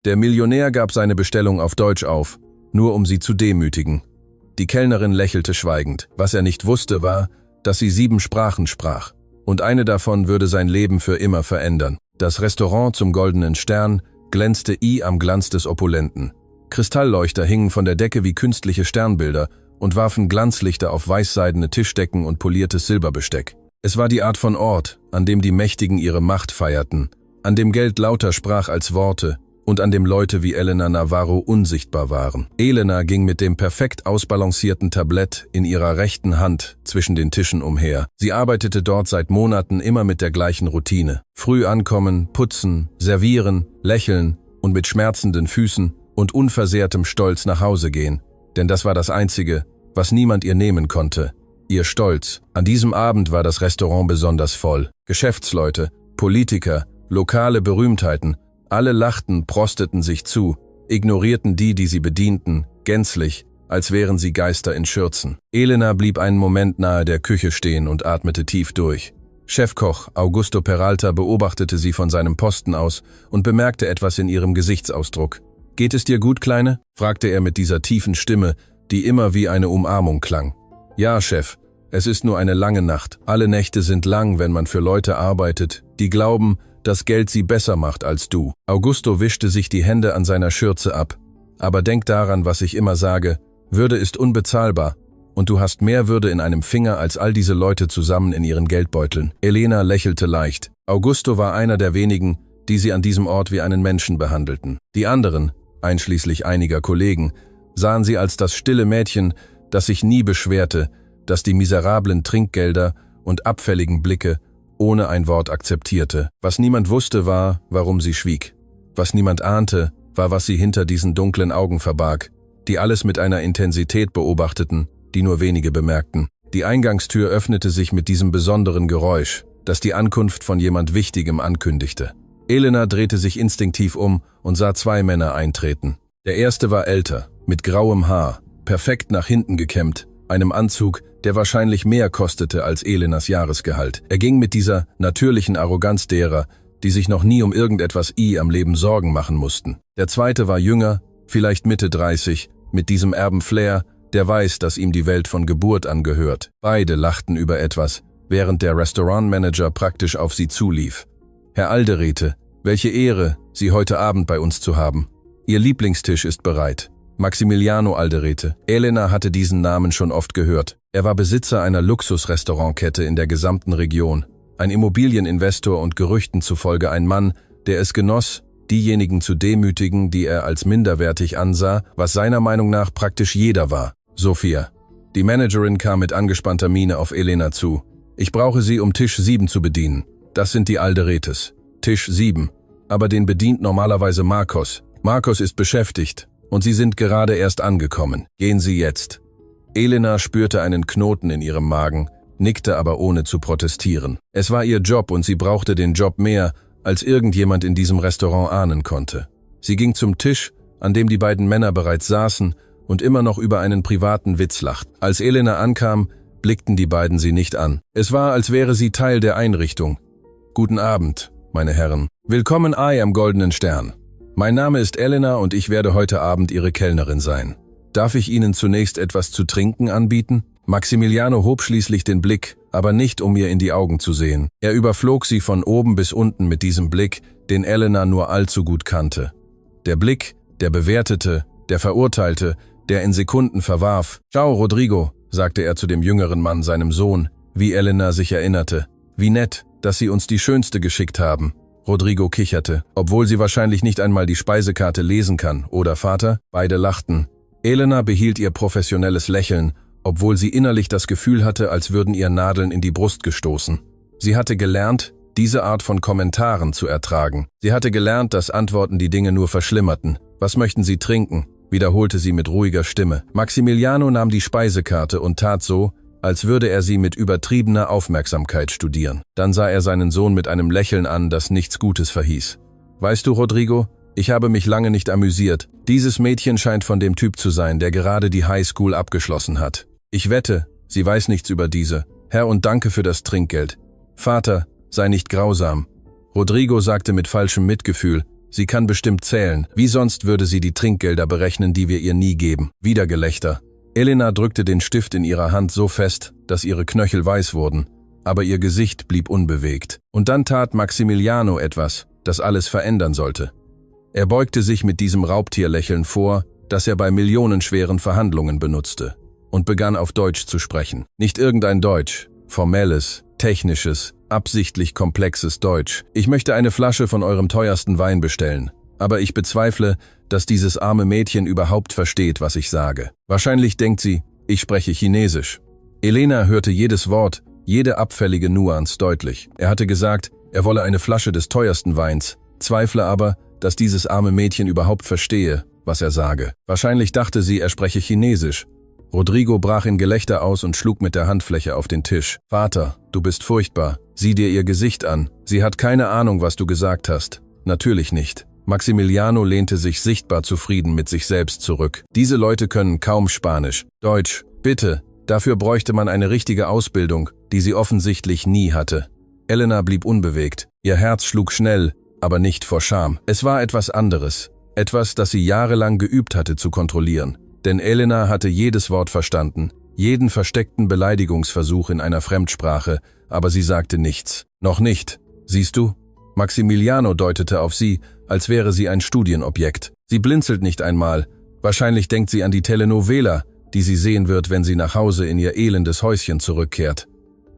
Der Millionär gab seine Bestellung auf Deutsch auf, nur um sie zu demütigen. Die Kellnerin lächelte schweigend. Was er nicht wusste, war, dass sie 7 Sprachen sprach. Und eine davon würde sein Leben für immer verändern. Das Restaurant zum Goldenen Stern glänzte am Glanz des Opulenten. Kristallleuchter hingen von der Decke wie künstliche Sternbilder und warfen Glanzlichter auf weißseidene Tischdecken und poliertes Silberbesteck. Es war die Art von Ort, an dem die Mächtigen ihre Macht feierten, an dem Geld lauter sprach als Worte und an dem Leute wie Elena Navarro unsichtbar waren. Elena ging mit dem perfekt ausbalancierten Tablett in ihrer rechten Hand zwischen den Tischen umher. Sie arbeitete dort seit Monaten immer mit der gleichen Routine. Früh ankommen, putzen, servieren, lächeln und mit schmerzenden Füßen und unversehrtem Stolz nach Hause gehen. Denn das war das Einzige, was niemand ihr nehmen konnte. Ihr Stolz. An diesem Abend war das Restaurant besonders voll. Geschäftsleute, Politiker, lokale Berühmtheiten, alle lachten, prosteten sich zu, ignorierten die sie bedienten, gänzlich, als wären sie Geister in Schürzen. Elena blieb einen Moment nahe der Küche stehen und atmete tief durch. Chefkoch Augusto Peralta beobachtete sie von seinem Posten aus und bemerkte etwas in ihrem Gesichtsausdruck. »Geht es dir gut, Kleine?« fragte er mit dieser tiefen Stimme, die immer wie eine Umarmung klang. »Ja, Chef, es ist nur eine lange Nacht. Alle Nächte sind lang, wenn man für Leute arbeitet, die glauben, dass Geld sie besser macht als du.« Augusto wischte sich die Hände an seiner Schürze ab. »Aber denk daran, was ich immer sage, Würde ist unbezahlbar und du hast mehr Würde in einem Finger als all diese Leute zusammen in ihren Geldbeuteln.« Elena lächelte leicht. Augusto war einer der wenigen, die sie an diesem Ort wie einen Menschen behandelten. Die anderen, einschließlich einiger Kollegen, sahen sie als das stille Mädchen, das sich nie beschwerte, das die miserablen Trinkgelder und abfälligen Blicke ohne ein Wort akzeptierte. Was niemand wusste, war, warum sie schwieg. Was niemand ahnte, war, was sie hinter diesen dunklen Augen verbarg, die alles mit einer Intensität beobachteten, die nur wenige bemerkten. Die Eingangstür öffnete sich mit diesem besonderen Geräusch, das die Ankunft von jemand Wichtigem ankündigte. Elena drehte sich instinktiv um und sah 2 Männer eintreten. Der erste war älter, mit grauem Haar, perfekt nach hinten gekämmt, einem Anzug, der wahrscheinlich mehr kostete als Elenas Jahresgehalt. Er ging mit dieser natürlichen Arroganz derer, die sich noch nie um irgendetwas am Leben Sorgen machen mussten. Der zweite war jünger, vielleicht Mitte 30, mit diesem erben Flair, der weiß, dass ihm die Welt von Geburt an gehört. Beide lachten über etwas, während der Restaurantmanager praktisch auf sie zulief. »Herr Alderete, welche Ehre, Sie heute Abend bei uns zu haben. Ihr Lieblingstisch ist bereit. Maximiliano Alderete.« Elena hatte diesen Namen schon oft gehört. Er war Besitzer einer Luxusrestaurantkette in der gesamten Region, ein Immobilieninvestor und Gerüchten zufolge ein Mann, der es genoss, diejenigen zu demütigen, die er als minderwertig ansah, was seiner Meinung nach praktisch jeder war. Sophia. Die Managerin kam mit angespannter Miene auf Elena zu. »Ich brauche Sie, um Tisch 7 zu bedienen. Das sind die Alderetes. Tisch 7. Aber den bedient normalerweise Marcos. Marcos ist beschäftigt und Sie sind gerade erst angekommen. Gehen Sie jetzt.« Elena spürte einen Knoten in ihrem Magen, nickte aber ohne zu protestieren. Es war ihr Job und sie brauchte den Job mehr, als irgendjemand in diesem Restaurant ahnen konnte. Sie ging zum Tisch, an dem die beiden Männer bereits saßen und immer noch über einen privaten Witz lachten. Als Elena ankam, blickten die beiden sie nicht an. Es war, als wäre sie Teil der Einrichtung. »Guten Abend, meine Herren. Willkommen am Goldenen Stern. Mein Name ist Elena und ich werde heute Abend Ihre Kellnerin sein. Darf ich Ihnen zunächst etwas zu trinken anbieten?« Maximiliano hob schließlich den Blick, aber nicht, um ihr in die Augen zu sehen. Er überflog sie von oben bis unten mit diesem Blick, den Elena nur allzu gut kannte. Der Blick, der bewertete, der verurteilte, der in Sekunden verwarf. »Ciao, Rodrigo«, sagte er zu dem jüngeren Mann, seinem Sohn, wie Elena sich erinnerte. »Wie nett, dass Sie uns die Schönste geschickt haben.« Rodrigo kicherte, obwohl sie wahrscheinlich nicht einmal die Speisekarte lesen kann, oder Vater? Beide lachten. Elena behielt ihr professionelles Lächeln, obwohl sie innerlich das Gefühl hatte, als würden ihr Nadeln in die Brust gestoßen. Sie hatte gelernt, diese Art von Kommentaren zu ertragen. Sie hatte gelernt, dass Antworten die Dinge nur verschlimmerten. »Was möchten Sie trinken?« wiederholte sie mit ruhiger Stimme. Maximiliano nahm die Speisekarte und tat so, als würde er sie mit übertriebener Aufmerksamkeit studieren. Dann sah er seinen Sohn mit einem Lächeln an, das nichts Gutes verhieß. »Weißt du, Rodrigo, ich habe mich lange nicht amüsiert. Dieses Mädchen scheint von dem Typ zu sein, der gerade die Highschool abgeschlossen hat. Ich wette, sie weiß nichts über diese. Herr, und danke für das Trinkgeld. Vater, sei nicht grausam.« Rodrigo sagte mit falschem Mitgefühl, Sie kann bestimmt zählen. Wie sonst würde sie die Trinkgelder berechnen, die wir ihr nie geben? Wieder Gelächter. Elena drückte den Stift in ihrer Hand so fest, dass ihre Knöchel weiß wurden, aber ihr Gesicht blieb unbewegt. Und dann tat Maximiliano etwas, das alles verändern sollte. Er beugte sich mit diesem Raubtierlächeln vor, das er bei millionenschweren Verhandlungen benutzte, und begann auf Deutsch zu sprechen. Nicht irgendein Deutsch, formelles, technisches, absichtlich komplexes Deutsch. Ich möchte eine Flasche von eurem teuersten Wein bestellen, aber ich bezweifle, dass dieses arme Mädchen überhaupt versteht, was ich sage. Wahrscheinlich denkt sie, ich spreche Chinesisch. Elena hörte jedes Wort, jede abfällige Nuance deutlich. Er hatte gesagt, er wolle eine Flasche des teuersten Weins, zweifle aber, dass dieses arme Mädchen überhaupt verstehe, was er sage. Wahrscheinlich dachte sie, er spreche Chinesisch. Rodrigo brach in Gelächter aus und schlug mit der Handfläche auf den Tisch. Vater, du bist furchtbar. Sieh dir ihr Gesicht an. Sie hat keine Ahnung, was du gesagt hast. Natürlich nicht. Maximiliano lehnte sich sichtbar zufrieden mit sich selbst zurück. Diese Leute können kaum Spanisch. Deutsch, bitte. Dafür bräuchte man eine richtige Ausbildung, die sie offensichtlich nie hatte. Elena blieb unbewegt. Ihr Herz schlug schnell, aber nicht vor Scham. Es war etwas anderes. Etwas, das sie jahrelang geübt hatte zu kontrollieren. Denn Elena hatte jedes Wort verstanden, jeden versteckten Beleidigungsversuch in einer Fremdsprache, aber sie sagte nichts. Noch nicht. Siehst du? Maximiliano deutete auf sie, als wäre sie ein Studienobjekt. Sie blinzelt nicht einmal. Wahrscheinlich denkt sie an die Telenovela, die sie sehen wird, wenn sie nach Hause in ihr elendes Häuschen zurückkehrt.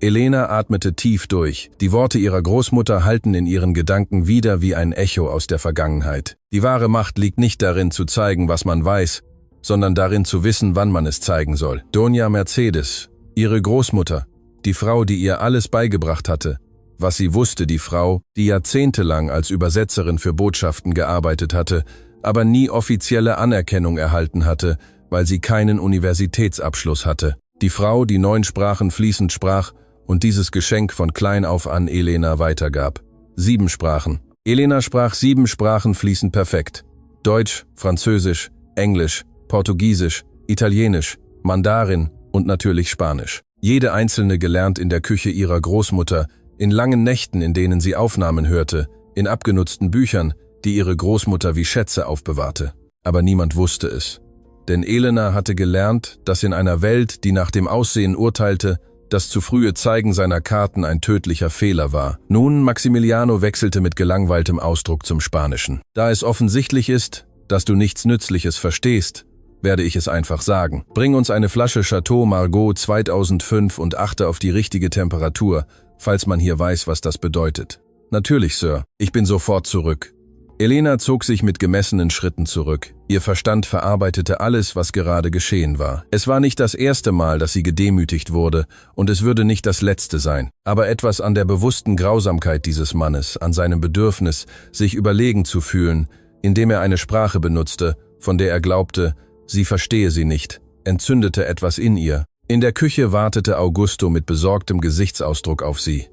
Elena atmete tief durch. Die Worte ihrer Großmutter hallten in ihren Gedanken wieder wie ein Echo aus der Vergangenheit. Die wahre Macht liegt nicht darin, zu zeigen, was man weiß, sondern darin zu wissen, wann man es zeigen soll. Doña Mercedes, ihre Großmutter, die Frau, die ihr alles beigebracht hatte, was sie wusste, die Frau, die jahrzehntelang als Übersetzerin für Botschaften gearbeitet hatte, aber nie offizielle Anerkennung erhalten hatte, weil sie keinen Universitätsabschluss hatte. Die Frau, die 9 Sprachen fließend sprach und dieses Geschenk von klein auf an Elena weitergab. 7 Sprachen. Elena sprach 7 Sprachen fließend perfekt. Deutsch, Französisch, Englisch, Portugiesisch, Italienisch, Mandarin und natürlich Spanisch. Jede einzelne gelernt in der Küche ihrer Großmutter, in langen Nächten, in denen sie Aufnahmen hörte, in abgenutzten Büchern, die ihre Großmutter wie Schätze aufbewahrte. Aber niemand wusste es. Denn Elena hatte gelernt, dass in einer Welt, die nach dem Aussehen urteilte, das zu frühe Zeigen seiner Karten ein tödlicher Fehler war. Nun, Maximiliano wechselte mit gelangweiltem Ausdruck zum Spanischen. Da es offensichtlich ist, dass du nichts Nützliches verstehst, werde ich es einfach sagen. Bring uns eine Flasche Chateau Margaux 2005 und achte auf die richtige Temperatur, falls man hier weiß, was das bedeutet. Natürlich, Sir. Ich bin sofort zurück. Elena zog sich mit gemessenen Schritten zurück. Ihr Verstand verarbeitete alles, was gerade geschehen war. Es war nicht das erste Mal, dass sie gedemütigt wurde, und es würde nicht das letzte sein. Aber etwas an der bewussten Grausamkeit dieses Mannes, an seinem Bedürfnis, sich überlegen zu fühlen, indem er eine Sprache benutzte, von der er glaubte, sie verstehe sie nicht, entzündete etwas in ihr. In der Küche wartete Augusto mit besorgtem Gesichtsausdruck auf sie.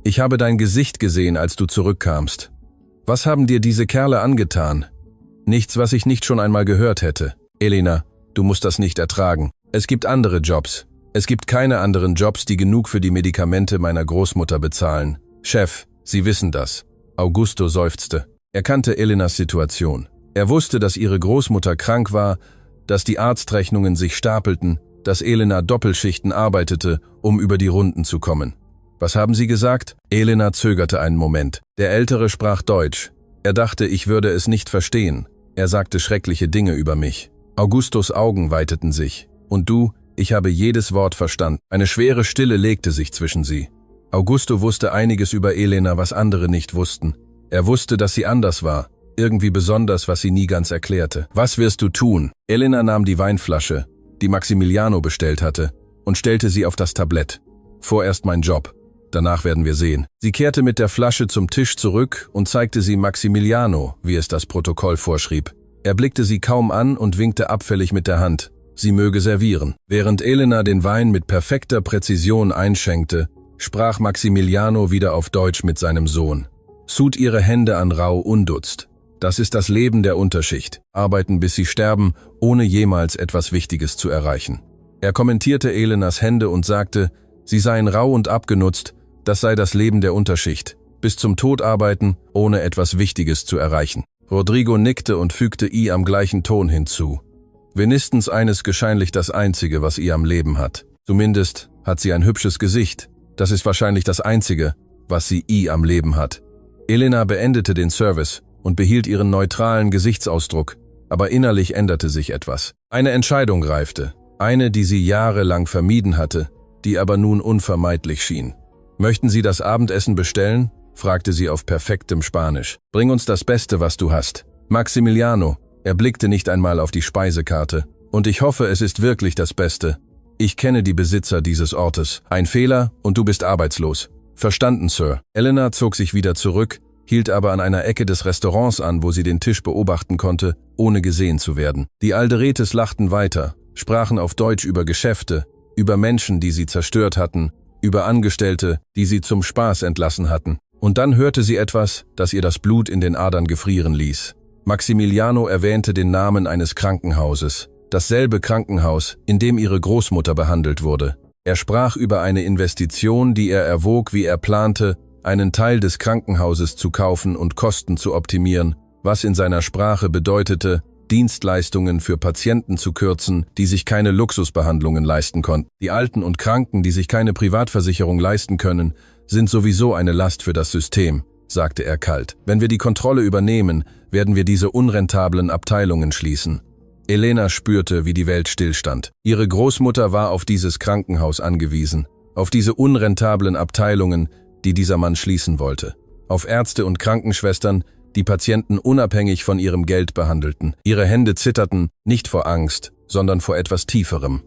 Ich habe dein Gesicht gesehen, als du zurückkamst. Was haben dir diese Kerle angetan? Nichts, was ich nicht schon einmal gehört hätte. Elena, du musst das nicht ertragen. Es gibt andere Jobs. Es gibt keine anderen Jobs, die genug für die Medikamente meiner Großmutter bezahlen. Chef, Sie wissen das. Augusto seufzte. Er kannte Elenas Situation. Er wusste, dass ihre Großmutter krank war, dass die Arztrechnungen sich stapelten, dass Elena Doppelschichten arbeitete, um über die Runden zu kommen. Was haben Sie gesagt? Elena zögerte einen Moment. Der Ältere sprach Deutsch. Er dachte, ich würde es nicht verstehen. Er sagte schreckliche Dinge über mich. Augustos Augen weiteten sich. Und du? Ich habe jedes Wort verstanden. Eine schwere Stille legte sich zwischen sie. Augusto wusste einiges über Elena, was andere nicht wussten. Er wusste, dass sie anders war. Irgendwie besonders, was sie nie ganz erklärte. Was wirst du tun? Elena nahm die Weinflasche, die Maximiliano bestellt hatte, und stellte sie auf das Tablett. Vorerst mein Job. Danach werden wir sehen. Sie kehrte mit der Flasche zum Tisch zurück und zeigte sie Maximiliano, wie es das Protokoll vorschrieb. Er blickte sie kaum an und winkte abfällig mit der Hand. Sie möge servieren. Während Elena den Wein mit perfekter Präzision einschenkte, sprach Maximiliano wieder auf Deutsch mit seinem Sohn. Sud ihre Hände an Rau undutzt. Das ist das Leben der Unterschicht. Arbeiten, bis sie sterben, ohne jemals etwas Wichtiges zu erreichen. Er kommentierte Elenas Hände und sagte, sie seien rau und abgenutzt, das sei das Leben der Unterschicht. bis zum Tod arbeiten, ohne etwas Wichtiges zu erreichen. Rodrigo nickte und fügte am gleichen Ton hinzu. Wenigstens eines gescheinlich das Einzige, was am Leben hat. Zumindest hat sie ein hübsches Gesicht. Das ist wahrscheinlich das Einzige, was sie am Leben hat. Elena beendete den Service und behielt ihren neutralen Gesichtsausdruck, aber innerlich änderte sich etwas. Eine Entscheidung reifte, eine, die sie jahrelang vermieden hatte, die aber nun unvermeidlich schien. »Möchten Sie das Abendessen bestellen?« fragte sie auf perfektem Spanisch. »Bring uns das Beste, was du hast.« Maximiliano, er blickte nicht einmal auf die Speisekarte. »Und ich hoffe, es ist wirklich das Beste. Ich kenne die Besitzer dieses Ortes. Ein Fehler und du bist arbeitslos.« »Verstanden, Sir.« Elena zog sich wieder zurück, hielt aber an einer Ecke des Restaurants an, wo sie den Tisch beobachten konnte, ohne gesehen zu werden. Die Alderetes lachten weiter, sprachen auf Deutsch über Geschäfte, über Menschen, die sie zerstört hatten, über Angestellte, die sie zum Spaß entlassen hatten. Und dann hörte sie etwas, das ihr das Blut in den Adern gefrieren ließ. Maximiliano erwähnte den Namen eines Krankenhauses, dasselbe Krankenhaus, in dem ihre Großmutter behandelt wurde. Er sprach über eine Investition, die er erwog, wie er plante, einen Teil des Krankenhauses zu kaufen und Kosten zu optimieren, was in seiner Sprache bedeutete, Dienstleistungen für Patienten zu kürzen, die sich keine Luxusbehandlungen leisten konnten. Die Alten und Kranken, die sich keine Privatversicherung leisten können, sind sowieso eine Last für das System, sagte er kalt. Wenn wir die Kontrolle übernehmen, werden wir diese unrentablen Abteilungen schließen. Elena spürte, wie die Welt stillstand. Ihre Großmutter war auf dieses Krankenhaus angewiesen, auf diese unrentablen Abteilungen, die dieser Mann schließen wollte, auf Ärzte und Krankenschwestern, die Patienten unabhängig von ihrem Geld behandelten. Ihre Hände zitterten, nicht vor Angst, sondern vor etwas Tieferem.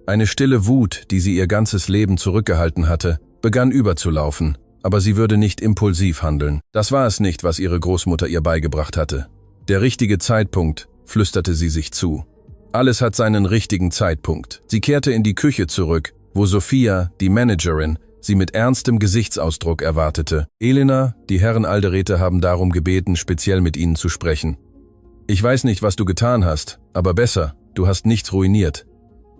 Eine stille Wut, die sie ihr ganzes Leben zurückgehalten hatte, begann überzulaufen, aber sie würde nicht impulsiv handeln. Das war es nicht, was ihre Großmutter ihr beigebracht hatte. Der richtige Zeitpunkt, flüsterte sie sich zu. Alles hat seinen richtigen Zeitpunkt. Sie kehrte in die Küche zurück, wo Sophia, die Managerin, sie mit ernstem Gesichtsausdruck erwartete. Elena, die Herren Alderete haben darum gebeten, speziell mit ihnen zu sprechen. Ich weiß nicht, was du getan hast, aber besser, du hast nichts ruiniert.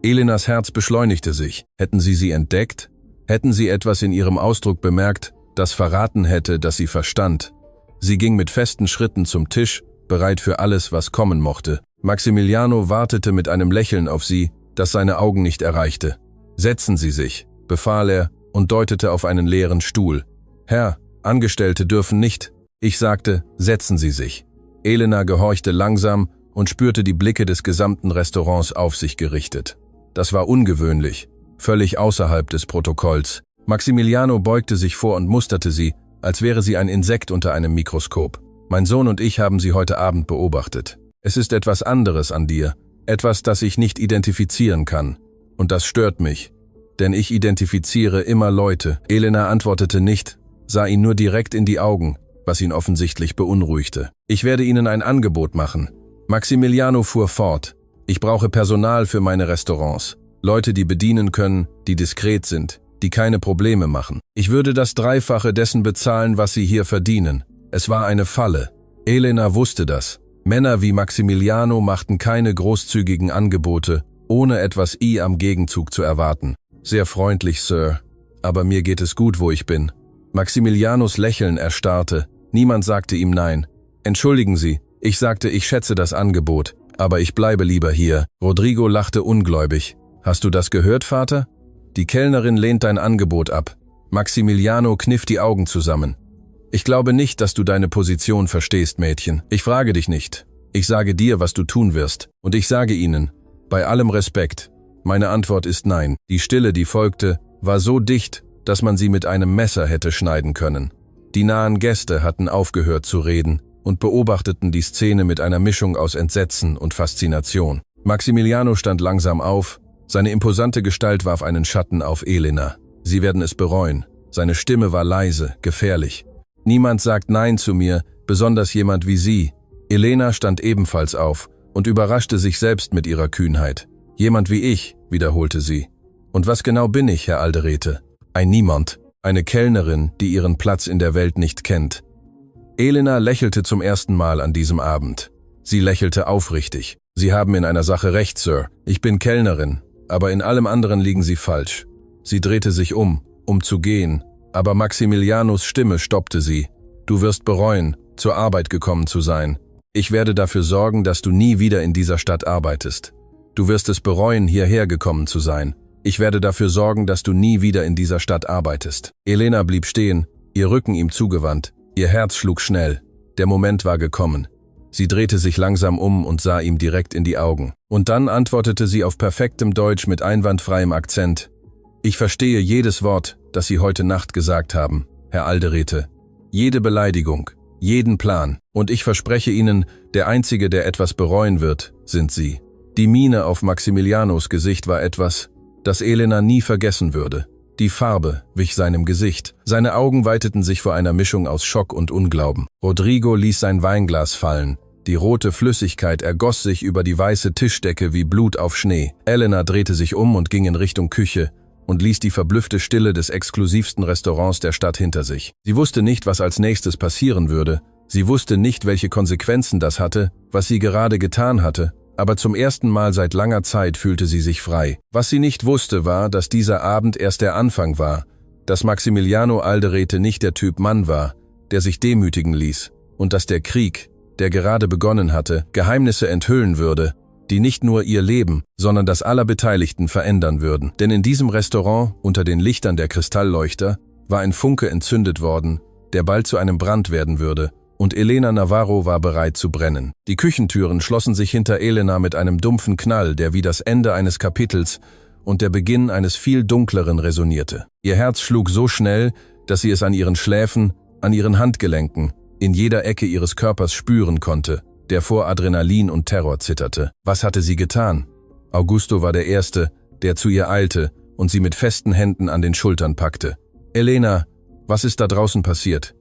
Elenas Herz beschleunigte sich. Hätten sie entdeckt? Hätten sie etwas in ihrem Ausdruck bemerkt, das verraten hätte, dass sie verstand? Sie ging mit festen Schritten zum Tisch, bereit für alles, was kommen mochte. Maximiliano wartete mit einem Lächeln auf sie, das seine Augen nicht erreichte. »Setzen Sie sich«, befahl er und deutete auf einen leeren Stuhl. »Herr, Angestellte dürfen nicht.« Ich sagte, setzen Sie sich. Elena gehorchte langsam und spürte die Blicke des gesamten Restaurants auf sich gerichtet. Das war ungewöhnlich, völlig außerhalb des Protokolls. Maximiliano beugte sich vor und musterte sie, als wäre sie ein Insekt unter einem Mikroskop. »Mein Sohn und ich haben sie heute Abend beobachtet. Es ist etwas anderes an dir, etwas, das ich nicht identifizieren kann. Und das stört mich, denn ich identifiziere immer Leute.« Elena antwortete nicht, sah ihn nur direkt in die Augen, was ihn offensichtlich beunruhigte. »Ich werde Ihnen ein Angebot machen.« Maximiliano fuhr fort. »Ich brauche Personal für meine Restaurants. Leute, die bedienen können, die diskret sind, die keine Probleme machen. Ich würde das Dreifache dessen bezahlen, was Sie hier verdienen.« Es war eine Falle. Elena wusste das. Männer wie Maximiliano machten keine großzügigen Angebote, ohne etwas am Gegenzug zu erwarten. »Sehr freundlich, Sir. Aber mir geht es gut, wo ich bin.« Maximilianos Lächeln erstarrte. Niemand sagte ihm nein. »Entschuldigen Sie, ich sagte, ich schätze das Angebot, aber ich bleibe lieber hier.« Rodrigo lachte ungläubig. »Hast du das gehört, Vater? Die Kellnerin lehnt dein Angebot ab.« Maximiliano kniff die Augen zusammen. »Ich glaube nicht, dass du deine Position verstehst, Mädchen. Ich frage dich nicht. Ich sage dir, was du tun wirst. Und ich sage Ihnen, bei allem Respekt, meine Antwort ist nein.« Die Stille, die folgte, war so dicht, dass man sie mit einem Messer hätte schneiden können. Die nahen Gäste hatten aufgehört zu reden und beobachteten die Szene mit einer Mischung aus Entsetzen und Faszination. Maximiliano stand langsam auf, seine imposante Gestalt warf einen Schatten auf Elena. Sie werden es bereuen. Seine Stimme war leise, gefährlich. »Niemand sagt Nein zu mir, besonders jemand wie Sie.« Elena stand ebenfalls auf und überraschte sich selbst mit ihrer Kühnheit. »Jemand wie ich«, wiederholte sie. »Und was genau bin ich, Herr Alderete? Ein Niemand, eine Kellnerin, die ihren Platz in der Welt nicht kennt.« Elena lächelte zum ersten Mal an diesem Abend. Sie lächelte aufrichtig. »Sie haben in einer Sache recht, Sir. Ich bin Kellnerin, aber in allem anderen liegen Sie falsch.« Sie drehte sich um zu gehen, Aber Maximilianos Stimme stoppte sie. »Du wirst bereuen, zur Arbeit gekommen zu sein. Ich werde dafür sorgen, dass du nie wieder in dieser Stadt arbeitest. Du wirst es bereuen, hierher gekommen zu sein. Ich werde dafür sorgen, dass du nie wieder in dieser Stadt arbeitest.« Elena blieb stehen, ihr Rücken ihm zugewandt. Ihr Herz schlug schnell. Der Moment war gekommen. Sie drehte sich langsam um und sah ihm direkt in die Augen. Und dann antwortete sie auf perfektem Deutsch mit einwandfreiem Akzent. »Ich verstehe jedes Wort, das Sie heute Nacht gesagt haben, Herr Alderete. Jede Beleidigung, jeden Plan. Und ich verspreche Ihnen, der Einzige, der etwas bereuen wird, sind Sie.« Die Miene auf Maximilianos Gesicht war etwas, das Elena nie vergessen würde. Die Farbe wich seinem Gesicht. Seine Augen weiteten sich vor einer Mischung aus Schock und Unglauben. Rodrigo ließ sein Weinglas fallen. Die rote Flüssigkeit ergoss sich über die weiße Tischdecke wie Blut auf Schnee. Elena drehte sich um und ging in Richtung Küche und ließ die verblüffte Stille des exklusivsten Restaurants der Stadt hinter sich. Sie wusste nicht, was als nächstes passieren würde. Sie wusste nicht, welche Konsequenzen das hatte, was sie gerade getan hatte. Aber zum ersten Mal seit langer Zeit fühlte sie sich frei. Was sie nicht wusste, war, dass dieser Abend erst der Anfang war, dass Maximiliano Alderete nicht der Typ Mann war, der sich demütigen ließ, und dass der Krieg, der gerade begonnen hatte, Geheimnisse enthüllen würde, die nicht nur ihr Leben, sondern das aller Beteiligten verändern würden. Denn in diesem Restaurant, unter den Lichtern der Kristallleuchter, war ein Funke entzündet worden, der bald zu einem Brand werden würde, und Elena Navarro war bereit zu brennen. Die Küchentüren schlossen sich hinter Elena mit einem dumpfen Knall, der wie das Ende eines Kapitels und der Beginn eines viel dunkleren resonierte. Ihr Herz schlug so schnell, dass sie es an ihren Schläfen, an ihren Handgelenken, in jeder Ecke ihres Körpers spüren konnte, der vor Adrenalin und Terror zitterte. Was hatte sie getan? Augusto war der Erste, der zu ihr eilte und sie mit festen Händen an den Schultern packte. »Elena, was ist da draußen passiert?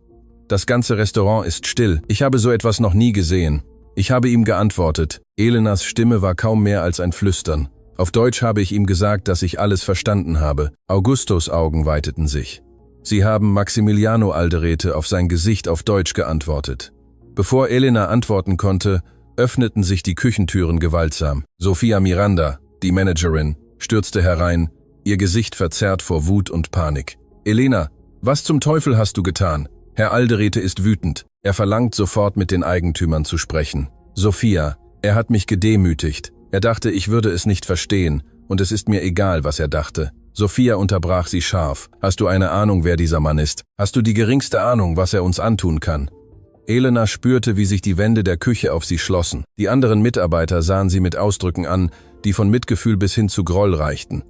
Das ganze Restaurant ist still. Ich habe so etwas noch nie gesehen.« Ich habe ihm geantwortet. Elenas Stimme war kaum mehr als ein Flüstern. Auf Deutsch habe ich ihm gesagt, dass ich alles verstanden habe. Augustos Augen weiteten sich. Sie haben Maximiliano Alderete auf sein Gesicht auf Deutsch geantwortet. Bevor Elena antworten konnte, öffneten sich die Küchentüren gewaltsam. Sofia Miranda, die Managerin, stürzte herein, ihr Gesicht verzerrt vor Wut und Panik. »Elena, was zum Teufel hast du getan? Herr Alderete ist wütend. Er verlangt sofort mit den Eigentümern zu sprechen. Sofia, er hat mich gedemütigt. Er dachte, ich würde es nicht verstehen, und es ist mir egal, was er dachte.« Sofia unterbrach sie scharf. »Hast du eine Ahnung, wer dieser Mann ist? Hast du die geringste Ahnung, was er uns antun kann?« Elena spürte, wie sich die Wände der Küche auf sie schlossen. Die anderen Mitarbeiter sahen sie mit Ausdrücken an, die von Mitgefühl bis hin zu Groll reichten.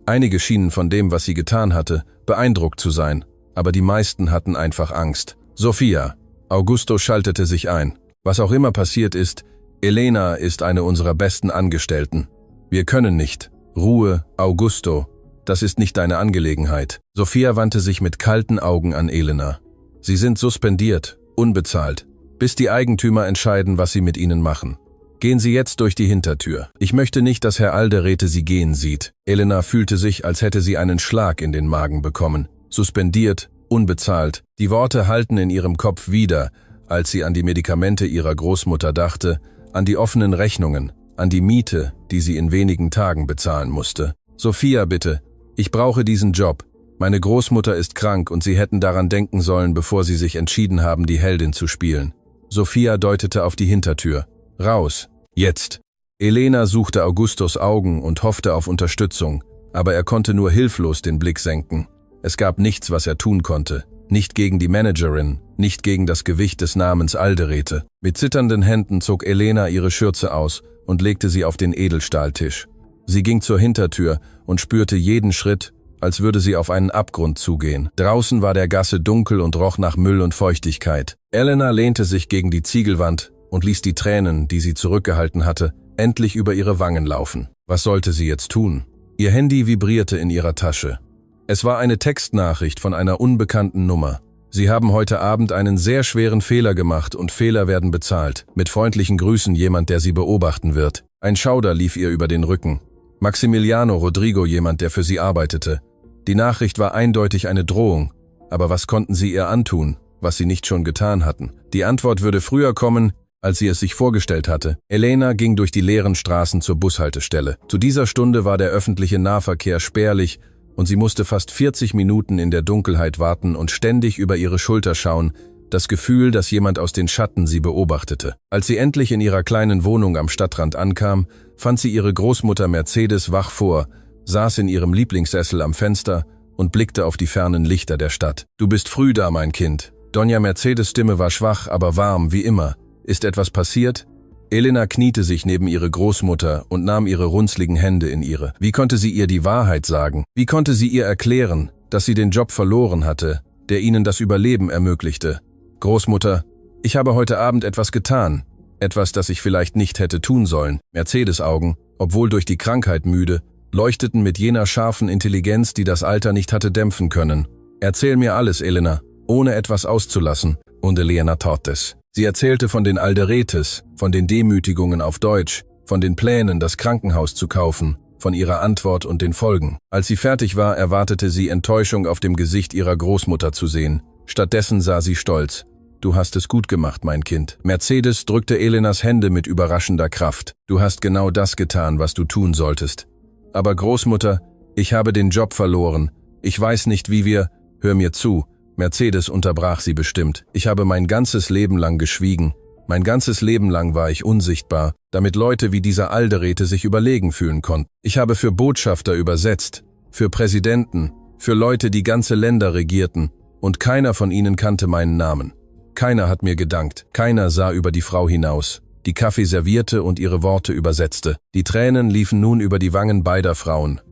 Einige schienen von dem, was sie getan hatte, beeindruckt zu sein, aber die meisten hatten einfach Angst. »Sofia!« Augusto schaltete sich ein. »Was auch immer passiert ist, Elena ist eine unserer besten Angestellten. Wir können nicht. Ruhe, Augusto. Das ist nicht deine Angelegenheit.« Sofia wandte sich mit kalten Augen an Elena. »Sie sind suspendiert, unbezahlt, bis die Eigentümer entscheiden, was sie mit ihnen machen. Gehen Sie jetzt durch die Hintertür. Ich möchte nicht, dass Herr Alderete Sie gehen sieht.« Elena fühlte sich, als hätte sie einen Schlag in den Magen bekommen. Suspendiert, unbezahlt. Die Worte hallten in ihrem Kopf wieder, als sie an die Medikamente ihrer Großmutter dachte, an die offenen Rechnungen, an die Miete, die sie in wenigen Tagen bezahlen musste. »Sofia, bitte, ich brauche diesen Job. Meine Großmutter ist krank und Sie hätten daran denken sollen, bevor Sie sich entschieden haben, die Heldin zu spielen.« Sofia deutete auf die Hintertür. »Raus, jetzt!« Elena suchte Augustos Augen und hoffte auf Unterstützung, aber er konnte nur hilflos den Blick senken. Es gab nichts, was er tun konnte. Nicht gegen die Managerin, nicht gegen das Gewicht des Namens Alderete. Mit zitternden Händen zog Elena ihre Schürze aus und legte sie auf den Edelstahltisch. Sie ging zur Hintertür und spürte jeden Schritt, als würde sie auf einen Abgrund zugehen. Draußen war der Gasse dunkel und roch nach Müll und Feuchtigkeit. Elena lehnte sich gegen die Ziegelwand und ließ die Tränen, die sie zurückgehalten hatte, endlich über ihre Wangen laufen. Was sollte sie jetzt tun? Ihr Handy vibrierte in ihrer Tasche. Es war eine Textnachricht von einer unbekannten Nummer. »Sie haben heute Abend einen sehr schweren Fehler gemacht und Fehler werden bezahlt. Mit freundlichen Grüßen jemand, der Sie beobachten wird.« Ein Schauder lief ihr über den Rücken. Maximiliano Rodrigo, jemand, der für sie arbeitete. Die Nachricht war eindeutig eine Drohung. Aber was konnten sie ihr antun, was sie nicht schon getan hatten? Die Antwort würde früher kommen, als sie es sich vorgestellt hatte. Elena ging durch die leeren Straßen zur Bushaltestelle. Zu dieser Stunde war der öffentliche Nahverkehr spärlich und sie musste fast 40 Minuten in der Dunkelheit warten und ständig über ihre Schulter schauen, das Gefühl, dass jemand aus den Schatten sie beobachtete. Als sie endlich in ihrer kleinen Wohnung am Stadtrand ankam, fand sie ihre Großmutter Mercedes wach vor, saß in ihrem Lieblingssessel am Fenster und blickte auf die fernen Lichter der Stadt. »Du bist früh da, mein Kind.« Doña Mercedes' Stimme war schwach, aber warm, wie immer. »Ist etwas passiert?« Elena kniete sich neben ihre Großmutter und nahm ihre runzligen Hände in ihre. Wie konnte sie ihr die Wahrheit sagen? Wie konnte sie ihr erklären, dass sie den Job verloren hatte, der ihnen das Überleben ermöglichte? »Großmutter, ich habe heute Abend etwas getan. Etwas, das ich vielleicht nicht hätte tun sollen.« Mercedes' Augen, obwohl durch die Krankheit müde, leuchteten mit jener scharfen Intelligenz, die das Alter nicht hatte dämpfen können. »Erzähl mir alles, Elena, ohne etwas auszulassen.« Und Elena tat es. Sie erzählte von den Alderetes, von den Demütigungen auf Deutsch, von den Plänen, das Krankenhaus zu kaufen, von ihrer Antwort und den Folgen. Als sie fertig war, erwartete sie Enttäuschung auf dem Gesicht ihrer Großmutter zu sehen. Stattdessen sah sie stolz. »Du hast es gut gemacht, mein Kind.« Mercedes drückte Elenas Hände mit überraschender Kraft. »Du hast genau das getan, was du tun solltest.« »Aber Großmutter, ich habe den Job verloren. Ich weiß nicht, wie wir...« »Hör mir zu.« Mercedes unterbrach sie bestimmt. »Ich habe mein ganzes Leben lang geschwiegen. Mein ganzes Leben lang war ich unsichtbar, damit Leute wie dieser Alderete sich überlegen fühlen konnten. Ich habe für Botschafter übersetzt, für Präsidenten, für Leute, die ganze Länder regierten, und keiner von ihnen kannte meinen Namen. Keiner hat mir gedankt, keiner sah über die Frau hinaus, die Kaffee servierte und ihre Worte übersetzte. Die Tränen liefen nun über die Wangen beider Frauen.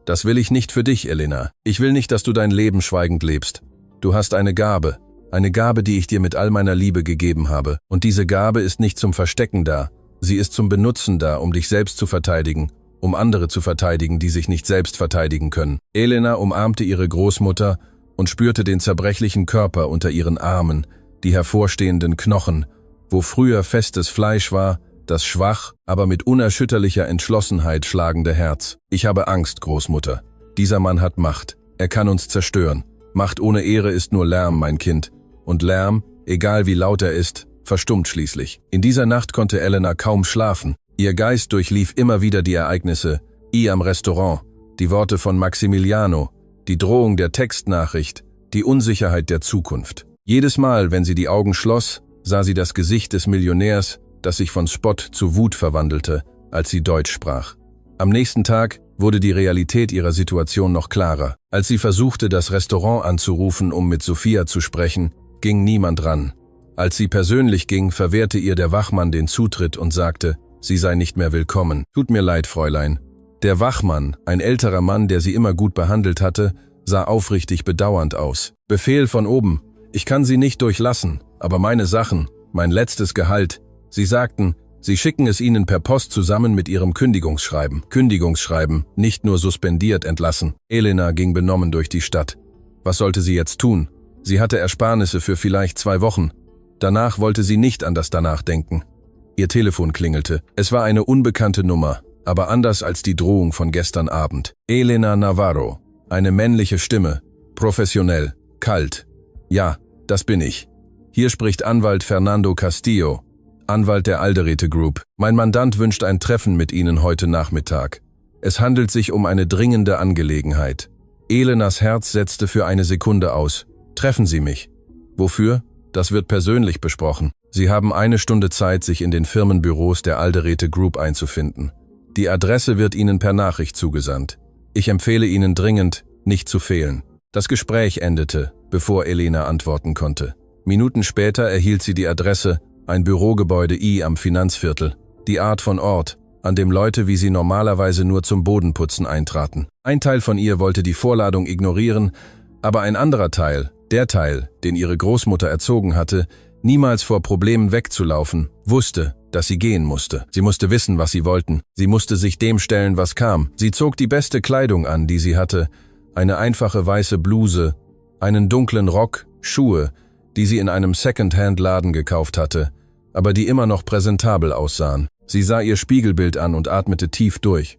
»Das will ich nicht für dich, Elena. Ich will nicht, dass du dein Leben schweigend lebst. Du hast eine Gabe, die ich dir mit all meiner Liebe gegeben habe. Und diese Gabe ist nicht zum Verstecken da, sie ist zum Benutzen da, um dich selbst zu verteidigen, um andere zu verteidigen, die sich nicht selbst verteidigen können.« Elena umarmte ihre Großmutter und spürte den zerbrechlichen Körper unter ihren Armen, die hervorstehenden Knochen, wo früher festes Fleisch war, das schwach, aber mit unerschütterlicher Entschlossenheit schlagende Herz. »Ich habe Angst, Großmutter. Dieser Mann hat Macht. Er kann uns zerstören. Macht ohne Ehre ist nur Lärm, mein Kind. Und Lärm, egal wie laut er ist, verstummt schließlich.« In dieser Nacht konnte Elena kaum schlafen. Ihr Geist durchlief immer wieder die Ereignisse, am Restaurant, die Worte von Maximiliano, die Drohung der Textnachricht, die Unsicherheit der Zukunft. Jedes Mal, wenn sie die Augen schloss, sah sie das Gesicht des Millionärs, das sich von Spott zu Wut verwandelte, als sie Deutsch sprach. Am nächsten Tag wurde die Realität ihrer Situation noch klarer. Als sie versuchte, das Restaurant anzurufen, um mit Sophia zu sprechen, ging niemand ran. Als sie persönlich ging, verwehrte ihr der Wachmann den Zutritt und sagte, sie sei nicht mehr willkommen. »Tut mir leid, Fräulein.« Der Wachmann, ein älterer Mann, der sie immer gut behandelt hatte, sah aufrichtig bedauernd aus. »Befehl von oben. Ich kann Sie nicht durchlassen, aber meine Sachen, mein letztes Gehalt. Sie sagten, Sie schicken es Ihnen per Post zusammen mit Ihrem Kündigungsschreiben. Kündigungsschreiben, nicht nur suspendiert entlassen.« Elena ging benommen durch die Stadt. Was sollte sie jetzt tun? Sie hatte Ersparnisse für vielleicht 2 Wochen. Danach wollte sie nicht an das Danach denken. Ihr Telefon klingelte. Es war eine unbekannte Nummer, aber anders als die Drohung von gestern Abend. Elena Navarro. Eine männliche Stimme. Professionell. Kalt. »Ja, das bin ich. Hier spricht Anwalt Fernando Castillo, Anwalt der Alderete Group. Mein Mandant wünscht ein Treffen mit Ihnen heute Nachmittag. Es handelt sich um eine dringende Angelegenheit.« Elenas Herz setzte für eine Sekunde aus. »Treffen Sie mich.« »Wofür? Das wird persönlich besprochen. Sie haben 1 Stunde Zeit, sich in den Firmenbüros der Alderete Group einzufinden. Die Adresse wird Ihnen per Nachricht zugesandt. Ich empfehle Ihnen dringend, nicht zu fehlen.« Das Gespräch endete, bevor Elena antworten konnte. Minuten später erhielt sie die Adresse, ein Bürogebäude am Finanzviertel, die Art von Ort, an dem Leute wie sie normalerweise nur zum Bodenputzen eintraten. Ein Teil von ihr wollte die Vorladung ignorieren, aber ein anderer Teil, der Teil, den ihre Großmutter erzogen hatte, niemals vor Problemen wegzulaufen, wusste, dass sie gehen musste. Sie musste wissen, was sie wollten. Sie musste sich dem stellen, was kam. Sie zog die beste Kleidung an, die sie hatte, eine einfache weiße Bluse, einen dunklen Rock, Schuhe, die sie in einem Second-Hand-Laden gekauft hatte, aber die immer noch präsentabel aussahen. Sie sah ihr Spiegelbild an und atmete tief durch.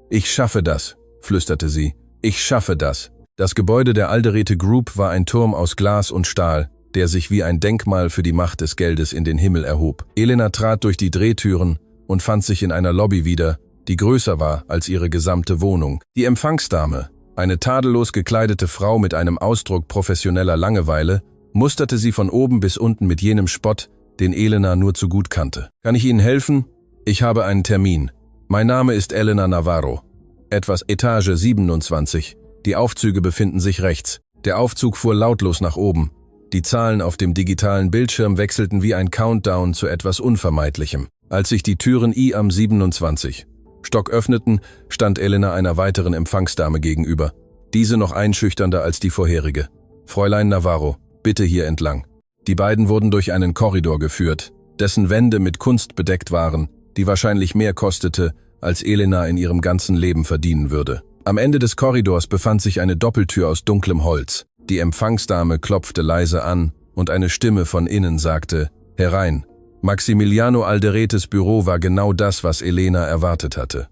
»Ich schaffe das«, flüsterte sie. »Ich schaffe das.« Das Gebäude der Alderete Group war ein Turm aus Glas und Stahl, der sich wie ein Denkmal für die Macht des Geldes in den Himmel erhob. Elena trat durch die Drehtüren und fand sich in einer Lobby wieder, die größer war als ihre gesamte Wohnung. Die Empfangsdame, Eine tadellos gekleidete Frau mit einem Ausdruck professioneller Langeweile musterte sie von oben bis unten mit jenem Spott, den Elena nur zu gut kannte. »Kann ich Ihnen helfen? Ich habe einen Termin. Mein Name ist Elena Navarro. Etwas Etage 27. Die Aufzüge befinden sich rechts. Der Aufzug fuhr lautlos nach oben. Die Zahlen auf dem digitalen Bildschirm wechselten wie ein Countdown zu etwas Unvermeidlichem. Als sich die Türen I am 27. Stock öffneten, stand Elena einer weiteren Empfangsdame gegenüber. Diese noch einschüchternder als die vorherige. »Fräulein Navarro, bitte hier entlang.« Die beiden wurden durch einen Korridor geführt, dessen Wände mit Kunst bedeckt waren, die wahrscheinlich mehr kostete, als Elena in ihrem ganzen Leben verdienen würde. Am Ende des Korridors befand sich eine Doppeltür aus dunklem Holz. Die Empfangsdame klopfte leise an und eine Stimme von innen sagte, »Herein.« Maximiliano Alderetes Büro war genau das, was Elena erwartet hatte.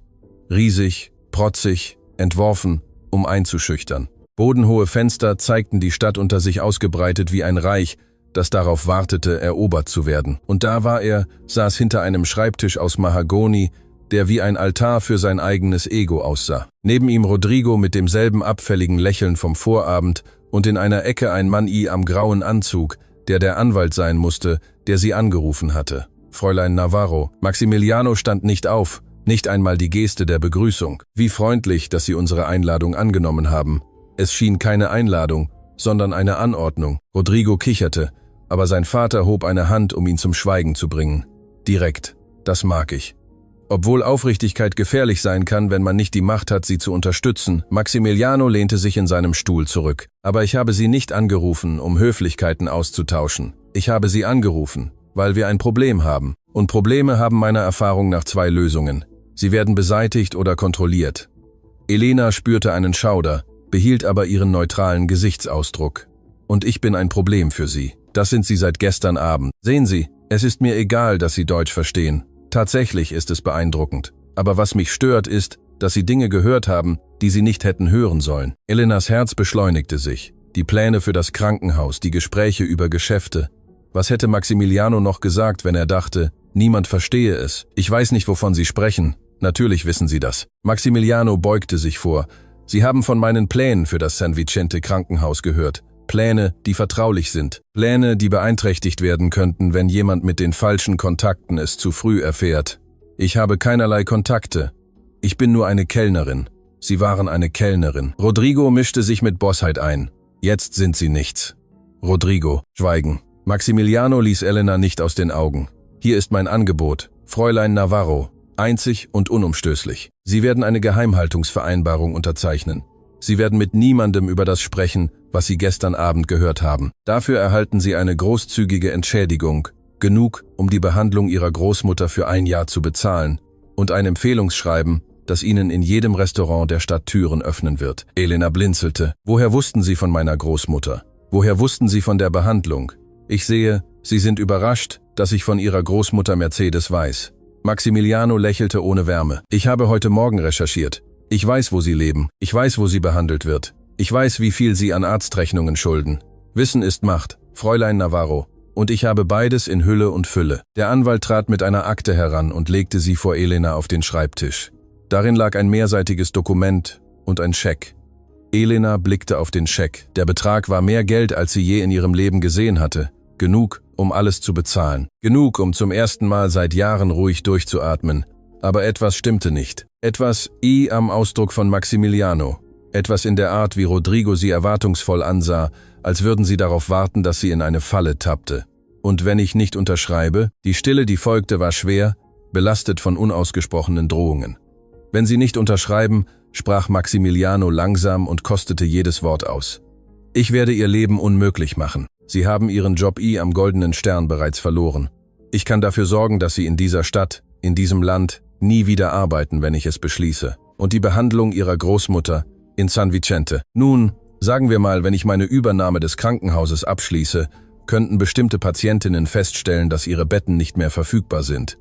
Riesig, protzig, entworfen, um einzuschüchtern. Bodenhohe Fenster zeigten die Stadt unter sich ausgebreitet wie ein Reich, das darauf wartete, erobert zu werden. Und da war er, saß hinter einem Schreibtisch aus Mahagoni, der wie ein Altar für sein eigenes Ego aussah. Neben ihm Rodrigo mit demselben abfälligen Lächeln vom Vorabend und in einer Ecke ein Mann am grauen Anzug, der Anwalt sein musste, der sie angerufen hatte. »Fräulein Navarro.« Maximiliano stand nicht auf, nicht einmal die Geste der Begrüßung. Wie freundlich, dass Sie unsere Einladung angenommen haben. Es schien keine Einladung, sondern eine Anordnung. Rodrigo kicherte, aber sein Vater hob eine Hand, um ihn zum Schweigen zu bringen. Direkt, das mag ich. Obwohl Aufrichtigkeit gefährlich sein kann, wenn man nicht die Macht hat, sie zu unterstützen, Maximiliano lehnte sich in seinem Stuhl zurück. Aber ich habe Sie nicht angerufen, um Höflichkeiten auszutauschen. Ich habe Sie angerufen, weil wir ein Problem haben. Und Probleme haben meiner Erfahrung nach zwei Lösungen. Sie werden beseitigt oder kontrolliert. Elena spürte einen Schauder, behielt aber ihren neutralen Gesichtsausdruck. Und ich bin ein Problem für Sie. Das sind Sie seit gestern Abend. Sehen Sie, es ist mir egal, dass Sie Deutsch verstehen. Tatsächlich ist es beeindruckend. Aber was mich stört ist, dass Sie Dinge gehört haben, die Sie nicht hätten hören sollen. Elenas Herz beschleunigte sich. Die Pläne für das Krankenhaus, die Gespräche über Geschäfte. Was hätte Maximiliano noch gesagt, wenn er dachte, niemand verstehe es? Ich weiß nicht, wovon Sie sprechen. Natürlich wissen Sie das. Maximiliano beugte sich vor. Sie haben von meinen Plänen für das San Vicente Krankenhaus gehört. Pläne, die vertraulich sind. Pläne, die beeinträchtigt werden könnten, wenn jemand mit den falschen Kontakten es zu früh erfährt. Ich habe keinerlei Kontakte. Ich bin nur eine Kellnerin. Sie waren eine Kellnerin. Rodrigo mischte sich mit Bossheit ein. Jetzt sind Sie nichts. Rodrigo, Schweigen. Maximiliano ließ Elena nicht aus den Augen. Hier ist mein Angebot. Fräulein Navarro. Einzig und unumstößlich. Sie werden eine Geheimhaltungsvereinbarung unterzeichnen. Sie werden mit niemandem über das sprechen, was Sie gestern Abend gehört haben. Dafür erhalten Sie eine großzügige Entschädigung, genug, um die Behandlung Ihrer Großmutter für 1 Jahr zu bezahlen, und ein Empfehlungsschreiben, das Ihnen in jedem Restaurant der Stadt Türen öffnen wird. Elena blinzelte. Woher wussten Sie von meiner Großmutter? Woher wussten Sie von der Behandlung? Ich sehe, Sie sind überrascht, dass ich von Ihrer Großmutter Mercedes weiß. Maximiliano lächelte ohne Wärme. Ich habe heute Morgen recherchiert. Ich weiß, wo Sie leben. Ich weiß, wo sie behandelt wird. Ich weiß, wie viel Sie an Arztrechnungen schulden. Wissen ist Macht, Fräulein Navarro. Und ich habe beides in Hülle und Fülle. Der Anwalt trat mit einer Akte heran und legte sie vor Elena auf den Schreibtisch. Darin lag ein mehrseitiges Dokument und ein Scheck. Elena blickte auf den Scheck. Der Betrag war mehr Geld, als sie je in ihrem Leben gesehen hatte. Genug, um alles zu bezahlen. Genug, um zum ersten Mal seit Jahren ruhig durchzuatmen. Aber etwas stimmte nicht. Etwas am Ausdruck von Maximiliano. Etwas in der Art, wie Rodrigo sie erwartungsvoll ansah, als würden sie darauf warten, dass sie in eine Falle tappte. Und wenn ich nicht unterschreibe? Die Stille, die folgte, war schwer, belastet von unausgesprochenen Drohungen. Wenn Sie nicht unterschreiben, sprach Maximiliano langsam und kostete jedes Wort aus. Ich werde Ihr Leben unmöglich machen. Sie haben Ihren Job am Goldenen Stern bereits verloren. Ich kann dafür sorgen, dass Sie in dieser Stadt, in diesem Land, nie wieder arbeiten, wenn ich es beschließe. Und die Behandlung Ihrer Großmutter in San Vicente. Nun, sagen wir mal, wenn ich meine Übernahme des Krankenhauses abschließe, könnten bestimmte Patientinnen feststellen, dass ihre Betten nicht mehr verfügbar sind.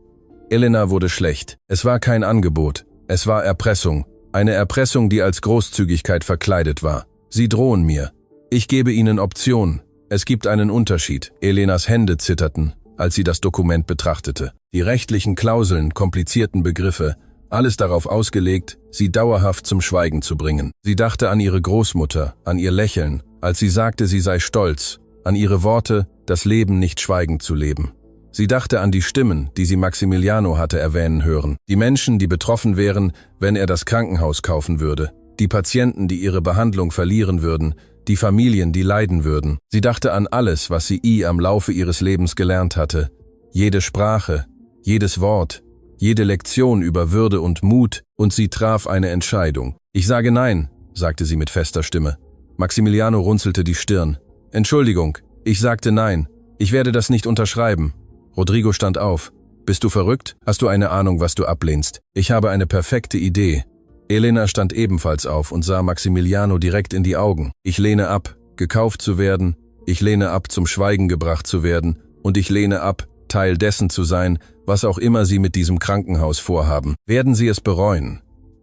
Elena wurde schlecht. Es war kein Angebot. Es war Erpressung. Eine Erpressung, die als Großzügigkeit verkleidet war. Sie drohen mir. Ich gebe Ihnen Optionen. Es gibt einen Unterschied. Elenas Hände zitterten, als sie das Dokument betrachtete. Die rechtlichen Klauseln, komplizierten Begriffe, alles darauf ausgelegt, sie dauerhaft zum Schweigen zu bringen. Sie dachte an ihre Großmutter, an ihr Lächeln, als sie sagte, sie sei stolz, an ihre Worte, das Leben nicht schweigend zu leben. Sie dachte an die Stimmen, die sie Maximiliano hatte erwähnen hören, die Menschen, die betroffen wären, wenn er das Krankenhaus kaufen würde, die Patienten, die ihre Behandlung verlieren würden, die Familien, die leiden würden. Sie dachte an alles, was sie am Laufe ihres Lebens gelernt hatte, jede Sprache, jedes Wort, jede Lektion über Würde und Mut, und sie traf eine Entscheidung. »Ich sage nein«, sagte sie mit fester Stimme. Maximiliano runzelte die Stirn. »Entschuldigung, ich sagte nein. Ich werde das nicht unterschreiben.« Rodrigo stand auf. »Bist du verrückt? Hast du eine Ahnung, was du ablehnst? Ich habe eine perfekte Idee.« Elena stand ebenfalls auf und sah Maximiliano direkt in die Augen. »Ich lehne ab, gekauft zu werden. Ich lehne ab, zum Schweigen gebracht zu werden. Und ich lehne ab, Teil dessen zu sein, was auch immer Sie mit diesem Krankenhaus vorhaben. Werden Sie es bereuen?«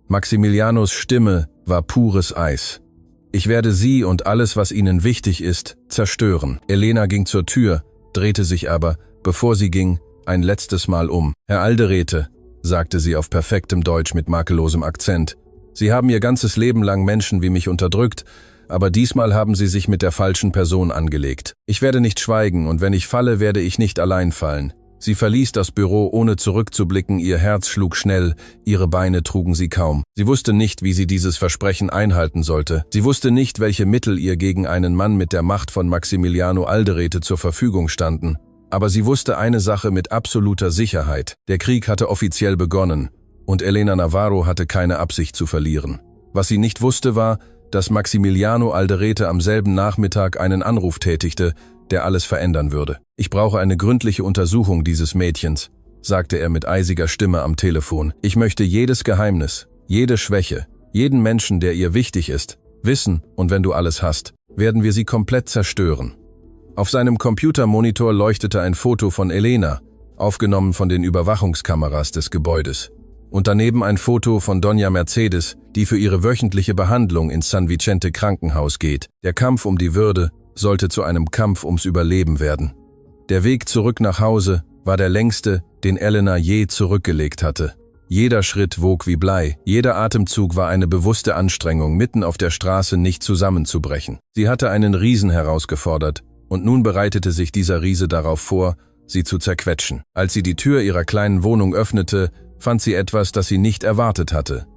Maximilianos Stimme war pures Eis. »Ich werde Sie und alles, was Ihnen wichtig ist, zerstören.« Elena ging zur Tür, drehte sich aber, bevor sie ging, ein letztes Mal um. »Herr Alderete«, sagte sie auf perfektem Deutsch mit makellosem Akzent, »Sie haben Ihr ganzes Leben lang Menschen wie mich unterdrückt, aber diesmal haben Sie sich mit der falschen Person angelegt. Ich werde nicht schweigen, und wenn ich falle, werde ich nicht allein fallen.« Sie verließ das Büro, ohne zurückzublicken, ihr Herz schlug schnell, ihre Beine trugen sie kaum. Sie wusste nicht, wie sie dieses Versprechen einhalten sollte. Sie wusste nicht, welche Mittel ihr gegen einen Mann mit der Macht von Maximiliano Alderete zur Verfügung standen. Aber sie wusste eine Sache mit absoluter Sicherheit. Der Krieg hatte offiziell begonnen, und Elena Navarro hatte keine Absicht zu verlieren. Was sie nicht wusste war, dass Maximiliano Alderete am selben Nachmittag einen Anruf tätigte, der alles verändern würde. »Ich brauche eine gründliche Untersuchung dieses Mädchens«, sagte er mit eisiger Stimme am Telefon. »Ich möchte jedes Geheimnis, jede Schwäche, jeden Menschen, der ihr wichtig ist, wissen, und wenn du alles hast, werden wir sie komplett zerstören.« Auf seinem Computermonitor leuchtete ein Foto von Elena, aufgenommen von den Überwachungskameras des Gebäudes. Und daneben ein Foto von Doña Mercedes, die für ihre wöchentliche Behandlung ins San Vicente Krankenhaus geht. Der Kampf um die Würde sollte zu einem Kampf ums Überleben werden. Der Weg zurück nach Hause war der längste, den Elena je zurückgelegt hatte. Jeder Schritt wog wie Blei, jeder Atemzug war eine bewusste Anstrengung, mitten auf der Straße nicht zusammenzubrechen. Sie hatte einen Riesen herausgefordert, und nun bereitete sich dieser Riese darauf vor, sie zu zerquetschen. Als sie die Tür ihrer kleinen Wohnung öffnete, fand sie etwas, das sie nicht erwartet hatte.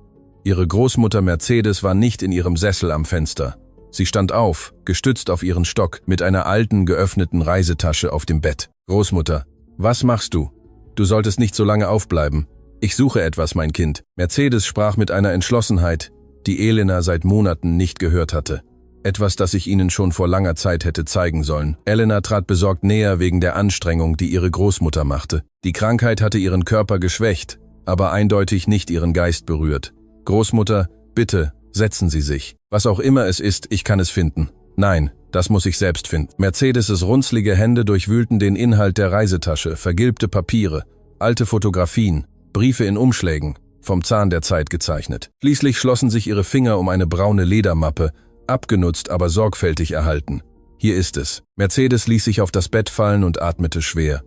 Ihre Großmutter Mercedes war nicht in ihrem Sessel am Fenster. Sie stand auf, gestützt auf ihren Stock, mit einer alten, geöffneten Reisetasche auf dem Bett. »Großmutter, was machst du? Du solltest nicht so lange aufbleiben. Ich suche etwas, mein Kind.« Mercedes sprach mit einer Entschlossenheit, die Elena seit Monaten nicht gehört hatte. Etwas, das ich ihnen schon vor langer Zeit hätte zeigen sollen. Elena trat besorgt näher wegen der Anstrengung, die ihre Großmutter machte. Die Krankheit hatte ihren Körper geschwächt, aber eindeutig nicht ihren Geist berührt. »Großmutter, bitte, setzen Sie sich. Was auch immer es ist, ich kann es finden.« »Nein, das muss ich selbst finden.« Mercedes' runzlige Hände durchwühlten den Inhalt der Reisetasche, vergilbte Papiere, alte Fotografien, Briefe in Umschlägen, vom Zahn der Zeit gezeichnet. Schließlich schlossen sich ihre Finger um eine braune Ledermappe, abgenutzt, aber sorgfältig erhalten. »Hier ist es.« Mercedes ließ sich auf das Bett fallen und atmete schwer.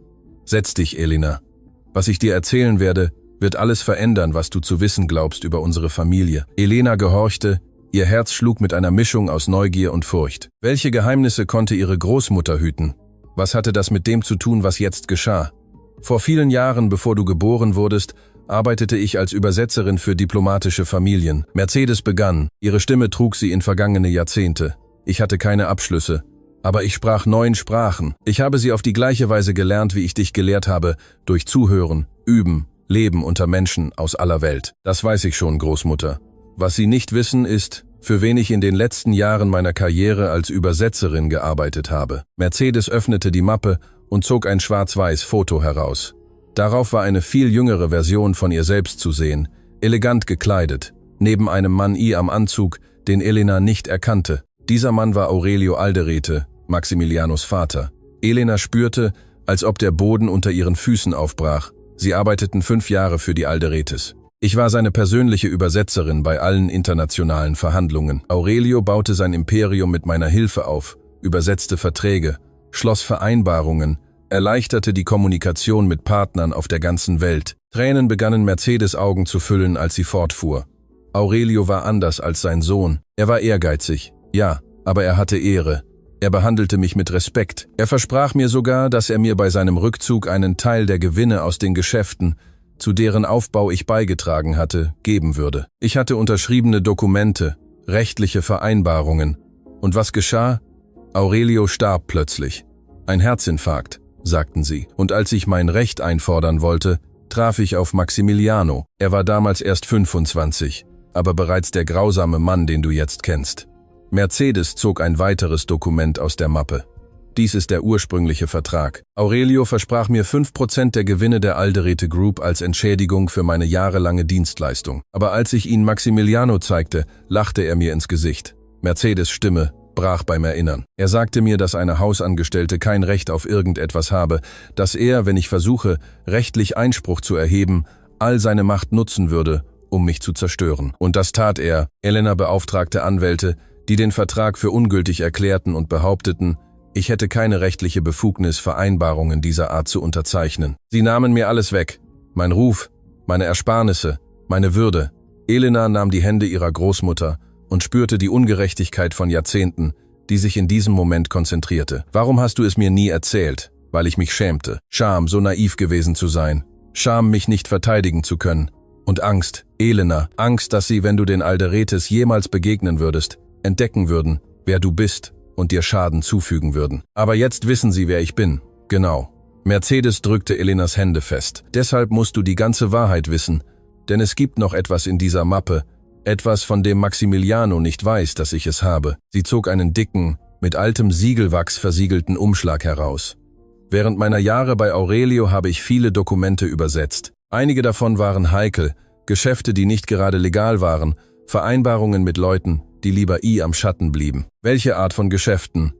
»Setz dich, Elena. Was ich dir erzählen werde, wird alles verändern, was du zu wissen glaubst über unsere Familie.« Elena gehorchte, ihr Herz schlug mit einer Mischung aus Neugier und Furcht. Welche Geheimnisse konnte ihre Großmutter hüten? Was hatte das mit dem zu tun, was jetzt geschah? »Vor vielen Jahren, bevor du geboren wurdest, arbeitete ich als Übersetzerin für diplomatische Familien.« Mercedes begann, ihre Stimme trug sie in vergangene Jahrzehnte. »Ich hatte keine Abschlüsse, aber ich sprach 9 Sprachen. Ich habe sie auf die gleiche Weise gelernt, wie ich dich gelehrt habe, durch Zuhören, Üben, Leben unter Menschen aus aller Welt.« »Das weiß ich schon, Großmutter. Was Sie nicht wissen ist, für wen ich in den letzten Jahren meiner Karriere als Übersetzerin gearbeitet habe.« Mercedes öffnete die Mappe und zog ein schwarz-weiß Foto heraus. Darauf war eine viel jüngere Version von ihr selbst zu sehen, elegant gekleidet, neben einem Mann am Anzug, den Elena nicht erkannte. Dieser Mann war Aurelio Alderete, Maximilianos Vater. Elena spürte, als ob der Boden unter ihren Füßen aufbrach. Sie arbeiteten 5 Jahre für die Alderetes. Ich war seine persönliche Übersetzerin bei allen internationalen Verhandlungen. Aurelio baute sein Imperium mit meiner Hilfe auf, übersetzte Verträge, schloss Vereinbarungen, erleichterte die Kommunikation mit Partnern auf der ganzen Welt. Tränen begannen Mercedes' Augen zu füllen, als sie fortfuhr. Aurelio war anders als sein Sohn. Er war ehrgeizig, ja, aber er hatte Ehre. Er behandelte mich mit Respekt. Er versprach mir sogar, dass er mir bei seinem Rückzug einen Teil der Gewinne aus den Geschäften, zu deren Aufbau ich beigetragen hatte, geben würde. Ich hatte unterschriebene Dokumente, rechtliche Vereinbarungen. Und was geschah? Aurelio starb plötzlich. Ein Herzinfarkt, sagten sie. Und als ich mein Recht einfordern wollte, traf ich auf Maximiliano. Er war damals erst 25, aber bereits der grausame Mann, den du jetzt kennst. Mercedes zog ein weiteres Dokument aus der Mappe. Dies ist der ursprüngliche Vertrag. Aurelio versprach mir 5% der Gewinne der Alderete Group als Entschädigung für meine jahrelange Dienstleistung. Aber als ich ihn Maximiliano zeigte, lachte er mir ins Gesicht. Mercedes' Stimme brach beim Erinnern. Er sagte mir, dass eine Hausangestellte kein Recht auf irgendetwas habe, dass er, wenn ich versuche, rechtlich Einspruch zu erheben, all seine Macht nutzen würde, um mich zu zerstören. Und das tat er. Elena beauftragte Anwälte, die den Vertrag für ungültig erklärten und behaupteten, ich hätte keine rechtliche Befugnis, Vereinbarungen dieser Art zu unterzeichnen. Sie nahmen mir alles weg. Mein Ruf, meine Ersparnisse, meine Würde. Elena nahm die Hände ihrer Großmutter und spürte die Ungerechtigkeit von Jahrzehnten, die sich in diesem Moment konzentrierte. Warum hast du es mir nie erzählt? Weil ich mich schämte. Scham, so naiv gewesen zu sein. Scham, mich nicht verteidigen zu können. Und Angst, Elena, Angst, dass sie, wenn du den Alderetes jemals begegnen würdest, entdecken würden, wer du bist und dir Schaden zufügen würden. Aber jetzt wissen sie, wer ich bin. Genau. Mercedes drückte Elenas Hände fest. Deshalb musst du die ganze Wahrheit wissen, denn es gibt noch etwas in dieser Mappe, etwas, von dem Maximiliano nicht weiß, dass ich es habe. Sie zog einen dicken, mit altem Siegelwachs versiegelten Umschlag heraus. Während meiner Jahre bei Aurelio habe ich viele Dokumente übersetzt. Einige davon waren heikel, Geschäfte, die nicht gerade legal waren, Vereinbarungen mit Leuten, die lieber am Schatten blieben. Welche Art von Geschäften?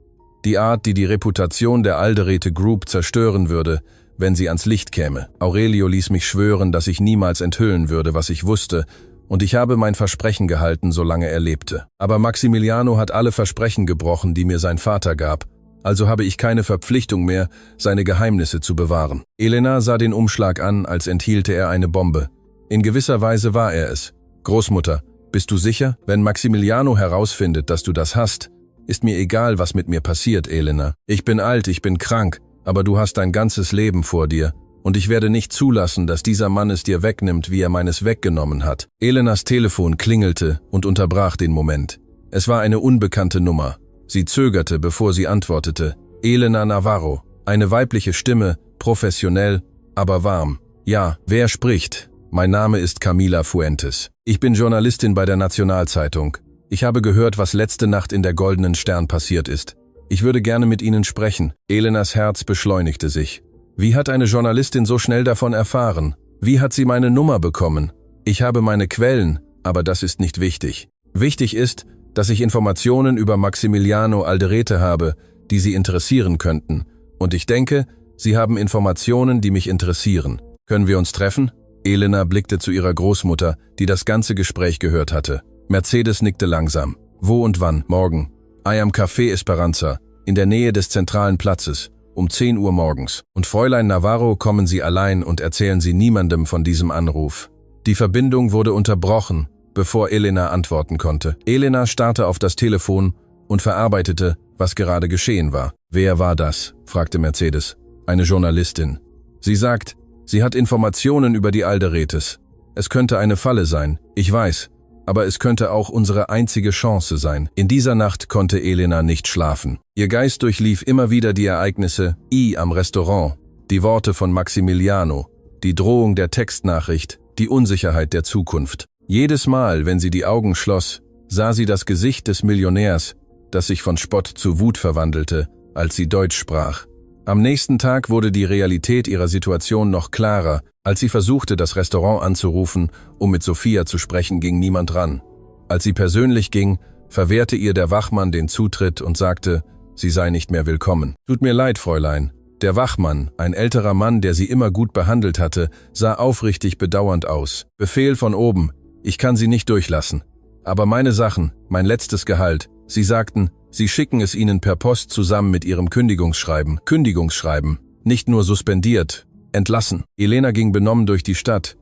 Die Art, die die Reputation der Alderete Group zerstören würde, wenn sie ans Licht käme. Aurelio ließ mich schwören, dass ich niemals enthüllen würde, was ich wusste, und ich habe mein Versprechen gehalten, solange er lebte. Aber Maximiliano hat alle Versprechen gebrochen, die mir sein Vater gab, also habe ich keine Verpflichtung mehr, seine Geheimnisse zu bewahren. Elena sah den Umschlag an, als enthielte er eine Bombe. In gewisser Weise war er es. Großmutter, bist du sicher? Wenn Maximiliano herausfindet, dass du das hast, ist mir egal, was mit mir passiert, Elena. Ich bin alt, ich bin krank, aber du hast dein ganzes Leben vor dir. Und ich werde nicht zulassen, dass dieser Mann es dir wegnimmt, wie er meines weggenommen hat. Elenas Telefon klingelte und unterbrach den Moment. Es war eine unbekannte Nummer. Sie zögerte, bevor sie antwortete. Elena Navarro. Eine weibliche Stimme, professionell, aber warm. Ja, wer spricht? Mein Name ist Camila Fuentes. Ich bin Journalistin bei der Nationalzeitung. Ich habe gehört, was letzte Nacht in der Goldenen Stern passiert ist. Ich würde gerne mit Ihnen sprechen. Elenas Herz beschleunigte sich. Wie hat eine Journalistin so schnell davon erfahren? Wie hat sie meine Nummer bekommen? Ich habe meine Quellen, aber das ist nicht wichtig. Wichtig ist, dass ich Informationen über Maximiliano Alderete habe, die Sie interessieren könnten. Und ich denke, Sie haben Informationen, die mich interessieren. Können wir uns treffen? Elena blickte zu ihrer Großmutter, die das ganze Gespräch gehört hatte. Mercedes nickte langsam. Wo und wann? Morgen. I am Café Esperanza, in der Nähe des zentralen Platzes, um 10 Uhr morgens. Und Fräulein Navarro, kommen Sie allein und erzählen Sie niemandem von diesem Anruf. Die Verbindung wurde unterbrochen, bevor Elena antworten konnte. Elena starrte auf das Telefon und verarbeitete, was gerade geschehen war. Wer war das? Fragte Mercedes. Eine Journalistin. Sie sagt, sie hat Informationen über die Alderetes. Es könnte eine Falle sein, ich weiß, aber es könnte auch unsere einzige Chance sein. In dieser Nacht konnte Elena nicht schlafen. Ihr Geist durchlief immer wieder die Ereignisse am Restaurant, die Worte von Maximiliano, die Drohung der Textnachricht, die Unsicherheit der Zukunft. Jedes Mal, wenn sie die Augen schloss, sah sie das Gesicht des Millionärs, das sich von Spott zu Wut verwandelte, als sie Deutsch sprach. Am nächsten Tag wurde die Realität ihrer Situation noch klarer. Als sie versuchte, das Restaurant anzurufen, um mit Sophia zu sprechen, ging niemand ran. Als sie persönlich ging, verwehrte ihr der Wachmann den Zutritt und sagte, sie sei nicht mehr willkommen. Tut mir leid, Fräulein. Der Wachmann, ein älterer Mann, der sie immer gut behandelt hatte, sah aufrichtig bedauernd aus. Befehl von oben. Ich kann sie nicht durchlassen. Aber meine Sachen, mein letztes Gehalt, sie sagten, sie schicken es ihnen per Post zusammen mit ihrem Kündigungsschreiben. Kündigungsschreiben. Nicht nur suspendiert, entlassen. Elena ging benommen durch die Stadt.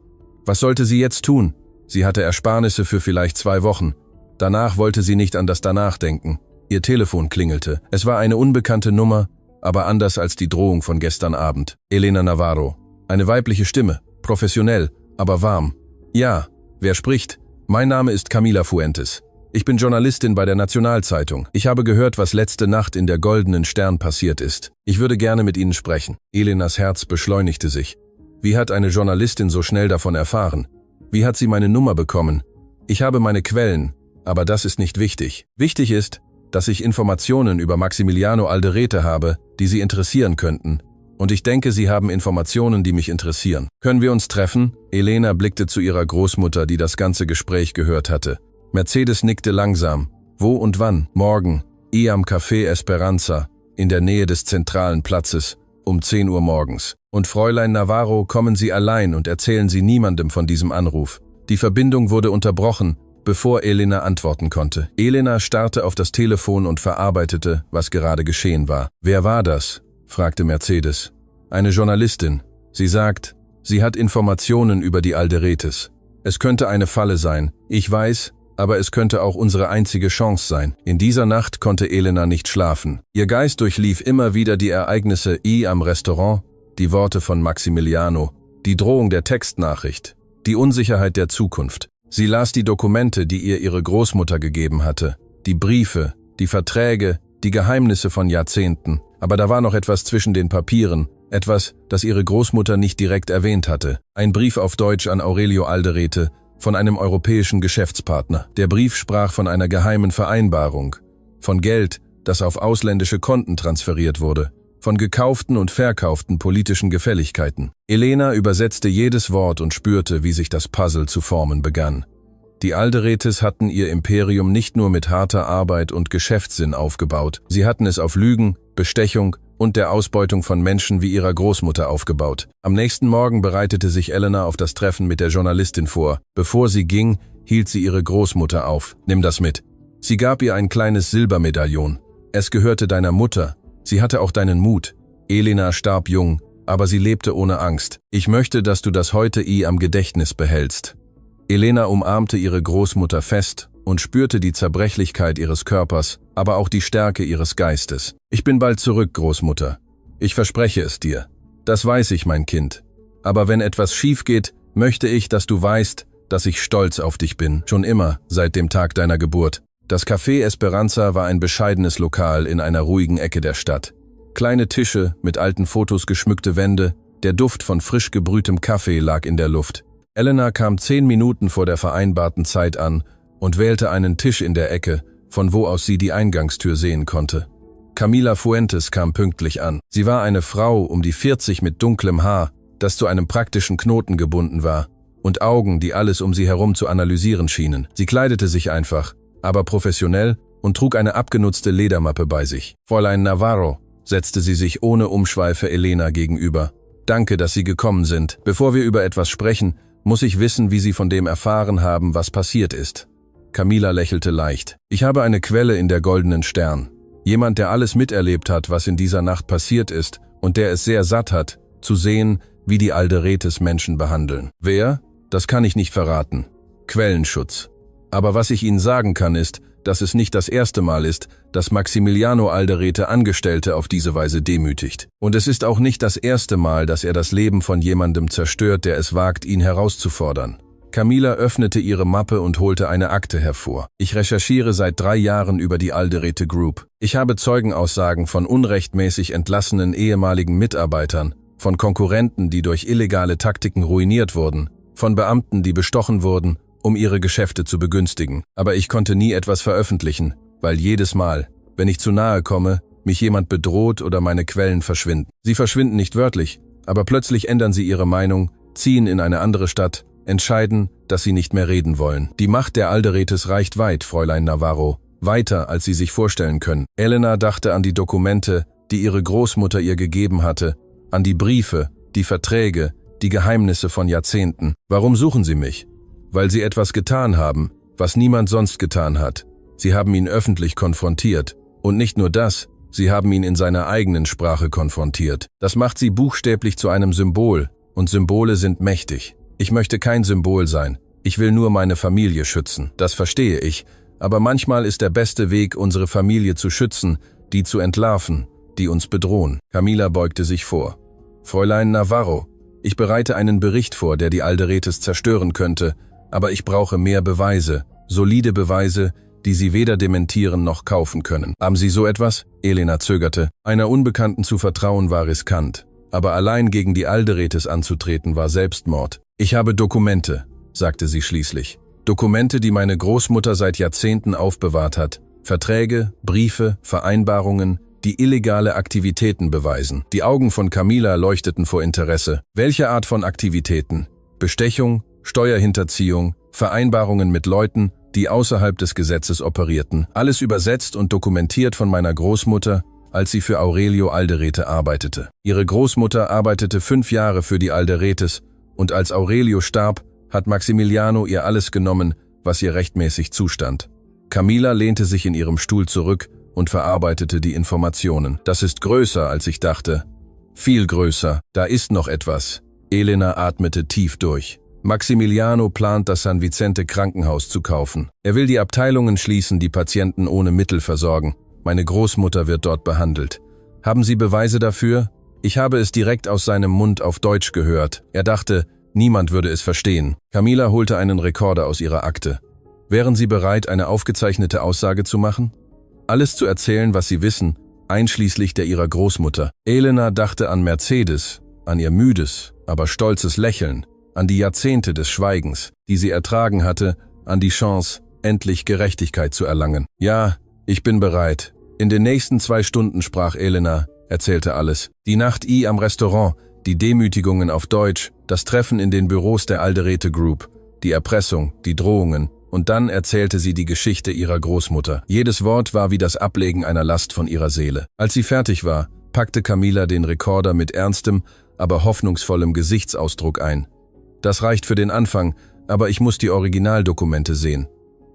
Was sollte sie jetzt tun? Sie hatte Ersparnisse für vielleicht 2 Wochen. Danach wollte sie nicht an das Danach denken. Ihr Telefon klingelte. Es war eine unbekannte Nummer, aber anders als die Drohung von gestern Abend. Elena Navarro. Eine weibliche Stimme. Professionell, aber warm. Ja, wer spricht? Mein Name ist Camila Fuentes. Ich bin Journalistin bei der Nationalzeitung. Ich habe gehört, was letzte Nacht in der Goldenen Stern passiert ist. Ich würde gerne mit Ihnen sprechen. Elenas Herz beschleunigte sich. Wie hat eine Journalistin so schnell davon erfahren? Wie hat sie meine Nummer bekommen? Ich habe meine Quellen, aber das ist nicht wichtig. Wichtig ist, dass ich Informationen über Maximiliano Alderete habe, die Sie interessieren könnten. Und ich denke, Sie haben Informationen, die mich interessieren. Können wir uns treffen? Elena blickte zu ihrer Großmutter, die das ganze Gespräch gehört hatte. Mercedes nickte langsam. Wo und wann? Morgen. Am Café Esperanza, in der Nähe des zentralen Platzes, um 10 Uhr morgens. Und Fräulein Navarro, kommen Sie allein und erzählen Sie niemandem von diesem Anruf. Die Verbindung wurde unterbrochen, bevor Elena antworten konnte. Elena starrte auf das Telefon und verarbeitete, was gerade geschehen war. Wer war das? Fragte Mercedes. Eine Journalistin. Sie sagt, sie hat Informationen über die Alderetes. Es könnte eine Falle sein. Ich weiß, aber es könnte auch unsere einzige Chance sein. In dieser Nacht konnte Elena nicht schlafen. Ihr Geist durchlief immer wieder die Ereignisse am Restaurant, die Worte von Maximiliano, die Drohung der Textnachricht, die Unsicherheit der Zukunft. Sie las die Dokumente, die ihr ihre Großmutter gegeben hatte, die Briefe, die Verträge, die Geheimnisse von Jahrzehnten. Aber da war noch etwas zwischen den Papieren, etwas, das ihre Großmutter nicht direkt erwähnt hatte. Ein Brief auf Deutsch an Aurelio Alderete, von einem europäischen Geschäftspartner. Der Brief sprach von einer geheimen Vereinbarung, von Geld, das auf ausländische Konten transferiert wurde, von gekauften und verkauften politischen Gefälligkeiten. Elena übersetzte jedes Wort und spürte, wie sich das Puzzle zu formen begann. Die Alderetes hatten ihr Imperium nicht nur mit harter Arbeit und Geschäftssinn aufgebaut, sie hatten es auf Lügen, Bestechung und der Ausbeutung von Menschen wie ihrer Großmutter aufgebaut. Am nächsten Morgen bereitete sich Elena auf das Treffen mit der Journalistin vor. Bevor sie ging, hielt sie ihre Großmutter auf. Nimm das mit. Sie gab ihr ein kleines Silbermedaillon. Es gehörte deiner Mutter. Sie hatte auch deinen Mut. Elena starb jung, aber sie lebte ohne Angst. Ich möchte, dass du das heute am Gedächtnis behältst. Elena umarmte ihre Großmutter fest und spürte die Zerbrechlichkeit ihres Körpers, aber auch die Stärke ihres Geistes. Ich bin bald zurück, Großmutter. Ich verspreche es dir. Das weiß ich, mein Kind. Aber wenn etwas schief geht, möchte ich, dass du weißt, dass ich stolz auf dich bin. Schon immer, seit dem Tag deiner Geburt. Das Café Esperanza war ein bescheidenes Lokal in einer ruhigen Ecke der Stadt. Kleine Tische, mit alten Fotos geschmückte Wände, der Duft von frisch gebrühtem Kaffee lag in der Luft. Elena kam 10 Minuten vor der vereinbarten Zeit an und wählte einen Tisch in der Ecke, von wo aus sie die Eingangstür sehen konnte. Camila Fuentes kam pünktlich an. Sie war eine Frau um die 40 mit dunklem Haar, das zu einem praktischen Knoten gebunden war, und Augen, die alles um sie herum zu analysieren schienen. Sie kleidete sich einfach, aber professionell und trug eine abgenutzte Ledermappe bei sich. Fräulein Navarro, setzte sie sich ohne Umschweife Elena gegenüber. Danke, dass Sie gekommen sind. Bevor wir über etwas sprechen, muss ich wissen, wie Sie von dem erfahren haben, was passiert ist. Camila lächelte leicht. Ich habe eine Quelle in der Goldenen Stern. Jemand, der alles miterlebt hat, was in dieser Nacht passiert ist und der es sehr satt hat, zu sehen, wie die Alderetes Menschen behandeln. Wer? Das kann ich nicht verraten. Quellenschutz. Aber was ich Ihnen sagen kann ist, dass es nicht das erste Mal ist, dass Maximiliano Alderete Angestellte auf diese Weise demütigt. Und es ist auch nicht das erste Mal, dass er das Leben von jemandem zerstört, der es wagt, ihn herauszufordern. Camila öffnete ihre Mappe und holte eine Akte hervor. Ich recherchiere seit 3 Jahren über die Alderete Group. Ich habe Zeugenaussagen von unrechtmäßig entlassenen ehemaligen Mitarbeitern, von Konkurrenten, die durch illegale Taktiken ruiniert wurden, von Beamten, die bestochen wurden, um ihre Geschäfte zu begünstigen. Aber ich konnte nie etwas veröffentlichen, weil jedes Mal, wenn ich zu nahe komme, mich jemand bedroht oder meine Quellen verschwinden. Sie verschwinden nicht wörtlich, aber plötzlich ändern sie ihre Meinung, ziehen in eine andere Stadt, entscheiden, dass sie nicht mehr reden wollen. Die Macht der Alderetes reicht weit, Fräulein Navarro, weiter, als Sie sich vorstellen können. Elena dachte an die Dokumente, die ihre Großmutter ihr gegeben hatte, an die Briefe, die Verträge, die Geheimnisse von Jahrzehnten. Warum suchen Sie mich? Weil Sie etwas getan haben, was niemand sonst getan hat. Sie haben ihn öffentlich konfrontiert. Und nicht nur das, Sie haben ihn in seiner eigenen Sprache konfrontiert. Das macht sie buchstäblich zu einem Symbol, und Symbole sind mächtig. Ich möchte kein Symbol sein. Ich will nur meine Familie schützen. Das verstehe ich. Aber manchmal ist der beste Weg, unsere Familie zu schützen, die zu entlarven, die uns bedrohen. Camila beugte sich vor. Fräulein Navarro, ich bereite einen Bericht vor, der die Alderetes zerstören könnte, aber ich brauche mehr Beweise, solide Beweise, die Sie weder dementieren noch kaufen können. Haben Sie so etwas? Elena zögerte. Einer Unbekannten zu vertrauen war riskant, aber allein gegen die Alderetes anzutreten war Selbstmord. Ich habe Dokumente, sagte sie schließlich. Dokumente, die meine Großmutter seit Jahrzehnten aufbewahrt hat. Verträge, Briefe, Vereinbarungen, die illegale Aktivitäten beweisen. Die Augen von Camila leuchteten vor Interesse. Welche Art von Aktivitäten? Bestechung, Steuerhinterziehung, Vereinbarungen mit Leuten, die außerhalb des Gesetzes operierten. Alles übersetzt und dokumentiert von meiner Großmutter, als sie für Aurelio Alderete arbeitete. Ihre Großmutter arbeitete 5 Jahre für die Alderetes und als Aurelio starb, hat Maximiliano ihr alles genommen, was ihr rechtmäßig zustand. Camila lehnte sich in ihrem Stuhl zurück und verarbeitete die Informationen. Das ist größer, als ich dachte. Viel größer. Da ist noch etwas. Elena atmete tief durch. Maximiliano plant, das San Vicente Krankenhaus zu kaufen. Er will die Abteilungen schließen, die Patienten ohne Mittel versorgen. Meine Großmutter wird dort behandelt. Haben Sie Beweise dafür? Ich habe es direkt aus seinem Mund auf Deutsch gehört. Er dachte, niemand würde es verstehen. Camila holte einen Rekorder aus ihrer Akte. Wären Sie bereit, eine aufgezeichnete Aussage zu machen? Alles zu erzählen, was Sie wissen, einschließlich der Ihrer Großmutter. Elena dachte an Mercedes, an ihr müdes, aber stolzes Lächeln, an die Jahrzehnte des Schweigens, die sie ertragen hatte, an die Chance, endlich Gerechtigkeit zu erlangen. Ja, ich bin bereit. In den nächsten 2 Stunden, sprach Elena, erzählte alles. Die Nacht am Restaurant, die Demütigungen auf Deutsch, das Treffen in den Büros der Alderete Group, die Erpressung, die Drohungen, und dann erzählte sie die Geschichte ihrer Großmutter. Jedes Wort war wie das Ablegen einer Last von ihrer Seele. Als sie fertig war, packte Camila den Rekorder mit ernstem, aber hoffnungsvollem Gesichtsausdruck ein. Das reicht für den Anfang, aber ich muss die Originaldokumente sehen.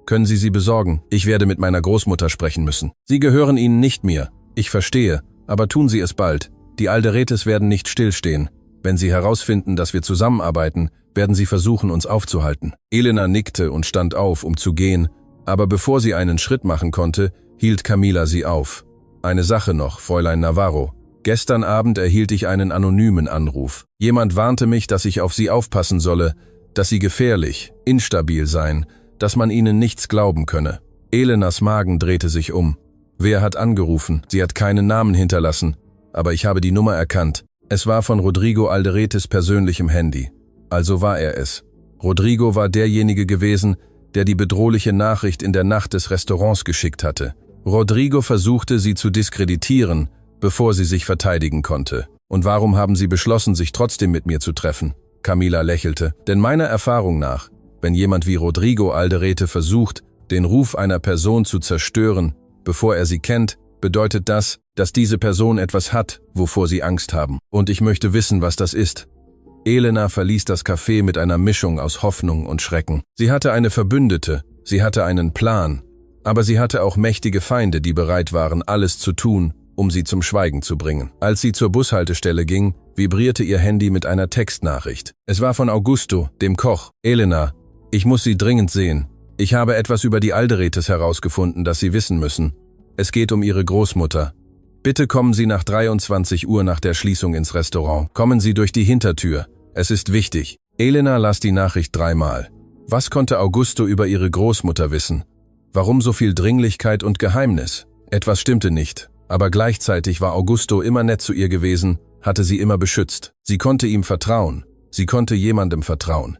Können Sie sie besorgen? Ich werde mit meiner Großmutter sprechen müssen. Sie gehören Ihnen nicht mir. Ich verstehe, aber tun Sie es bald. Die Alderetes werden nicht stillstehen. Wenn sie herausfinden, dass wir zusammenarbeiten, werden sie versuchen, uns aufzuhalten. Elena nickte und stand auf, um zu gehen, aber bevor sie einen Schritt machen konnte, hielt Camila sie auf. Eine Sache noch, Fräulein Navarro. Gestern Abend erhielt ich einen anonymen Anruf. Jemand warnte mich, dass ich auf sie aufpassen solle, dass sie gefährlich, instabil seien, dass man ihnen nichts glauben könne. Elenas Magen drehte sich um. Wer hat angerufen? Sie hat keinen Namen hinterlassen, aber ich habe die Nummer erkannt. Es war von Rodrigo Alderetes persönlichem Handy. Also war er es. Rodrigo war derjenige gewesen, der die bedrohliche Nachricht in der Nacht des Restaurants geschickt hatte. Rodrigo versuchte, sie zu diskreditieren, bevor sie sich verteidigen konnte. Und warum haben Sie beschlossen, sich trotzdem mit mir zu treffen? Camila lächelte. Denn meiner Erfahrung nach, wenn jemand wie Rodrigo Alderete versucht, den Ruf einer Person zu zerstören, bevor er sie kennt, bedeutet das, dass diese Person etwas hat, wovor sie Angst haben. Und ich möchte wissen, was das ist. Elena verließ das Café mit einer Mischung aus Hoffnung und Schrecken. Sie hatte eine Verbündete, sie hatte einen Plan, aber sie hatte auch mächtige Feinde, die bereit waren, alles zu tun, um sie zum Schweigen zu bringen. Als sie zur Bushaltestelle ging, vibrierte ihr Handy mit einer Textnachricht. Es war von Augusto, dem Koch. Elena, ich muss Sie dringend sehen. Ich habe etwas über die Alderetes herausgefunden, das Sie wissen müssen. Es geht um Ihre Großmutter. Bitte kommen Sie nach 23 Uhr nach der Schließung ins Restaurant. Kommen Sie durch die Hintertür. Es ist wichtig. Elena las die Nachricht 3-mal. Was konnte Augusto über ihre Großmutter wissen? Warum so viel Dringlichkeit und Geheimnis? Etwas stimmte nicht, aber gleichzeitig war Augusto immer nett zu ihr gewesen, hatte sie immer beschützt. Sie konnte ihm vertrauen. Sie konnte jemandem vertrauen.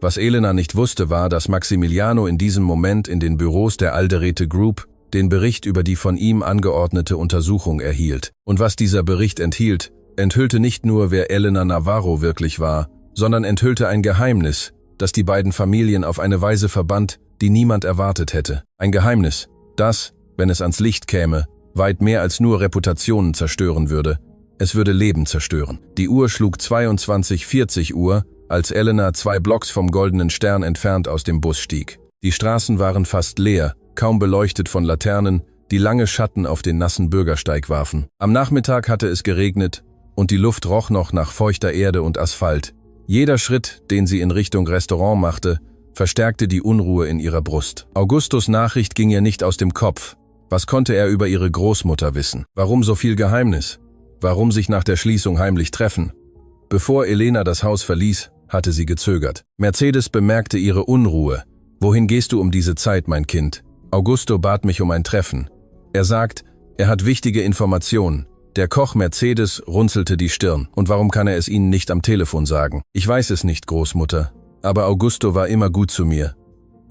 Was Elena nicht wusste, war, dass Maximiliano in diesem Moment in den Büros der Alderete Group den Bericht über die von ihm angeordnete Untersuchung erhielt. Und was dieser Bericht enthielt, enthüllte nicht nur, wer Elena Navarro wirklich war, sondern enthüllte ein Geheimnis, das die beiden Familien auf eine Weise verband, die niemand erwartet hätte. Ein Geheimnis, das, wenn es ans Licht käme, weit mehr als nur Reputationen zerstören würde. Es würde Leben zerstören. Die Uhr schlug 22:40 Uhr, als Elena 2 Blocks vom Goldenen Stern entfernt aus dem Bus stieg. Die Straßen waren fast leer, kaum beleuchtet von Laternen, die lange Schatten auf den nassen Bürgersteig warfen. Am Nachmittag hatte es geregnet und die Luft roch noch nach feuchter Erde und Asphalt. Jeder Schritt, den sie in Richtung Restaurant machte, verstärkte die Unruhe in ihrer Brust. Augustus' Nachricht ging ihr nicht aus dem Kopf. Was konnte er über ihre Großmutter wissen? Warum so viel Geheimnis? Warum sich nach der Schließung heimlich treffen? Bevor Elena das Haus verließ, hatte sie gezögert. Mercedes bemerkte ihre Unruhe. »Wohin gehst du um diese Zeit, mein Kind?« Augusto bat mich um ein Treffen. Er sagt, er hat wichtige Informationen. Der Koch Mercedes runzelte die Stirn. Und warum kann er es Ihnen nicht am Telefon sagen? Ich weiß es nicht, Großmutter. Aber Augusto war immer gut zu mir.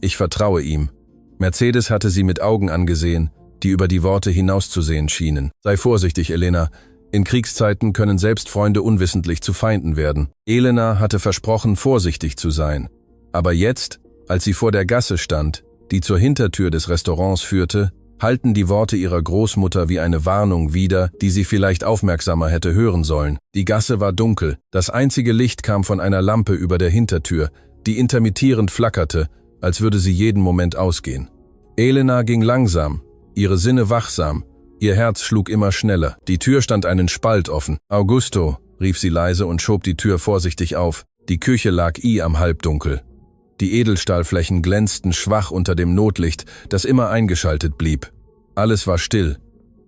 Ich vertraue ihm. Mercedes hatte sie mit Augen angesehen, die über die Worte hinauszusehen schienen. Sei vorsichtig, Elena. In Kriegszeiten können selbst Freunde unwissentlich zu Feinden werden. Elena hatte versprochen, vorsichtig zu sein. Aber jetzt, als sie vor der Gasse stand, die zur Hintertür des Restaurants führte, hallten die Worte ihrer Großmutter wie eine Warnung wider, die sie vielleicht aufmerksamer hätte hören sollen. Die Gasse war dunkel. Das einzige Licht kam von einer Lampe über der Hintertür, die intermittierend flackerte, als würde sie jeden Moment ausgehen. Elena ging langsam, ihre Sinne wachsam, ihr Herz schlug immer schneller. Die Tür stand einen Spalt offen. »Augusto«, rief sie leise und schob die Tür vorsichtig auf. Die Küche lag am Halbdunkel. Die Edelstahlflächen glänzten schwach unter dem Notlicht, das immer eingeschaltet blieb. Alles war still.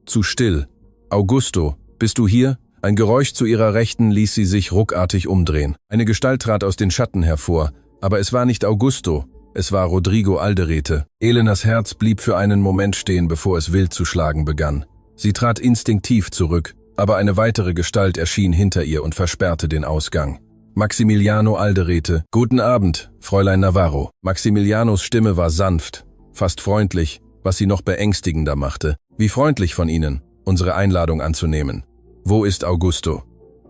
Zu still. »Augusto, bist du hier?« Ein Geräusch zu ihrer Rechten ließ sie sich ruckartig umdrehen. Eine Gestalt trat aus den Schatten hervor, aber es war nicht Augusto, es war Rodrigo Alderete. Elenas Herz blieb für einen Moment stehen, bevor es wild zu schlagen begann. Sie trat instinktiv zurück, aber eine weitere Gestalt erschien hinter ihr und versperrte den Ausgang. Maximiliano Alderete. »Guten Abend, Fräulein Navarro.« Maximilianos Stimme war sanft, fast freundlich, was sie noch beängstigender machte. »Wie freundlich von Ihnen, unsere Einladung anzunehmen. Wo ist Augusto?«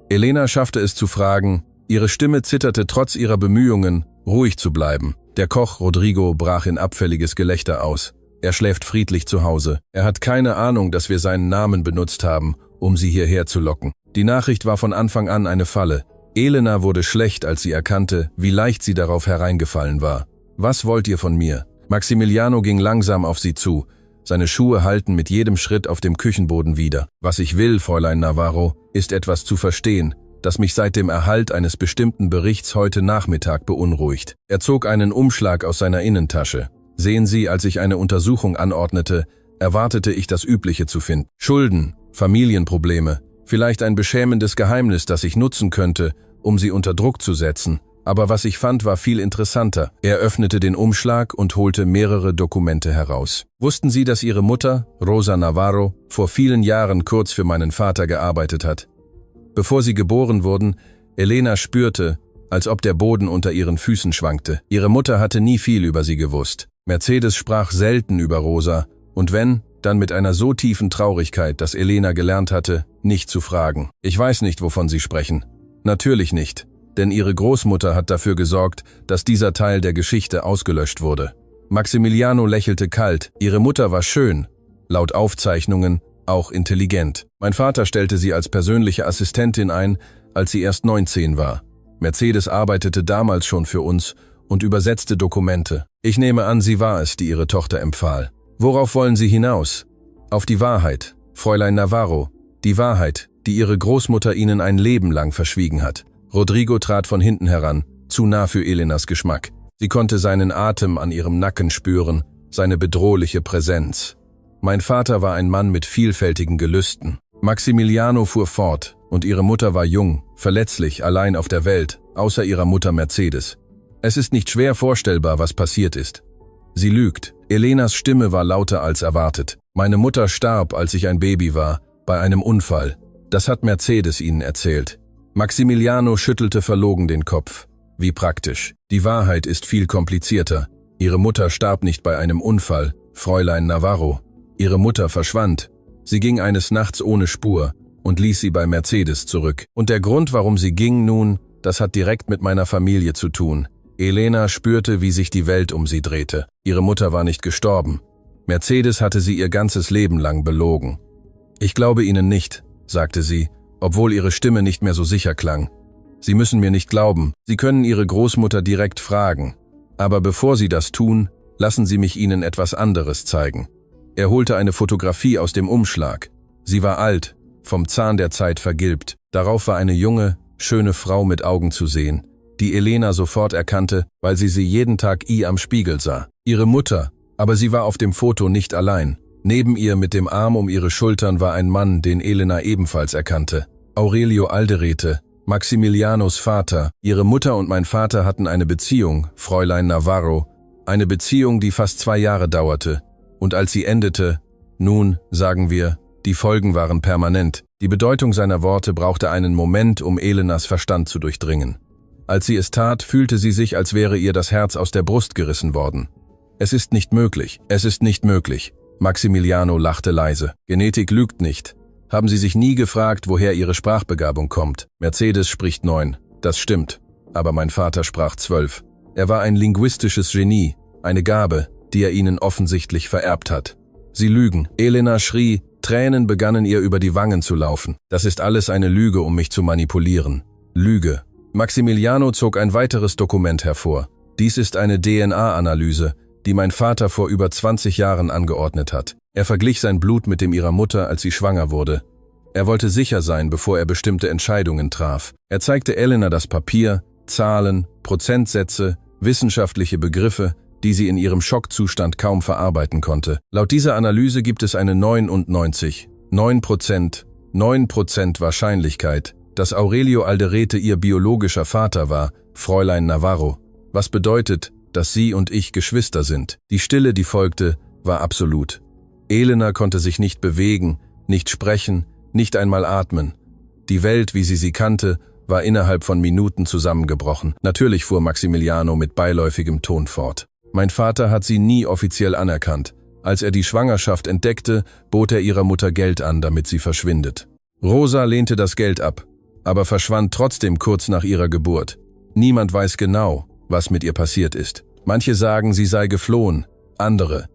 Elena schaffte es zu fragen, ihre Stimme zitterte trotz ihrer Bemühungen, ruhig zu bleiben. Der Koch Rodrigo brach in abfälliges Gelächter aus. Er schläft friedlich zu Hause. Er hat keine Ahnung, dass wir seinen Namen benutzt haben, um sie hierher zu locken. Die Nachricht war von Anfang an eine Falle. Elena wurde schlecht, als sie erkannte, wie leicht sie darauf hereingefallen war. »Was wollt ihr von mir?« Maximiliano ging langsam auf sie zu. Seine Schuhe hallten mit jedem Schritt auf dem Küchenboden wider. »Was ich will, Fräulein Navarro, ist etwas zu verstehen, das mich seit dem Erhalt eines bestimmten Berichts heute Nachmittag beunruhigt.« Er zog einen Umschlag aus seiner Innentasche. »Sehen Sie, als ich eine Untersuchung anordnete, erwartete ich das Übliche zu finden. Schulden, Familienprobleme, vielleicht ein beschämendes Geheimnis, das ich nutzen könnte, um Sie unter Druck zu setzen. Aber was ich fand, war viel interessanter.« Er öffnete den Umschlag und holte mehrere Dokumente heraus. »Wussten Sie, dass Ihre Mutter, Rosa Navarro, vor vielen Jahren kurz für meinen Vater gearbeitet hat? Bevor Sie geboren wurden, Elena spürte, als ob der Boden unter ihren Füßen schwankte. Ihre Mutter hatte nie viel über sie gewusst. Mercedes sprach selten über Rosa, und wenn, dann mit einer so tiefen Traurigkeit, dass Elena gelernt hatte, nicht zu fragen. »Ich weiß nicht, wovon Sie sprechen.« »Natürlich nicht, denn Ihre Großmutter hat dafür gesorgt, dass dieser Teil der Geschichte ausgelöscht wurde.« Maximiliano lächelte kalt. Ihre Mutter war schön, laut Aufzeichnungen auch intelligent. Mein Vater stellte sie als persönliche Assistentin ein, als sie erst 19 war. Mercedes arbeitete damals schon für uns und übersetzte Dokumente. Ich nehme an, sie war es, die Ihre Tochter empfahl. Worauf wollen Sie hinaus? Auf die Wahrheit, Fräulein Navarro, die Wahrheit, die Ihre Großmutter Ihnen ein Leben lang verschwiegen hat. Rodrigo trat von hinten heran, zu nah für Elenas Geschmack. Sie konnte seinen Atem an ihrem Nacken spüren, seine bedrohliche Präsenz. Mein Vater war ein Mann mit vielfältigen Gelüsten. Maximiliano fuhr fort, und ihre Mutter war jung, verletzlich, allein auf der Welt, außer ihrer Mutter Mercedes. Es ist nicht schwer vorstellbar, was passiert ist. Sie lügt. Elenas Stimme war lauter als erwartet. Meine Mutter starb, als ich ein Baby war, bei einem Unfall. Das hat Mercedes Ihnen erzählt. Maximiliano schüttelte verlogen den Kopf. Wie praktisch. Die Wahrheit ist viel komplizierter. Ihre Mutter starb nicht bei einem Unfall, Fräulein Navarro. Ihre Mutter verschwand. Sie ging eines Nachts ohne Spur und ließ sie bei Mercedes zurück. Und der Grund, warum sie ging nun, das hat direkt mit meiner Familie zu tun. Elena spürte, wie sich die Welt um sie drehte. Ihre Mutter war nicht gestorben. Mercedes hatte sie ihr ganzes Leben lang belogen. »Ich glaube Ihnen nicht«, sagte sie, obwohl ihre Stimme nicht mehr so sicher klang. »Sie müssen mir nicht glauben. Sie können Ihre Großmutter direkt fragen. Aber bevor Sie das tun, lassen Sie mich Ihnen etwas anderes zeigen.« Er holte eine Fotografie aus dem Umschlag. Sie war alt, vom Zahn der Zeit vergilbt. Darauf war eine junge, schöne Frau mit Augen zu sehen, die Elena sofort erkannte, weil sie jeden Tag am Spiegel sah. Ihre Mutter, aber sie war auf dem Foto nicht allein. Neben ihr mit dem Arm um ihre Schultern war ein Mann, den Elena ebenfalls erkannte. Aurelio Alderete, Maximilianos Vater. Ihre Mutter und mein Vater hatten eine Beziehung, Fräulein Navarro, eine Beziehung, die fast 2 Jahre dauerte. Und als sie endete, nun, sagen wir, die Folgen waren permanent. Die Bedeutung seiner Worte brauchte einen Moment, um Elenas Verstand zu durchdringen. Als sie es tat, fühlte sie sich, als wäre ihr das Herz aus der Brust gerissen worden. Es ist nicht möglich, es ist nicht möglich. Maximiliano lachte leise. Genetik lügt nicht. Haben Sie sich nie gefragt, woher Ihre Sprachbegabung kommt? Mercedes spricht 9. Das stimmt. Aber mein Vater sprach 12. Er war ein linguistisches Genie, eine Gabe, die er Ihnen offensichtlich vererbt hat. Sie lügen. Elena schrie, Tränen begannen ihr über die Wangen zu laufen. Das ist alles eine Lüge, um mich zu manipulieren. Lüge. Maximiliano zog ein weiteres Dokument hervor. Dies ist eine DNA-Analyse, die mein Vater vor über 20 Jahren angeordnet hat. Er verglich sein Blut mit dem ihrer Mutter, als sie schwanger wurde. Er wollte sicher sein, bevor er bestimmte Entscheidungen traf. Er zeigte Elena das Papier, Zahlen, Prozentsätze, wissenschaftliche Begriffe, die sie in ihrem Schockzustand kaum verarbeiten konnte. Laut dieser Analyse gibt es eine 9% Wahrscheinlichkeit, dass Aurelio Alderete ihr biologischer Vater war, Fräulein Navarro. Was bedeutet, dass sie und ich Geschwister sind. Die Stille, die folgte, war absolut. Elena konnte sich nicht bewegen, nicht sprechen, nicht einmal atmen. Die Welt, wie sie kannte, war innerhalb von Minuten zusammengebrochen. Natürlich fuhr Maximiliano mit beiläufigem Ton fort. Mein Vater hat sie nie offiziell anerkannt. Als er die Schwangerschaft entdeckte, bot er ihrer Mutter Geld an, damit sie verschwindet. Rosa lehnte das Geld ab, aber verschwand trotzdem kurz nach ihrer Geburt. Niemand weiß genau, was mit ihr passiert ist. Manche sagen, sie sei geflohen, andere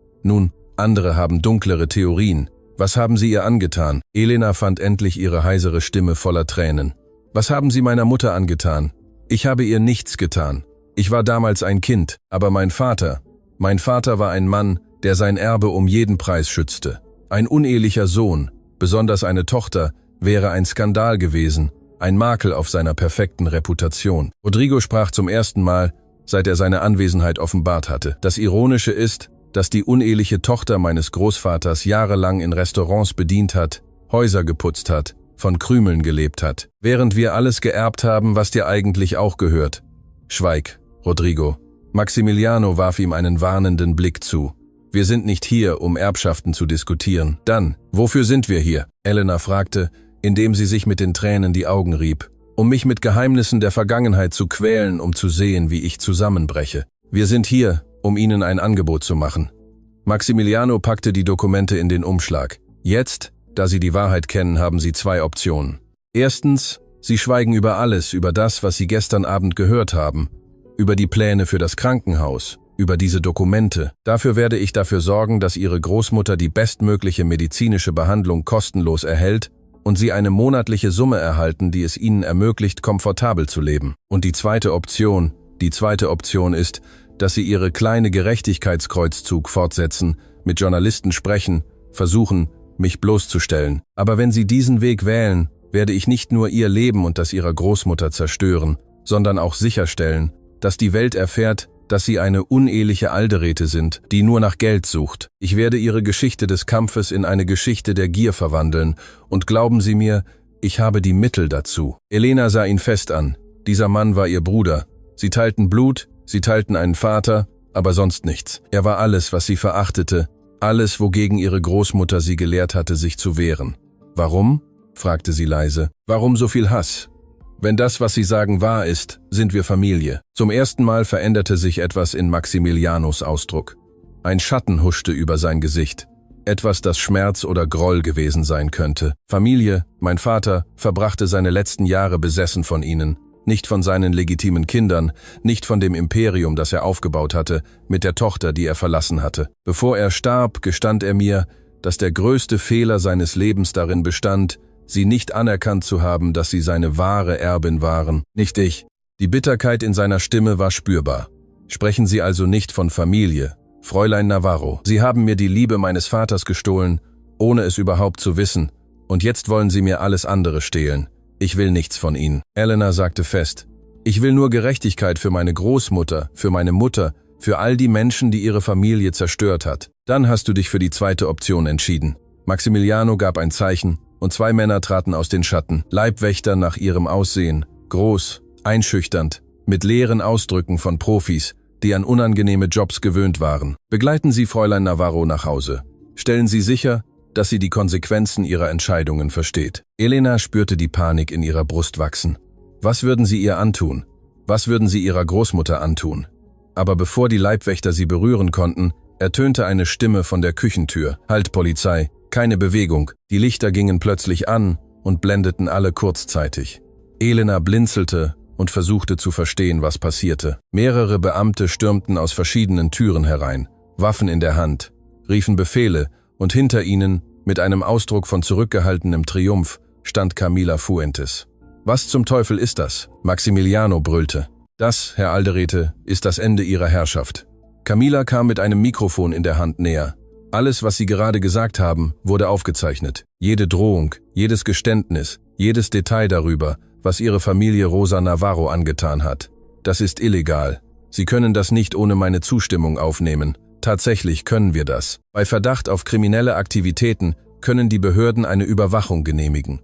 haben dunklere Theorien. Was haben sie ihr angetan? Elena fand endlich ihre heisere Stimme voller Tränen. Was haben sie meiner Mutter angetan? Ich habe ihr nichts getan. Ich war damals ein Kind, aber mein Vater war ein Mann, der sein Erbe um jeden Preis schützte. Ein unehelicher Sohn, besonders eine Tochter, wäre ein Skandal gewesen, ein Makel auf seiner perfekten Reputation. Rodrigo sprach zum ersten Mal, seit er seine Anwesenheit offenbart hatte. Das Ironische ist, dass die uneheliche Tochter meines Großvaters jahrelang in Restaurants bedient hat, Häuser geputzt hat, von Krümeln gelebt hat, während wir alles geerbt haben, was dir eigentlich auch gehört. Schweig, Rodrigo. Maximiliano warf ihm einen warnenden Blick zu. Wir sind nicht hier, um Erbschaften zu diskutieren. Dann, wofür sind wir hier? Elena fragte, indem sie sich mit den Tränen die Augen rieb. Um mich mit Geheimnissen der Vergangenheit zu quälen, um zu sehen, wie ich zusammenbreche. Wir sind hier, um Ihnen ein Angebot zu machen. Maximiliano packte die Dokumente in den Umschlag. Jetzt, da Sie die Wahrheit kennen, haben Sie 2 Optionen. Erstens, Sie schweigen über alles, über das, was Sie gestern Abend gehört haben, über die Pläne für das Krankenhaus, über diese Dokumente. Dafür werde ich dafür sorgen, dass Ihre Großmutter die bestmögliche medizinische Behandlung kostenlos erhält und Sie eine monatliche Summe erhalten, die es Ihnen ermöglicht, komfortabel zu leben. Und die zweite Option ist, dass Sie Ihre kleine Gerechtigkeitskreuzzug fortsetzen, mit Journalisten sprechen, versuchen, mich bloßzustellen. Aber wenn Sie diesen Weg wählen, werde ich nicht nur Ihr Leben und das Ihrer Großmutter zerstören, sondern auch sicherstellen, dass die Welt erfährt, dass Sie eine uneheliche Alderete sind, die nur nach Geld sucht. Ich werde Ihre Geschichte des Kampfes in eine Geschichte der Gier verwandeln, und glauben Sie mir, ich habe die Mittel dazu. Elena sah ihn fest an. Dieser Mann war ihr Bruder. Sie teilten Blut, sie teilten einen Vater, aber sonst nichts. Er war alles, was sie verachtete, alles, wogegen ihre Großmutter sie gelehrt hatte, sich zu wehren. Warum? Fragte sie leise. Warum so viel Hass? Wenn das, was Sie sagen, wahr ist, sind wir Familie. Zum ersten Mal veränderte sich etwas in Maximilianos Ausdruck. Ein Schatten huschte über sein Gesicht. Etwas, das Schmerz oder Groll gewesen sein könnte. Familie, mein Vater, verbrachte seine letzten Jahre besessen von ihnen. Nicht von seinen legitimen Kindern, nicht von dem Imperium, das er aufgebaut hatte, mit der Tochter, die er verlassen hatte. Bevor er starb, gestand er mir, dass der größte Fehler seines Lebens darin bestand, sie nicht anerkannt zu haben, dass sie seine wahre Erbin waren, nicht ich. Die Bitterkeit in seiner Stimme war spürbar. Sprechen Sie also nicht von Familie, Fräulein Navarro, Sie haben mir die Liebe meines Vaters gestohlen, ohne es überhaupt zu wissen, und jetzt wollen Sie mir alles andere stehlen. Ich will nichts von Ihnen. Elena sagte fest, ich will nur Gerechtigkeit für meine Großmutter, für meine Mutter, für all die Menschen, die ihre Familie zerstört hat. Dann hast du dich für die zweite Option entschieden. Maximiliano gab ein Zeichen, und 2 Männer traten aus den Schatten, Leibwächter nach ihrem Aussehen, groß, einschüchternd, mit leeren Ausdrücken von Profis, die an unangenehme Jobs gewöhnt waren. Begleiten Sie Fräulein Navarro nach Hause. Stellen Sie sicher, dass sie die Konsequenzen ihrer Entscheidungen versteht. Elena spürte die Panik in ihrer Brust wachsen. Was würden sie ihr antun? Was würden sie ihrer Großmutter antun? Aber bevor die Leibwächter sie berühren konnten, ertönte eine Stimme von der Küchentür. Halt, Polizei, keine Bewegung. Die Lichter gingen plötzlich an und blendeten alle kurzzeitig. Elena blinzelte und versuchte zu verstehen, was passierte. Mehrere Beamte stürmten aus verschiedenen Türen herein, Waffen in der Hand, riefen Befehle, und hinter ihnen, mit einem Ausdruck von zurückgehaltenem Triumph, stand Camila Fuentes. »Was zum Teufel ist das?« Maximiliano brüllte. »Das, Herr Alderete, ist das Ende Ihrer Herrschaft.« Camila kam mit einem Mikrofon in der Hand näher. Alles, was sie gerade gesagt haben, wurde aufgezeichnet. Jede Drohung, jedes Geständnis, jedes Detail darüber, was ihre Familie Rosa Navarro angetan hat. Das ist illegal. Sie können das nicht ohne meine Zustimmung aufnehmen. Tatsächlich können wir das. Bei Verdacht auf kriminelle Aktivitäten können die Behörden eine Überwachung genehmigen.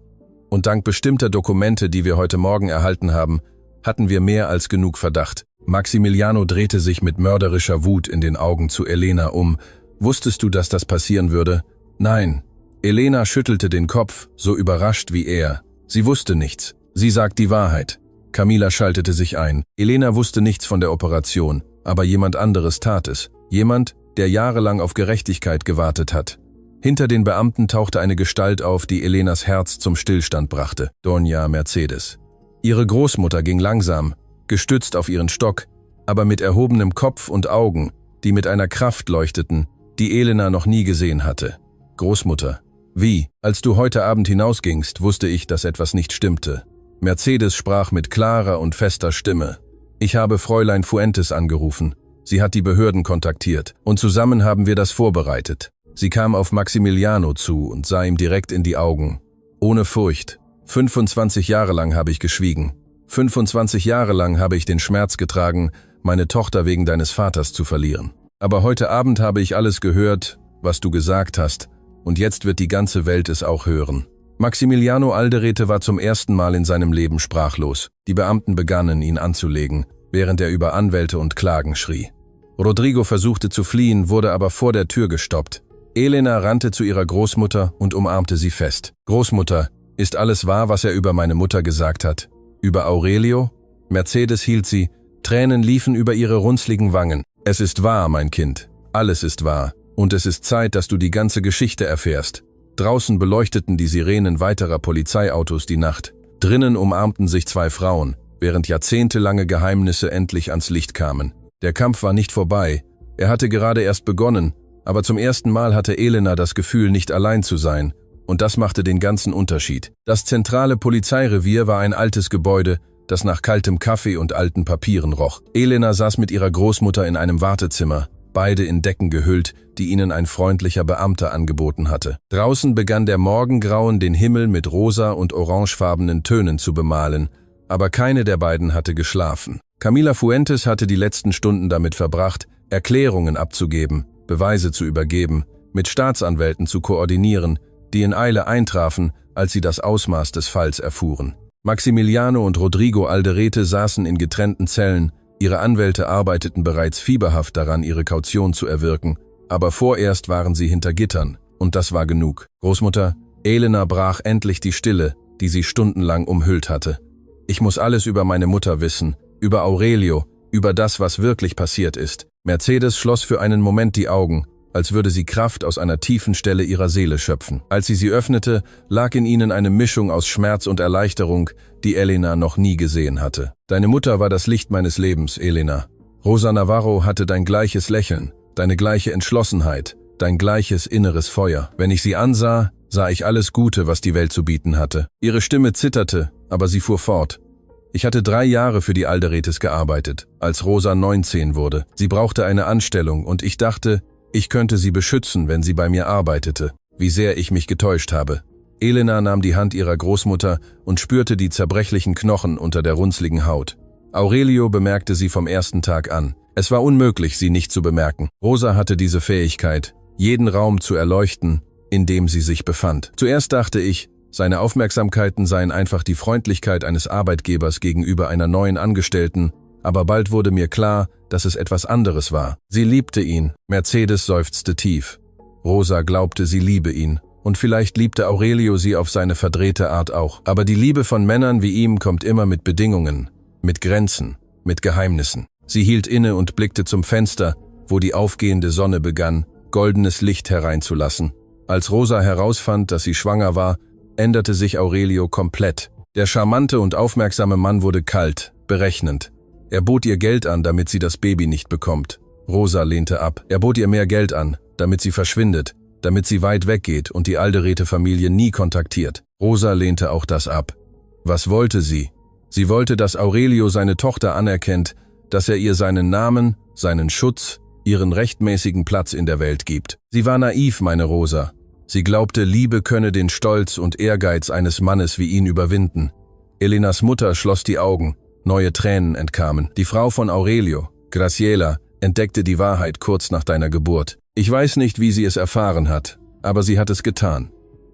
Und dank bestimmter Dokumente, die wir heute Morgen erhalten haben, hatten wir mehr als genug Verdacht. Maximiliano drehte sich mit mörderischer Wut in den Augen zu Elena um. »Wusstest du, dass das passieren würde?« »Nein.« Elena schüttelte den Kopf, so überrascht wie er. Sie wusste nichts. Sie sagt die Wahrheit. Camila schaltete sich ein. Elena wusste nichts von der Operation, aber jemand anderes tat es. Jemand, der jahrelang auf Gerechtigkeit gewartet hat. Hinter den Beamten tauchte eine Gestalt auf, die Elenas Herz zum Stillstand brachte. Doña Mercedes. Ihre Großmutter ging langsam, gestützt auf ihren Stock, aber mit erhobenem Kopf und Augen, die mit einer Kraft leuchteten, die Elena noch nie gesehen hatte. Großmutter. Wie? Als du heute Abend hinausgingst, wusste ich, dass etwas nicht stimmte. Mercedes sprach mit klarer und fester Stimme. Ich habe Fräulein Fuentes angerufen. Sie hat die Behörden kontaktiert und zusammen haben wir das vorbereitet. Sie kam auf Maximiliano zu und sah ihm direkt in die Augen. Ohne Furcht. 25 Jahre lang habe ich geschwiegen. 25 Jahre lang habe ich den Schmerz getragen, meine Tochter wegen deines Vaters zu verlieren. Aber heute Abend habe ich alles gehört, was du gesagt hast, und jetzt wird die ganze Welt es auch hören. Maximiliano Alderete war zum ersten Mal in seinem Leben sprachlos. Die Beamten begannen, ihn anzulegen, während er über Anwälte und Klagen schrie. Rodrigo versuchte zu fliehen, wurde aber vor der Tür gestoppt. Elena rannte zu ihrer Großmutter und umarmte sie fest. »Großmutter, ist alles wahr, was er über meine Mutter gesagt hat? Über Aurelio?« Mercedes hielt sie, Tränen liefen über ihre runzligen Wangen. »Es ist wahr, mein Kind. Alles ist wahr. Und es ist Zeit, dass du die ganze Geschichte erfährst.« Draußen beleuchteten die Sirenen weiterer Polizeiautos die Nacht. Drinnen umarmten sich 2 Frauen, während jahrzehntelange Geheimnisse endlich ans Licht kamen. Der Kampf war nicht vorbei. Er hatte gerade erst begonnen, aber zum ersten Mal hatte Elena das Gefühl, nicht allein zu sein. Und das machte den ganzen Unterschied. Das zentrale Polizeirevier war ein altes Gebäude, das nach kaltem Kaffee und alten Papieren roch. Elena saß mit ihrer Großmutter in einem Wartezimmer, beide in Decken gehüllt, die ihnen ein freundlicher Beamter angeboten hatte. Draußen begann der Morgengrauen den Himmel mit rosa- und orangefarbenen Tönen zu bemalen, aber keine der beiden hatte geschlafen. Camila Fuentes hatte die letzten Stunden damit verbracht, Erklärungen abzugeben, Beweise zu übergeben, mit Staatsanwälten zu koordinieren, die in Eile eintrafen, als sie das Ausmaß des Falls erfuhren. Maximiliano und Rodrigo Alderete saßen in getrennten Zellen, ihre Anwälte arbeiteten bereits fieberhaft daran, ihre Kaution zu erwirken, aber vorerst waren sie hinter Gittern, und das war genug. Großmutter, Elena brach endlich die Stille, die sie stundenlang umhüllt hatte. Ich muss alles über meine Mutter wissen, über Aurelio, über das, was wirklich passiert ist. Mercedes schloss für einen Moment die Augen, als würde sie Kraft aus einer tiefen Stelle ihrer Seele schöpfen. Als sie öffnete, lag in ihnen eine Mischung aus Schmerz und Erleichterung, die Elena noch nie gesehen hatte. Deine Mutter war das Licht meines Lebens, Elena. Rosa Navarro hatte dein gleiches Lächeln, deine gleiche Entschlossenheit, dein gleiches inneres Feuer. Wenn ich sie ansah, sah ich alles Gute, was die Welt zu bieten hatte. Ihre Stimme zitterte, aber sie fuhr fort. Ich hatte 3 Jahre für die Alderetes gearbeitet, als Rosa 19 wurde. Sie brauchte eine Anstellung und ich dachte, ich könnte sie beschützen, wenn sie bei mir arbeitete. Wie sehr ich mich getäuscht habe. Elena nahm die Hand ihrer Großmutter und spürte die zerbrechlichen Knochen unter der runzligen Haut. Aurelio bemerkte sie vom ersten Tag an. Es war unmöglich, sie nicht zu bemerken. Rosa hatte diese Fähigkeit, jeden Raum zu erleuchten, in dem sie sich befand. Zuerst dachte ich, seine Aufmerksamkeiten seien einfach die Freundlichkeit eines Arbeitgebers gegenüber einer neuen Angestellten, aber bald wurde mir klar, dass es etwas anderes war. Sie liebte ihn. Mercedes seufzte tief. Rosa glaubte, sie liebe ihn. Und vielleicht liebte Aurelio sie auf seine verdrehte Art auch. Aber die Liebe von Männern wie ihm kommt immer mit Bedingungen, mit Grenzen, mit Geheimnissen. Sie hielt inne und blickte zum Fenster, wo die aufgehende Sonne begann, goldenes Licht hereinzulassen. Als Rosa herausfand, dass sie schwanger war, änderte sich Aurelio komplett. Der charmante und aufmerksame Mann wurde kalt, berechnend. Er bot ihr Geld an, damit sie das Baby nicht bekommt. Rosa lehnte ab. Er bot ihr mehr Geld an, damit sie verschwindet, damit sie weit weggeht und die Alderete-Familie nie kontaktiert. Rosa lehnte auch das ab. Was wollte sie? Sie wollte, dass Aurelio seine Tochter anerkennt, dass er ihr seinen Namen, seinen Schutz, ihren rechtmäßigen Platz in der Welt gibt. Sie war naiv, meine Rosa. Sie glaubte, Liebe könne den Stolz und Ehrgeiz eines Mannes wie ihn überwinden. Elenas Mutter schloss die Augen, neue Tränen entkamen. Die Frau von Aurelio, Graciela, entdeckte die Wahrheit kurz nach deiner Geburt. Ich weiß nicht, wie sie es erfahren hat, aber sie hat es getan.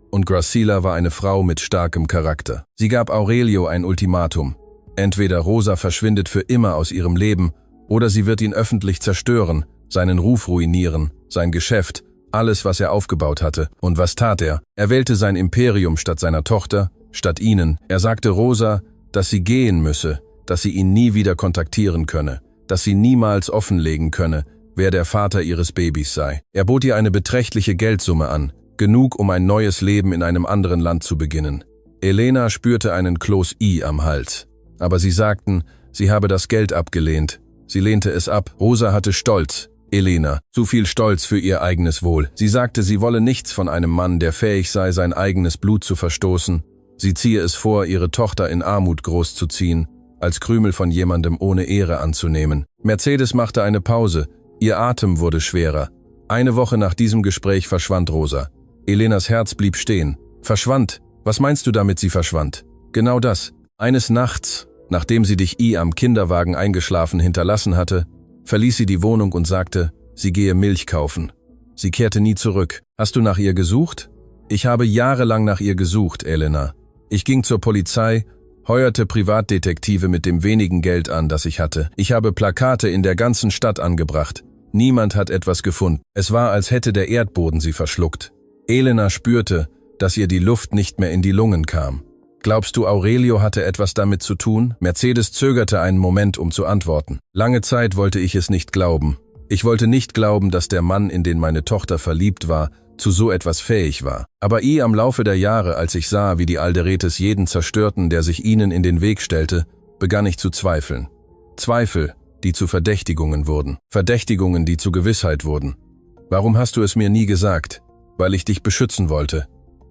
Und Graciela war eine Frau mit starkem Charakter. Sie gab Aurelio ein Ultimatum. Entweder Rosa verschwindet für immer aus ihrem Leben, oder sie wird ihn öffentlich zerstören, seinen Ruf ruinieren, sein Geschäft, alles, was er aufgebaut hatte. Und was tat er? Er wählte sein Imperium statt seiner Tochter, statt ihnen. Er sagte Rosa, dass sie gehen müsse, dass sie ihn nie wieder kontaktieren könne, dass sie niemals offenlegen könne, wer der Vater ihres Babys sei. Er bot ihr eine beträchtliche Geldsumme an, genug, um ein neues Leben in einem anderen Land zu beginnen. Elena spürte einen Kloß I am Hals. Aber sie sagten, sie habe das Geld abgelehnt. Sie lehnte es ab. Rosa hatte Stolz. Elena, zu viel Stolz für ihr eigenes Wohl. Sie sagte, sie wolle nichts von einem Mann, der fähig sei, sein eigenes Blut zu verstoßen. Sie ziehe es vor, ihre Tochter in Armut großzuziehen, als Krümel von jemandem ohne Ehre anzunehmen. Mercedes machte eine Pause. Ihr Atem wurde schwerer. Eine Woche nach diesem Gespräch verschwand Rosa. Elenas Herz blieb stehen. Verschwand? Was meinst du damit, sie verschwand? Genau das. Eines Nachts, nachdem sie dich am Kinderwagen eingeschlafen hinterlassen hatte, verließ sie die Wohnung und sagte, sie gehe Milch kaufen. Sie kehrte nie zurück. Hast du nach ihr gesucht? Ich habe jahrelang nach ihr gesucht, Elena. Ich ging zur Polizei, heuerte Privatdetektive mit dem wenigen Geld an, das ich hatte. Ich habe Plakate in der ganzen Stadt angebracht. Niemand hat etwas gefunden. Es war, als hätte der Erdboden sie verschluckt. Elena spürte, dass ihr die Luft nicht mehr in die Lungen kam. Glaubst du, Aurelio hatte etwas damit zu tun? Mercedes zögerte einen Moment, um zu antworten. Lange Zeit wollte ich es nicht glauben. Ich wollte nicht glauben, dass der Mann, in den meine Tochter verliebt war, zu so etwas fähig war. Aber am Laufe der Jahre, als ich sah, wie die Alderetes jeden zerstörten, der sich ihnen in den Weg stellte, begann ich zu zweifeln. Zweifel, die zu Verdächtigungen wurden. Verdächtigungen, die zu Gewissheit wurden. Warum hast du es mir nie gesagt? Weil ich dich beschützen wollte.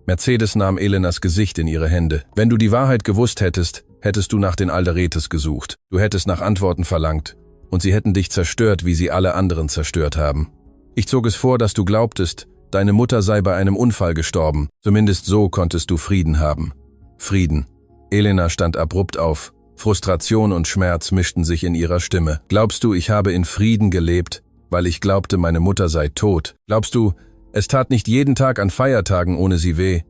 Mercedes nahm Elenas Gesicht in ihre Hände. Wenn du die Wahrheit gewusst hättest, hättest du nach den Alderetes gesucht. Du hättest nach Antworten verlangt. Und sie hätten dich zerstört, wie sie alle anderen zerstört haben. Ich zog es vor, dass du glaubtest, deine Mutter sei bei einem Unfall gestorben. Zumindest so konntest du Frieden haben. Frieden. Elena stand abrupt auf. Frustration und Schmerz mischten sich in ihrer Stimme. Glaubst du, ich habe in Frieden gelebt, weil ich glaubte, meine Mutter sei tot? Glaubst du, es tat nicht jeden Tag an Feiertagen ohne sie weh?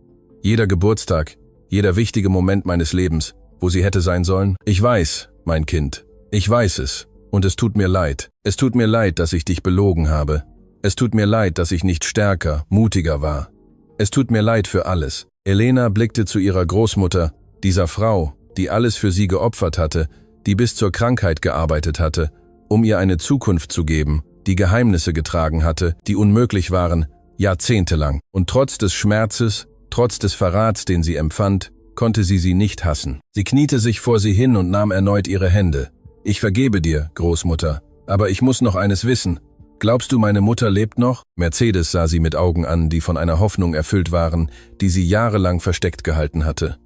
Jeder Geburtstag, jeder wichtige Moment meines Lebens, wo sie hätte sein sollen? Ich weiß, mein Kind, ich weiß es. Und es tut mir leid. Es tut mir leid, dass ich dich belogen habe. Es tut mir leid, dass ich nicht stärker, mutiger war. Es tut mir leid für alles. Elena blickte zu ihrer Großmutter, dieser Frau, die alles für sie geopfert hatte, die bis zur Krankheit gearbeitet hatte, um ihr eine Zukunft zu geben, die Geheimnisse getragen hatte, die unmöglich waren, jahrzehntelang. Und trotz des Schmerzes, trotz des Verrats, den sie empfand, konnte sie nicht hassen. Sie kniete sich vor sie hin und nahm erneut ihre Hände. Ich vergebe dir, Großmutter, aber ich muss noch eines wissen. Glaubst du, meine Mutter lebt noch? Mercedes sah sie mit Augen an, die von einer Hoffnung erfüllt waren, die sie jahrelang versteckt gehalten hatte.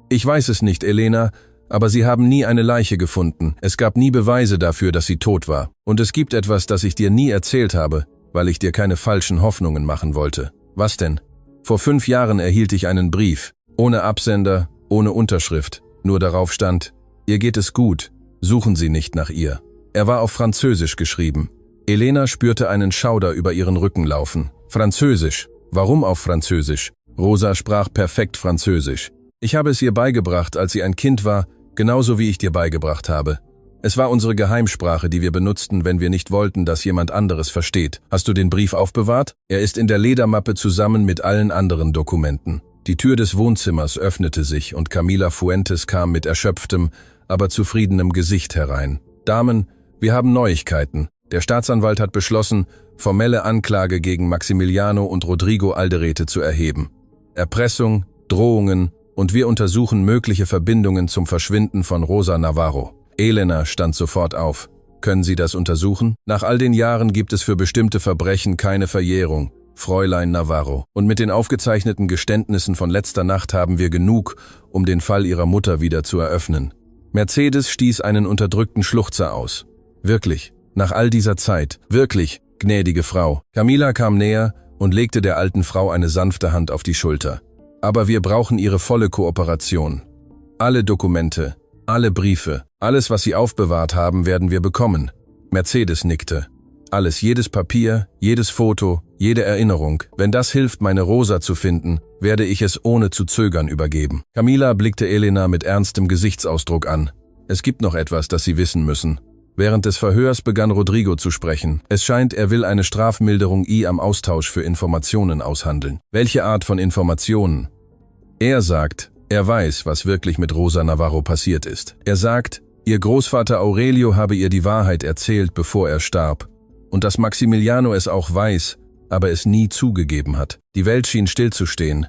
Ich weiß es nicht, Elena, Aber sie haben nie eine Leiche gefunden. Es gab nie Beweise dafür, dass sie tot war. Und es gibt etwas, das ich dir nie erzählt habe, weil ich dir keine falschen Hoffnungen machen wollte. Was denn? Vor 5 Jahren erhielt ich einen Brief. Ohne Absender, ohne Unterschrift. Nur darauf stand: Ihr geht es gut. Suchen Sie nicht nach ihr. Er war auf Französisch geschrieben. Elena spürte einen Schauder über ihren Rücken laufen. Französisch. Warum auf Französisch? Rosa sprach perfekt Französisch. Ich habe es ihr beigebracht, als sie ein Kind war, genauso wie ich dir beigebracht habe. Es war unsere Geheimsprache, die wir benutzten, wenn wir nicht wollten, dass jemand anderes versteht. Hast du den Brief aufbewahrt? Er ist in der Ledermappe zusammen mit allen anderen Dokumenten. Die Tür des Wohnzimmers öffnete sich und Camila Fuentes kam mit erschöpftem, aber zufriedenem Gesicht herein. Damen, wir haben Neuigkeiten. Der Staatsanwalt hat beschlossen, formelle Anklage gegen Maximiliano und Rodrigo Alderete zu erheben. Erpressung, Drohungen und wir untersuchen mögliche Verbindungen zum Verschwinden von Rosa Navarro. Elena stand sofort auf. Können Sie das untersuchen? Nach all den Jahren gibt es für bestimmte Verbrechen keine Verjährung, Fräulein Navarro. Und mit den aufgezeichneten Geständnissen von letzter Nacht haben wir genug, um den Fall Ihrer Mutter wieder zu eröffnen. Mercedes stieß einen unterdrückten Schluchzer aus. Wirklich, nach all dieser Zeit, wirklich, gnädige Frau. Camila kam näher und legte der alten Frau eine sanfte Hand auf die Schulter. Aber wir brauchen Ihre volle Kooperation. Alle Dokumente, alle Briefe, alles, was Sie aufbewahrt haben, werden wir bekommen. Mercedes nickte. Alles, jedes Papier, jedes Foto, jede Erinnerung. Wenn das hilft, meine Rosa zu finden, werde ich es ohne zu zögern übergeben. Camila blickte Elena mit ernstem Gesichtsausdruck an. Es gibt noch etwas, das Sie wissen müssen. Während des Verhörs begann Rodrigo zu sprechen. Es scheint, er will eine Strafmilderung am Austausch für Informationen aushandeln. Welche Art von Informationen? Er sagt, er weiß, was wirklich mit Rosa Navarro passiert ist. Er sagt, ihr Großvater Aurelio habe ihr die Wahrheit erzählt, bevor er starb. Und dass Maximiliano es auch weiß, aber es nie zugegeben hat. Die Welt schien stillzustehen.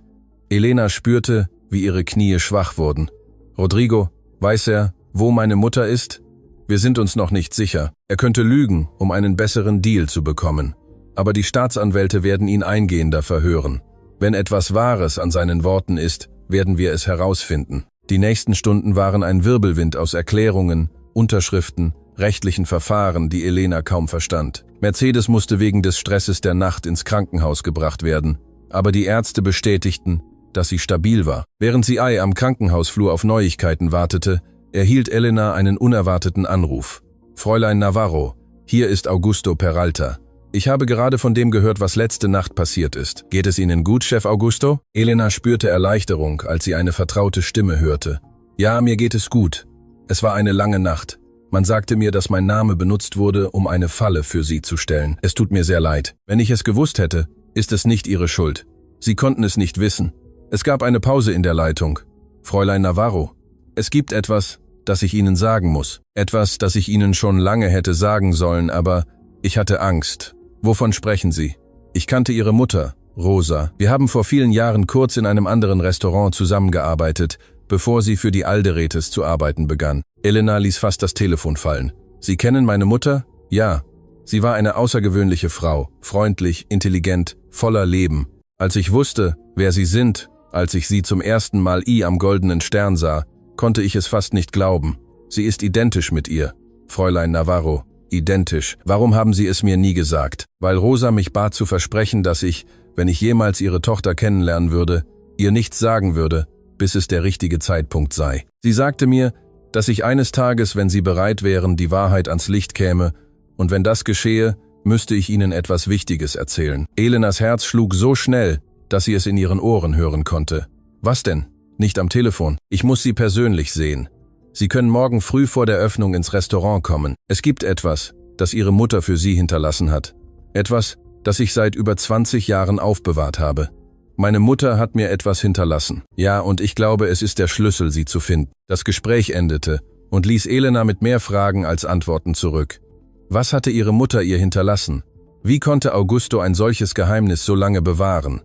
Elena spürte, wie ihre Knie schwach wurden. Rodrigo, weiß er, wo meine Mutter ist? Wir sind uns noch nicht sicher. Er könnte lügen, um einen besseren Deal zu bekommen. Aber die Staatsanwälte werden ihn eingehender verhören. Wenn etwas Wahres an seinen Worten ist, werden wir es herausfinden. Die nächsten Stunden waren ein Wirbelwind aus Erklärungen, Unterschriften, rechtlichen Verfahren, die Elena kaum verstand. Mercedes musste wegen des Stresses der Nacht ins Krankenhaus gebracht werden, aber die Ärzte bestätigten, dass sie stabil war. Während sie am Krankenhausflur auf Neuigkeiten wartete, erhielt Elena einen unerwarteten Anruf. Fräulein Navarro, hier ist Augusto Peralta. Ich habe gerade von dem gehört, was letzte Nacht passiert ist. Geht es Ihnen gut, Chef Augusto? Elena spürte Erleichterung, als sie eine vertraute Stimme hörte. Ja, mir geht es gut. Es war eine lange Nacht. Man sagte mir, dass mein Name benutzt wurde, um eine Falle für Sie zu stellen. Es tut mir sehr leid. Wenn ich es gewusst hätte, ist es nicht Ihre Schuld. Sie konnten es nicht wissen. Es gab eine Pause in der Leitung. Fräulein Navarro, es gibt etwas, das ich Ihnen sagen muss. Etwas, das ich Ihnen schon lange hätte sagen sollen, aber ich hatte Angst. Wovon sprechen Sie? Ich kannte Ihre Mutter, Rosa. Wir haben vor vielen Jahren kurz in einem anderen Restaurant zusammengearbeitet, bevor sie für die Alderetes zu arbeiten begann. Elena ließ fast das Telefon fallen. Sie kennen meine Mutter? Ja. Sie war eine außergewöhnliche Frau, freundlich, intelligent, voller Leben. Als ich wusste, wer Sie sind, als ich Sie zum ersten Mal am Goldenen Stern sah, konnte ich es fast nicht glauben. Sie ist identisch mit ihr, Fräulein Navarro. Identisch. Warum haben Sie es mir nie gesagt? Weil Rosa mich bat zu versprechen, dass ich, wenn ich jemals Ihre Tochter kennenlernen würde, ihr nichts sagen würde, bis es der richtige Zeitpunkt sei. Sie sagte mir, dass ich eines Tages, wenn Sie bereit wären, die Wahrheit ans Licht käme, und wenn das geschehe, müsste ich Ihnen etwas Wichtiges erzählen. Elenas Herz schlug so schnell, dass sie es in ihren Ohren hören konnte. Was denn? Nicht am Telefon. Ich muss Sie persönlich sehen. Sie können morgen früh vor der Öffnung ins Restaurant kommen. Es gibt etwas, das Ihre Mutter für Sie hinterlassen hat. Etwas, das ich seit über 20 Jahren aufbewahrt habe. Meine Mutter hat mir etwas hinterlassen. Ja, und ich glaube, es ist der Schlüssel, sie zu finden. Das Gespräch endete und ließ Elena mit mehr Fragen als Antworten zurück. Was hatte ihre Mutter ihr hinterlassen? Wie konnte Augusto ein solches Geheimnis so lange bewahren?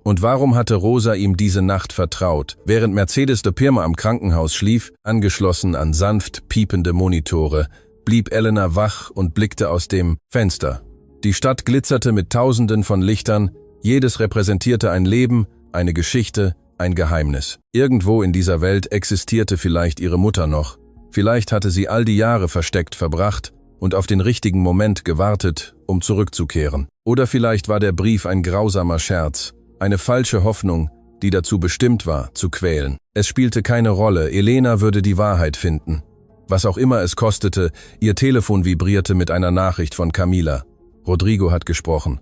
Und warum hatte Rosa ihm diese Nacht vertraut, während Mercedes de Pirma am Krankenhaus schlief, angeschlossen an sanft piepende Monitore, blieb Elena wach und blickte aus dem Fenster. Die Stadt glitzerte mit Tausenden von Lichtern, jedes repräsentierte ein Leben, eine Geschichte, ein Geheimnis. Irgendwo in dieser Welt existierte vielleicht ihre Mutter noch. Vielleicht hatte sie all die Jahre versteckt verbracht und auf den richtigen Moment gewartet, um zurückzukehren. Oder vielleicht war der Brief ein grausamer Scherz, eine falsche Hoffnung, die dazu bestimmt war, zu quälen. Es spielte keine Rolle, Elena würde die Wahrheit finden. Was auch immer es kostete, ihr Telefon vibrierte mit einer Nachricht von Camila. Rodrigo hat gesprochen.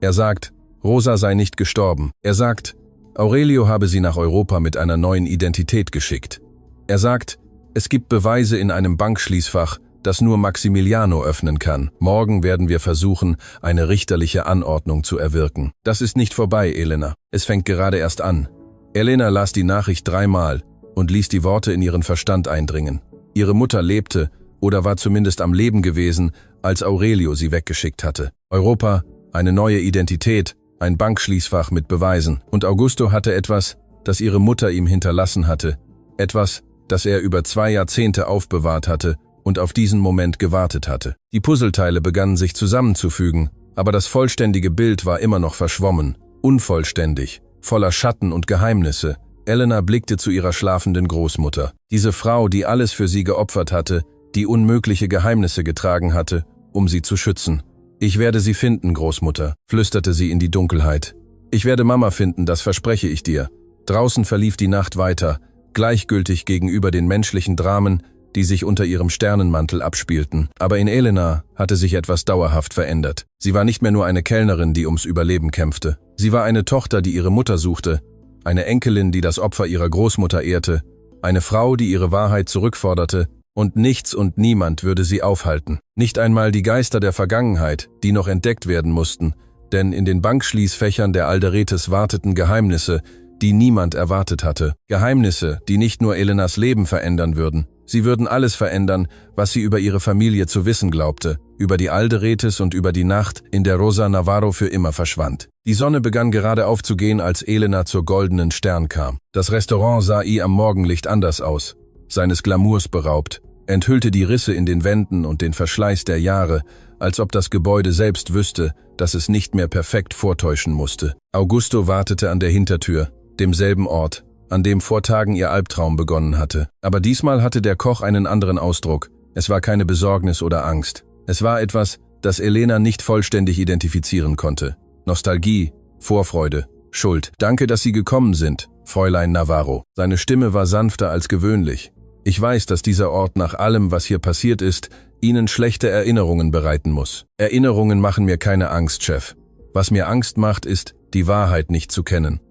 Er sagt, Rosa sei nicht gestorben. Er sagt, Aurelio habe sie nach Europa mit einer neuen Identität geschickt. Er sagt, es gibt Beweise in einem Bankschließfach, das nur Maximiliano öffnen kann. Morgen werden wir versuchen, eine richterliche Anordnung zu erwirken. Das ist nicht vorbei, Elena. Es fängt gerade erst an. Elena las die Nachricht 3-mal und ließ die Worte in ihren Verstand eindringen. Ihre Mutter lebte oder war zumindest am Leben gewesen, als Aurelio sie weggeschickt hatte. Europa, eine neue Identität, ein Bankschließfach mit Beweisen. Und Augusto hatte etwas, das ihre Mutter ihm hinterlassen hatte. Etwas, das er über 2 Jahrzehnte aufbewahrt hatte und auf diesen Moment gewartet hatte. Die Puzzleteile begannen sich zusammenzufügen, aber das vollständige Bild war immer noch verschwommen, unvollständig, voller Schatten und Geheimnisse. Elena blickte zu ihrer schlafenden Großmutter. Diese Frau, die alles für sie geopfert hatte, die unmögliche Geheimnisse getragen hatte, um sie zu schützen. »Ich werde sie finden, Großmutter«, flüsterte sie in die Dunkelheit. »Ich werde Mama finden, das verspreche ich dir.« Draußen verlief die Nacht weiter, gleichgültig gegenüber den menschlichen Dramen, die sich unter ihrem Sternenmantel abspielten. Aber in Elena hatte sich etwas dauerhaft verändert. Sie war nicht mehr nur eine Kellnerin, die ums Überleben kämpfte. Sie war eine Tochter, die ihre Mutter suchte, eine Enkelin, die das Opfer ihrer Großmutter ehrte, eine Frau, die ihre Wahrheit zurückforderte, und nichts und niemand würde sie aufhalten. Nicht einmal die Geister der Vergangenheit, die noch entdeckt werden mussten, denn in den Bankschließfächern der Alderetes warteten Geheimnisse, die niemand erwartet hatte. Geheimnisse, die nicht nur Elenas Leben verändern würden. Sie würden alles verändern, was sie über ihre Familie zu wissen glaubte, über die Alderetes und über die Nacht, in der Rosa Navarro für immer verschwand. Die Sonne begann gerade aufzugehen, als Elena zur Goldenen Stern kam. Das Restaurant sah ihr am Morgenlicht anders aus, seines Glamours beraubt, enthüllte die Risse in den Wänden und den Verschleiß der Jahre, als ob das Gebäude selbst wüsste, dass es nicht mehr perfekt vortäuschen musste. Augusto wartete an der Hintertür, demselben Ort, an dem vor Tagen ihr Albtraum begonnen hatte. Aber diesmal hatte der Koch einen anderen Ausdruck. Es war keine Besorgnis oder Angst. Es war etwas, das Elena nicht vollständig identifizieren konnte. Nostalgie, Vorfreude, Schuld. »Danke, dass Sie gekommen sind, Fräulein Navarro.« Seine Stimme war sanfter als gewöhnlich. »Ich weiß, dass dieser Ort nach allem, was hier passiert ist, Ihnen schlechte Erinnerungen bereiten muss. Erinnerungen machen mir keine Angst, Chef. Was mir Angst macht, ist, die Wahrheit nicht zu kennen.«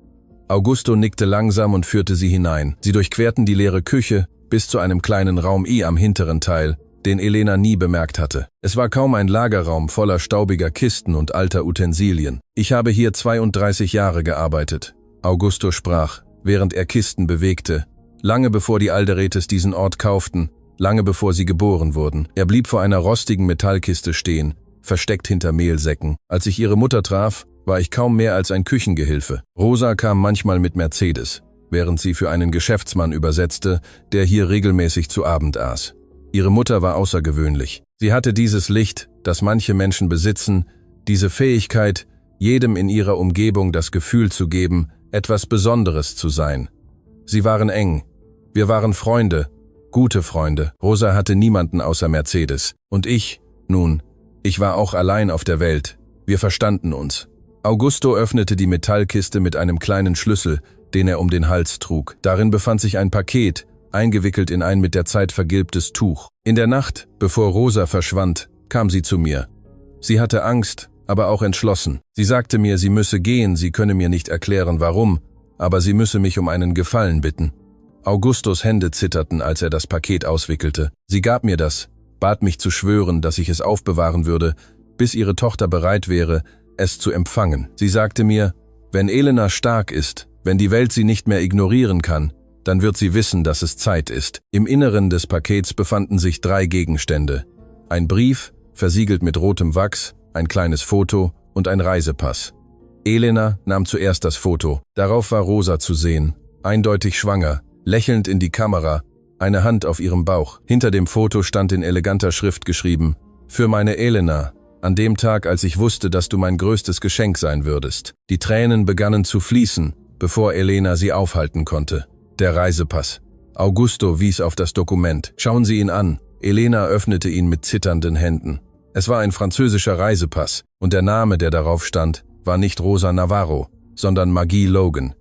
Augusto nickte langsam und führte sie hinein. Sie durchquerten die leere Küche bis zu einem kleinen Raum I am hinteren Teil, den Elena nie bemerkt hatte. Es war kaum ein Lagerraum voller staubiger Kisten und alter Utensilien. »Ich habe hier 32 Jahre gearbeitet«, Augusto sprach, während er Kisten bewegte. Lange bevor die Alderetes diesen Ort kauften, lange bevor sie geboren wurden. Er blieb vor einer rostigen Metallkiste stehen, versteckt hinter Mehlsäcken. Als ich ihre Mutter traf, war ich kaum mehr als ein Küchengehilfe. Rosa kam manchmal mit Mercedes, während sie für einen Geschäftsmann übersetzte, der hier regelmäßig zu Abend aß. Ihre Mutter war außergewöhnlich. Sie hatte dieses Licht, das manche Menschen besitzen, diese Fähigkeit, jedem in ihrer Umgebung das Gefühl zu geben, etwas Besonderes zu sein. Sie waren eng. Wir waren Freunde, gute Freunde. Rosa hatte niemanden außer Mercedes. Und ich war auch allein auf der Welt. Wir verstanden uns. Augusto öffnete die Metallkiste mit einem kleinen Schlüssel, den er um den Hals trug. Darin befand sich ein Paket, eingewickelt in ein mit der Zeit vergilbtes Tuch. In der Nacht, bevor Rosa verschwand, kam sie zu mir. Sie hatte Angst, aber auch entschlossen. Sie sagte mir, sie müsse gehen, sie könne mir nicht erklären, warum, aber sie müsse mich um einen Gefallen bitten. Augustos Hände zitterten, als er das Paket auswickelte. Sie gab mir das, bat mich zu schwören, dass ich es aufbewahren würde, bis ihre Tochter bereit wäre, es zu empfangen. Sie sagte mir, wenn Elena stark ist, wenn die Welt sie nicht mehr ignorieren kann, dann wird sie wissen, dass es Zeit ist. Im Inneren des Pakets befanden sich 3 Gegenstände. Ein Brief, versiegelt mit rotem Wachs, ein kleines Foto und ein Reisepass. Elena nahm zuerst das Foto. Darauf war Rosa zu sehen, eindeutig schwanger, lächelnd in die Kamera, eine Hand auf ihrem Bauch. Hinter dem Foto stand in eleganter Schrift geschrieben, »Für meine Elena, an dem Tag, als ich wusste, dass du mein größtes Geschenk sein würdest.« Die Tränen begannen zu fließen, bevor Elena sie aufhalten konnte. Der Reisepass. Augusto wies auf das Dokument. Schauen Sie ihn an. Elena öffnete ihn mit zitternden Händen. Es war ein französischer Reisepass und der Name, der darauf stand, war nicht Rosa Navarro, sondern Maggie Logan.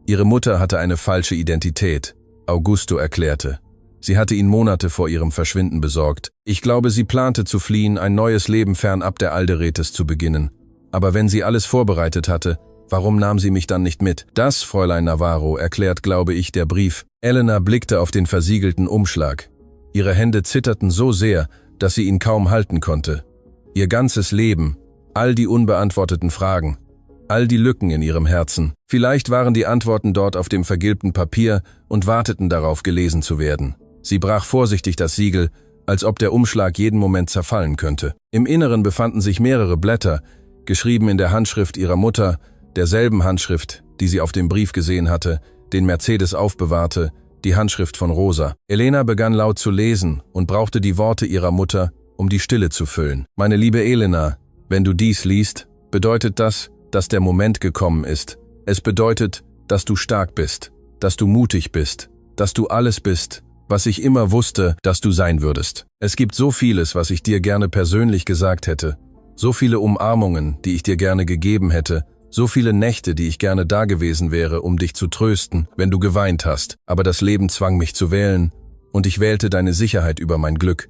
Ihre Mutter hatte eine falsche Identität, Augusto erklärte. Sie hatte ihn Monate vor ihrem Verschwinden besorgt. Ich glaube, sie plante zu fliehen, ein neues Leben fernab der Alderetes zu beginnen. Aber wenn sie alles vorbereitet hatte, warum nahm sie mich dann nicht mit? Das, Fräulein Navarro, erklärt, glaube ich, der Brief. Elena blickte auf den versiegelten Umschlag. Ihre Hände zitterten so sehr, dass sie ihn kaum halten konnte. Ihr ganzes Leben, all die unbeantworteten Fragen, all die Lücken in ihrem Herzen. Vielleicht waren die Antworten dort auf dem vergilbten Papier und warteten darauf, gelesen zu werden. Sie brach vorsichtig das Siegel, als ob der Umschlag jeden Moment zerfallen könnte. Im Inneren befanden sich mehrere Blätter, geschrieben in der Handschrift ihrer Mutter, derselben Handschrift, die sie auf dem Brief gesehen hatte, den Mercedes aufbewahrte, die Handschrift von Rosa. Elena begann laut zu lesen und brauchte die Worte ihrer Mutter, um die Stille zu füllen. Meine liebe Elena, wenn du dies liest, bedeutet das, dass der Moment gekommen ist. Es bedeutet, dass du stark bist, dass du mutig bist, dass du alles bist, was ich immer wusste, dass du sein würdest. Es gibt so vieles, was ich dir gerne persönlich gesagt hätte, so viele Umarmungen, die ich dir gerne gegeben hätte, so viele Nächte, die ich gerne dagewesen wäre, um dich zu trösten, wenn du geweint hast, aber das Leben zwang mich zu wählen, und ich wählte deine Sicherheit über mein Glück.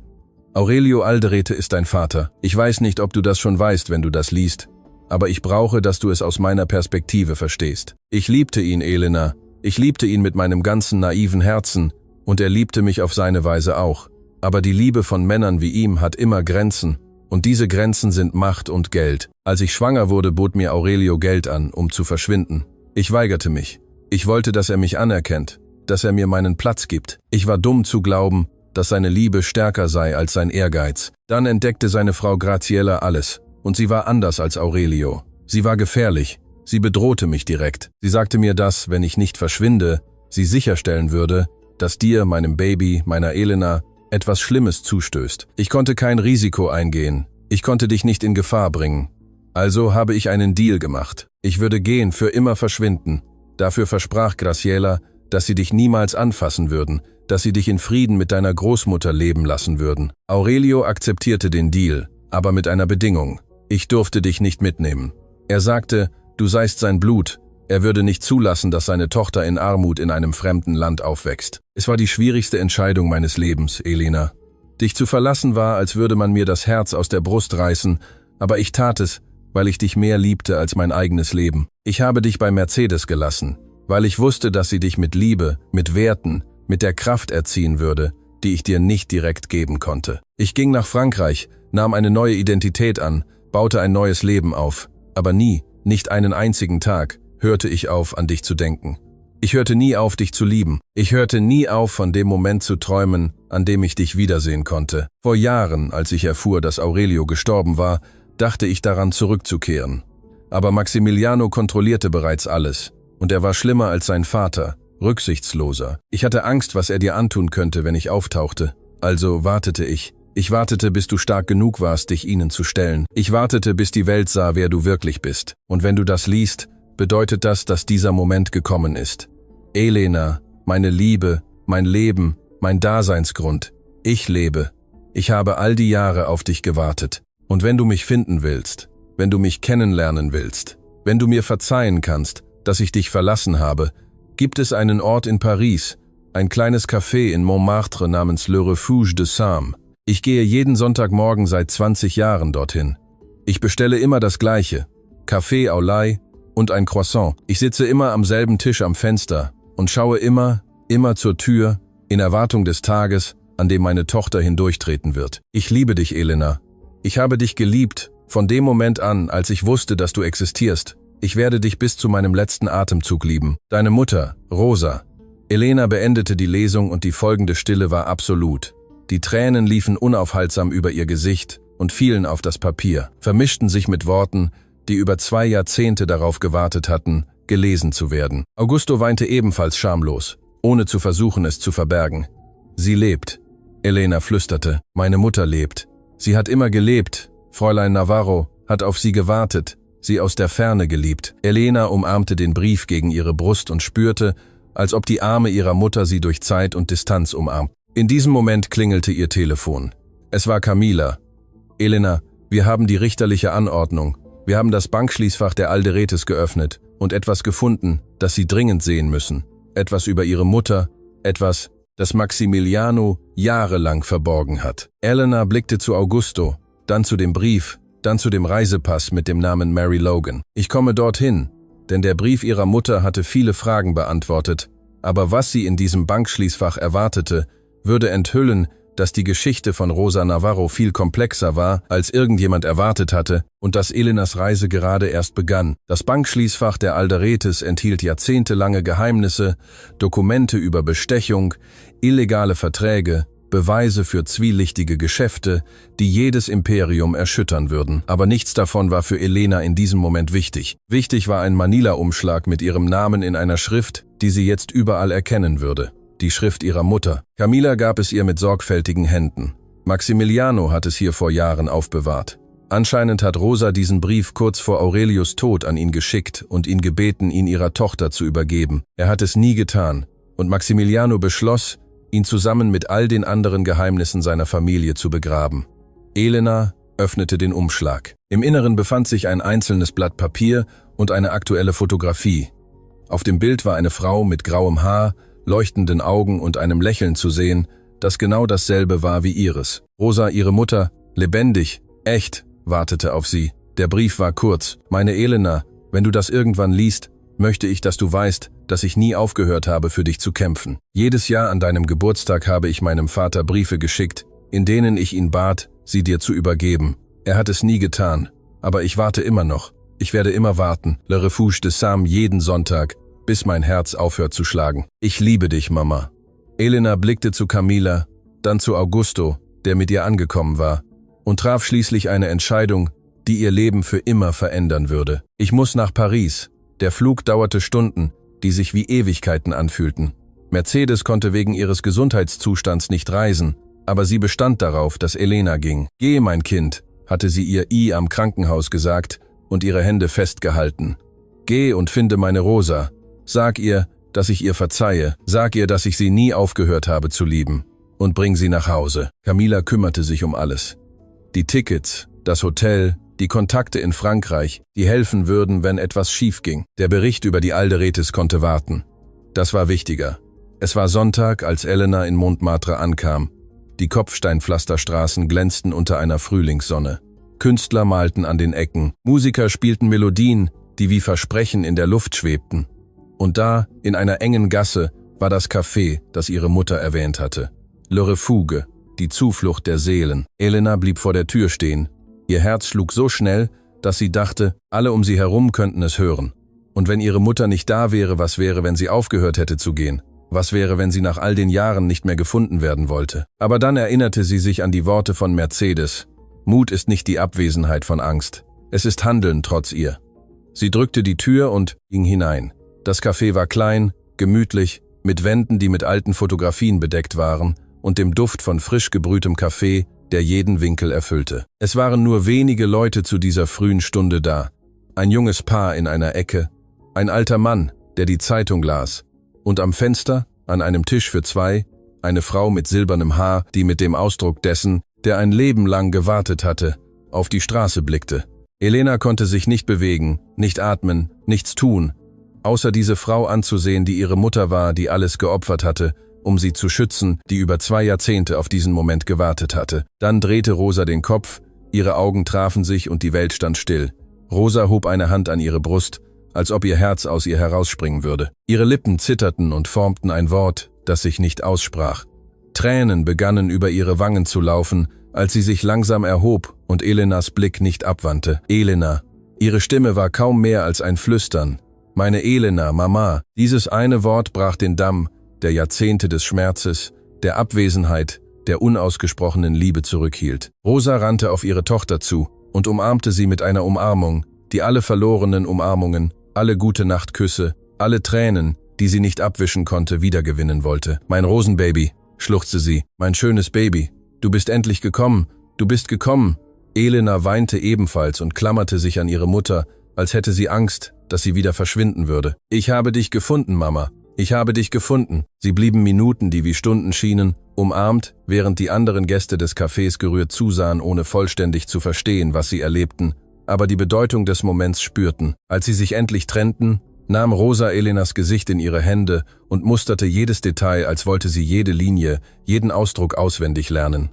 Aurelio Alderete ist dein Vater. Ich weiß nicht, ob du das schon weißt, wenn du das liest, aber ich brauche, dass du es aus meiner Perspektive verstehst. Ich liebte ihn, Elena. Ich liebte ihn mit meinem ganzen naiven Herzen, und er liebte mich auf seine Weise auch. Aber die Liebe von Männern wie ihm hat immer Grenzen, und diese Grenzen sind Macht und Geld. Als ich schwanger wurde, bot mir Aurelio Geld an, um zu verschwinden. Ich weigerte mich. Ich wollte, dass er mich anerkennt, dass er mir meinen Platz gibt. Ich war dumm zu glauben, dass seine Liebe stärker sei als sein Ehrgeiz. Dann entdeckte seine Frau Graziella alles, und sie war anders als Aurelio. Sie war gefährlich. Sie bedrohte mich direkt. Sie sagte mir, dass, wenn ich nicht verschwinde, sie sicherstellen würde, dass dir, meinem Baby, meiner Elena, etwas Schlimmes zustößt. Ich konnte kein Risiko eingehen. Ich konnte dich nicht in Gefahr bringen. Also habe ich einen Deal gemacht. Ich würde gehen, für immer verschwinden. Dafür versprach Graziella, dass sie dich niemals anfassen würden, dass sie dich in Frieden mit deiner Großmutter leben lassen würden. Aurelio akzeptierte den Deal, aber mit einer Bedingung. Ich durfte dich nicht mitnehmen. Er sagte, du seist sein Blut. Er würde nicht zulassen, dass seine Tochter in Armut in einem fremden Land aufwächst. Es war die schwierigste Entscheidung meines Lebens, Elena. Dich zu verlassen war, als würde man mir das Herz aus der Brust reißen, aber ich tat es, weil ich dich mehr liebte als mein eigenes Leben. Ich habe dich bei Mercedes gelassen, weil ich wusste, dass sie dich mit Liebe, mit Werten, mit der Kraft erziehen würde, die ich dir nicht direkt geben konnte. Ich ging nach Frankreich, nahm eine neue Identität an, baute ein neues Leben auf, aber nie, nicht einen einzigen Tag, hörte ich auf, an dich zu denken. Ich hörte nie auf, dich zu lieben. Ich hörte nie auf, von dem Moment zu träumen, an dem ich dich wiedersehen konnte. Vor Jahren, als ich erfuhr, dass Aurelio gestorben war, dachte ich daran, zurückzukehren. Aber Maximiliano kontrollierte bereits alles, und er war schlimmer als sein Vater, rücksichtsloser. Ich hatte Angst, was er dir antun könnte, wenn ich auftauchte. Also wartete ich. Ich wartete, bis du stark genug warst, dich ihnen zu stellen. Ich wartete, bis die Welt sah, wer du wirklich bist. Und wenn du das liest, bedeutet das, dass dieser Moment gekommen ist. Elena, meine Liebe, mein Leben, mein Daseinsgrund. Ich lebe. Ich habe all die Jahre auf dich gewartet. Und wenn du mich finden willst, wenn du mich kennenlernen willst, wenn du mir verzeihen kannst, dass ich dich verlassen habe, gibt es einen Ort in Paris, ein kleines Café in Montmartre namens Le Refuge de Sam. Ich gehe jeden Sonntagmorgen seit 20 Jahren dorthin. Ich bestelle immer das Gleiche, Café au lait und ein Croissant. Ich sitze immer am selben Tisch am Fenster und schaue immer zur Tür, in Erwartung des Tages, an dem meine Tochter hindurchtreten wird. Ich liebe dich, Elena. Ich habe dich geliebt, von dem Moment an, als ich wusste, dass du existierst. Ich werde dich bis zu meinem letzten Atemzug lieben. Deine Mutter, Rosa. Elena beendete die Lesung und die folgende Stille war absolut. Die Tränen liefen unaufhaltsam über ihr Gesicht und fielen auf das Papier, vermischten sich mit Worten, die über 2 Jahrzehnte darauf gewartet hatten, gelesen zu werden. Augusto weinte ebenfalls schamlos, ohne zu versuchen, es zu verbergen. Sie lebt. Elena flüsterte, meine Mutter lebt. Sie hat immer gelebt. Fräulein Navarro hat auf sie gewartet. sie aus der Ferne geliebt. Elena umarmte den Brief gegen ihre Brust und spürte, als ob die Arme ihrer Mutter sie durch Zeit und Distanz umarmten. In diesem Moment klingelte ihr Telefon. Es war Camila. »Elena, wir haben die richterliche Anordnung. Wir haben das Bankschließfach der Alderetes geöffnet und etwas gefunden, das Sie dringend sehen müssen. Etwas über Ihre Mutter, etwas, das Maximiliano jahrelang verborgen hat.« Elena blickte zu Augusto, dann zu dem Brief, dann zu dem Reisepass mit dem Namen Mary Logan. »Ich komme dorthin, denn der Brief ihrer Mutter hatte viele Fragen beantwortet, aber was sie in diesem Bankschließfach erwartete, würde enthüllen, dass die Geschichte von Rosa Navarro viel komplexer war, als irgendjemand erwartet hatte und dass Elenas Reise gerade erst begann. Das Bankschließfach der Alderetes enthielt jahrzehntelange Geheimnisse, Dokumente über Bestechung, illegale Verträge, Beweise für zwielichtige Geschäfte, die jedes Imperium erschüttern würden. Aber nichts davon war für Elena in diesem Moment wichtig. Wichtig war ein Manila-Umschlag mit ihrem Namen in einer Schrift, die sie jetzt überall erkennen würde. Die Schrift ihrer Mutter. Camila gab es ihr mit sorgfältigen Händen. Maximiliano hat es hier vor Jahren aufbewahrt. Anscheinend hat Rosa diesen Brief kurz vor Aurelius Tod an ihn geschickt und ihn gebeten, ihn ihrer Tochter zu übergeben. Er hat es nie getan, und Maximiliano beschloss, ihn zusammen mit all den anderen Geheimnissen seiner Familie zu begraben. Elena öffnete den Umschlag. Im Inneren befand sich ein einzelnes Blatt Papier und eine aktuelle Fotografie. Auf dem Bild war eine Frau mit grauem Haar, leuchtenden Augen und einem Lächeln zu sehen, das genau dasselbe war wie ihres. Rosa, ihre Mutter, lebendig, echt, wartete auf sie. Der Brief war kurz. »Meine Elena, wenn du das irgendwann liest, möchte ich, dass du weißt, dass ich nie aufgehört habe, für dich zu kämpfen. Jedes Jahr an deinem Geburtstag habe ich meinem Vater Briefe geschickt, in denen ich ihn bat, sie dir zu übergeben. Er hat es nie getan, aber ich warte immer noch. Ich werde immer warten, Le Refuge de Sam jeden Sonntag, bis mein Herz aufhört zu schlagen. Ich liebe dich, Mama.« Elena blickte zu Camila, dann zu Augusto, der mit ihr angekommen war, und traf schließlich eine Entscheidung, die ihr Leben für immer verändern würde. »Ich muss nach Paris.« Der Flug dauerte Stunden, die sich wie Ewigkeiten anfühlten. Mercedes konnte wegen ihres Gesundheitszustands nicht reisen, aber sie bestand darauf, dass Elena ging. »Geh, mein Kind«, hatte sie ihr am Krankenhaus gesagt und ihre Hände festgehalten. »Geh und finde meine Rosa. Sag ihr, dass ich ihr verzeihe. Sag ihr, dass ich sie nie aufgehört habe zu lieben. Und bring sie nach Hause.« Camila kümmerte sich um alles. Die Tickets, das Hotel, die Kontakte in Frankreich, die helfen würden, wenn etwas schief ging. Der Bericht über die Alderetes konnte warten. Das war wichtiger. Es war Sonntag, als Elena in Montmartre ankam. Die Kopfsteinpflasterstraßen glänzten unter einer Frühlingssonne. Künstler malten an den Ecken. Musiker spielten Melodien, die wie Versprechen in der Luft schwebten. Und da, in einer engen Gasse, war das Café, das ihre Mutter erwähnt hatte. Le Refuge, die Zuflucht der Seelen. Elena blieb vor der Tür stehen. Ihr Herz schlug so schnell, dass sie dachte, alle um sie herum könnten es hören. Und wenn ihre Mutter nicht da wäre, was wäre, wenn sie aufgehört hätte zu gehen? Was wäre, wenn sie nach all den Jahren nicht mehr gefunden werden wollte? Aber dann erinnerte sie sich an die Worte von Mercedes. Mut ist nicht die Abwesenheit von Angst. Es ist Handeln trotz ihr. Sie drückte die Tür und ging hinein. Das Café war klein, gemütlich, mit Wänden, die mit alten Fotografien bedeckt waren, und dem Duft von frisch gebrühtem Kaffee, der jeden Winkel erfüllte. Es waren nur wenige Leute zu dieser frühen Stunde da. Ein junges Paar in einer Ecke, ein alter Mann, der die Zeitung las, und am Fenster, an einem Tisch für zwei, eine Frau mit silbernem Haar, die mit dem Ausdruck dessen, der ein Leben lang gewartet hatte, auf die Straße blickte. Elena konnte sich nicht bewegen, nicht atmen, nichts tun, außer diese Frau anzusehen, die ihre Mutter war, die alles geopfert hatte, um sie zu schützen, die über 2 Jahrzehnte auf diesen Moment gewartet hatte. Dann drehte Rosa den Kopf, ihre Augen trafen sich und die Welt stand still. Rosa hob eine Hand an ihre Brust, als ob ihr Herz aus ihr herausspringen würde. Ihre Lippen zitterten und formten ein Wort, das sich nicht aussprach. Tränen begannen über ihre Wangen zu laufen, als sie sich langsam erhob und Elenas Blick nicht abwandte. Elena. Ihre Stimme war kaum mehr als ein Flüstern. »Meine Elena, Mama.« Dieses eine Wort brach den Damm der Jahrzehnte des Schmerzes, der Abwesenheit, der unausgesprochenen Liebe zurückhielt. Rosa rannte auf ihre Tochter zu und umarmte sie mit einer Umarmung, die alle verlorenen Umarmungen, alle Gute-Nacht-Küsse, alle Tränen, die sie nicht abwischen konnte, wiedergewinnen wollte. »Mein Rosenbaby«, schluchzte sie, »mein schönes Baby, du bist endlich gekommen, du bist gekommen.« Elena weinte ebenfalls und klammerte sich an ihre Mutter, als hätte sie Angst, dass sie wieder verschwinden würde. »Ich habe dich gefunden, Mama. Ich habe dich gefunden.« Sie blieben Minuten, die wie Stunden schienen, umarmt, während die anderen Gäste des Cafés gerührt zusahen, ohne vollständig zu verstehen, was sie erlebten, aber die Bedeutung des Moments spürten. Als sie sich endlich trennten, nahm Rosa Elenas Gesicht in ihre Hände und musterte jedes Detail, als wollte sie jede Linie, jeden Ausdruck auswendig lernen.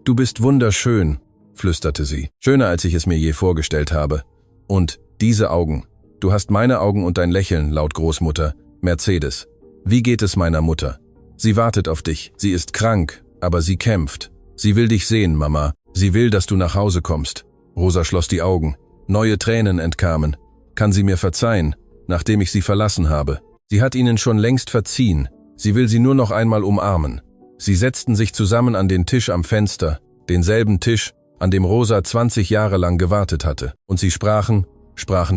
»Du bist wunderschön«, flüsterte sie. »Schöner, als ich es mir je vorgestellt habe. Und diese Augen. Du hast meine Augen und dein Lächeln, laut Großmutter. Mercedes. Wie geht es meiner Mutter? Sie wartet auf dich. Sie ist krank, aber sie kämpft. Sie will dich sehen, Mama. Sie will, dass du nach Hause kommst.« Rosa schloss die Augen. Neue Tränen entkamen. Kann sie mir verzeihen, nachdem ich sie verlassen habe? Sie hat ihnen schon längst verziehen. Sie will sie nur noch einmal umarmen. Sie setzten sich zusammen an den Tisch am Fenster, denselben Tisch, an dem Rosa 20 Jahre lang gewartet hatte. Und sie sprachen